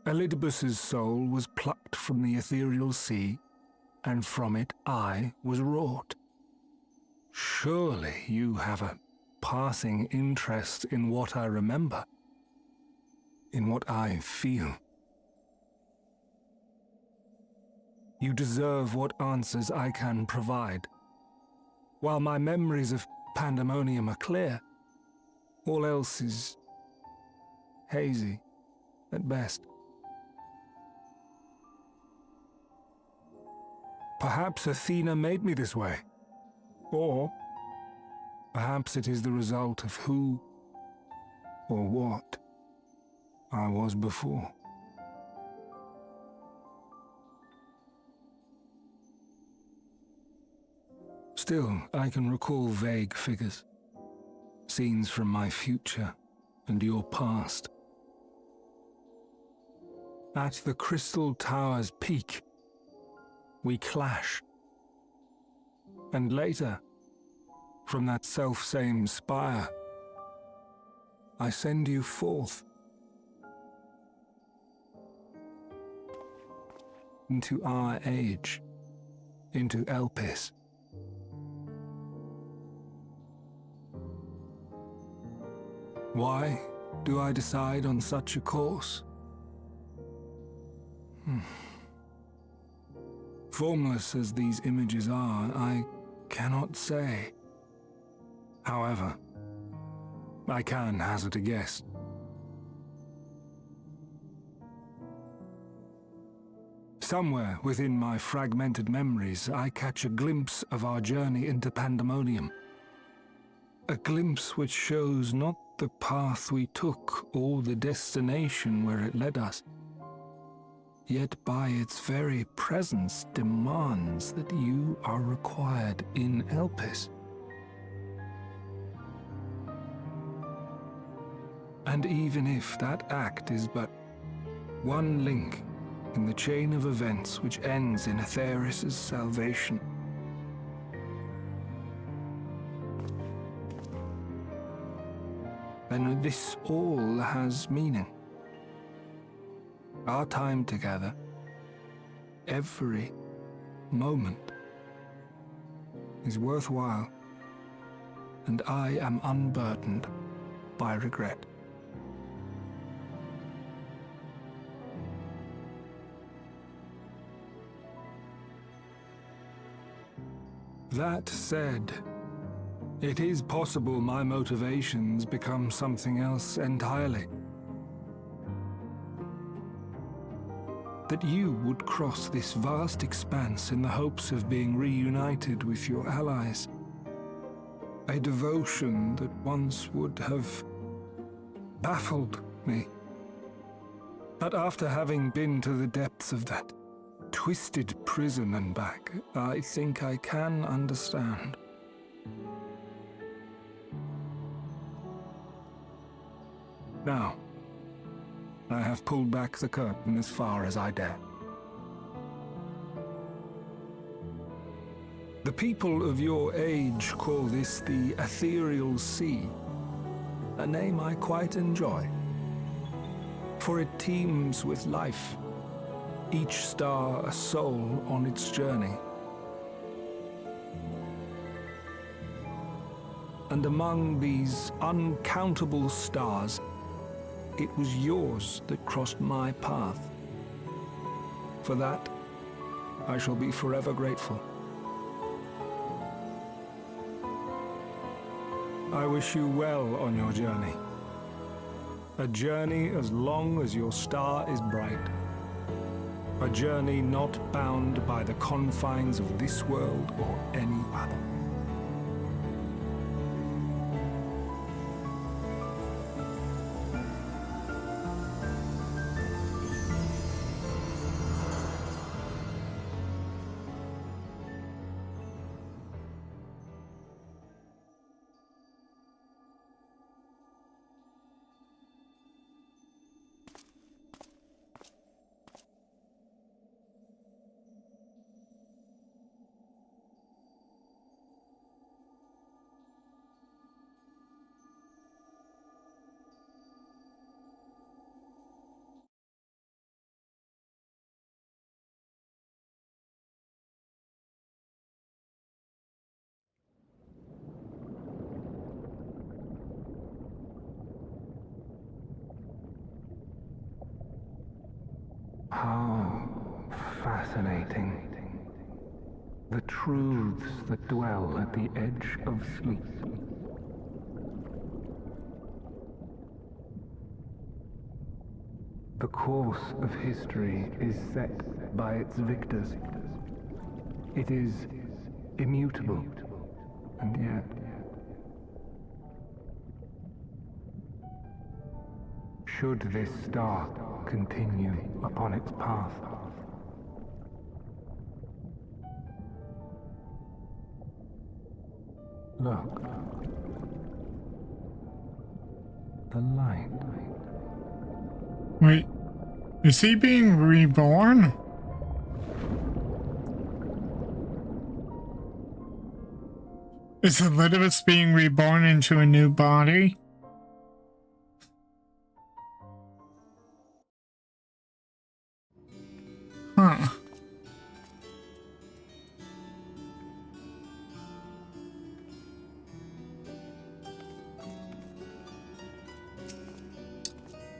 Elidibus's soul was plucked from the ethereal sea, and from it I was wrought. Surely you have a passing interest in what I remember, in what I feel. You deserve what answers I can provide. While my memories of Pandaemonium are clear, all else is hazy at best. Perhaps Athena made me this way, or perhaps it is the result of who or what I was before. Still, I can recall vague figures, scenes from my future and your past. At the Crystal Tower's peak, we clash. And later, from that self-same spire, I send you forth into our age, into Elpis. Why do I decide on such a course? Formless as these images are, I cannot say. However, I can hazard a guess. Somewhere within my fragmented memories, I catch a glimpse of our journey into Pandaemonium. A glimpse which shows not the path we took or the destination where it led us, yet by its very presence demands that you are required in Elpis. And even if that act is but one link in the chain of events which ends in Atheris' salvation, then this all has meaning. Our time together, every moment, is worthwhile, and I am unburdened by regret. That said, it is possible my motivations become something else entirely. That you would cross this vast expanse in the hopes of being reunited with your allies. A devotion that once would have baffled me. But after having been to the depths of that twisted prison and back, I think I can understand. Now, I have pulled back the curtain as far as I dare. The people of your age call this the Ethereal Sea, a name I quite enjoy, for it teems with life, each star a soul on its journey. And among these uncountable stars, it was yours that crossed my path. For that, I shall be forever grateful. I wish you well on your journey. A journey as long as your star is bright. A journey not bound by the confines of this world or any other. How fascinating. The truths that dwell at the edge of sleep. The course of history is set by its victors. It is immutable, and yet should this star continue upon its path, look, the light. Wait, is he being reborn? Is Elizabeth being reborn into a new body? Huh.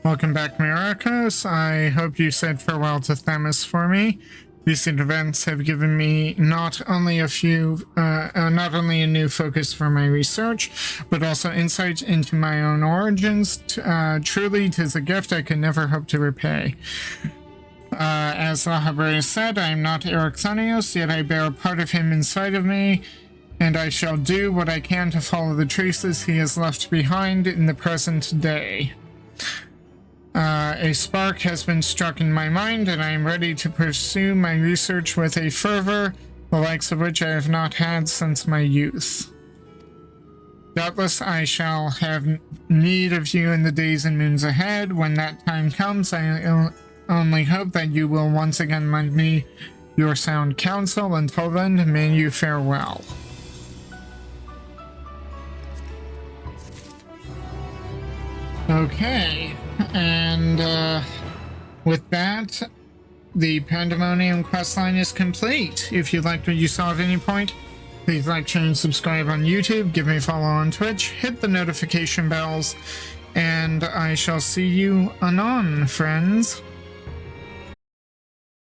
Welcome back, Myrokos. I hope you said farewell to Themis for me. Recent events have given me not only a new focus for my research, but also insight into my own origins. Truly, 'tis a gift I could never hope to repay. As Lahabre said, I am not Erichthonios, yet I bear a part of him inside of me, and I shall do what I can to follow the traces he has left behind in the present day. A spark has been struck in my mind, and I am ready to pursue my research with a fervor, the likes of which I have not had since my youth. Doubtless I shall have need of you in the days and moons ahead. When that time comes, I only hope that you will once again lend me your sound counsel. Until then, may you fare well. Okay, and with that, the Pandaemonium questline is complete. If you liked what you saw at any point, please like, share, and subscribe on YouTube, give me a follow on Twitch, hit the notification bells, and I shall see you anon, friends.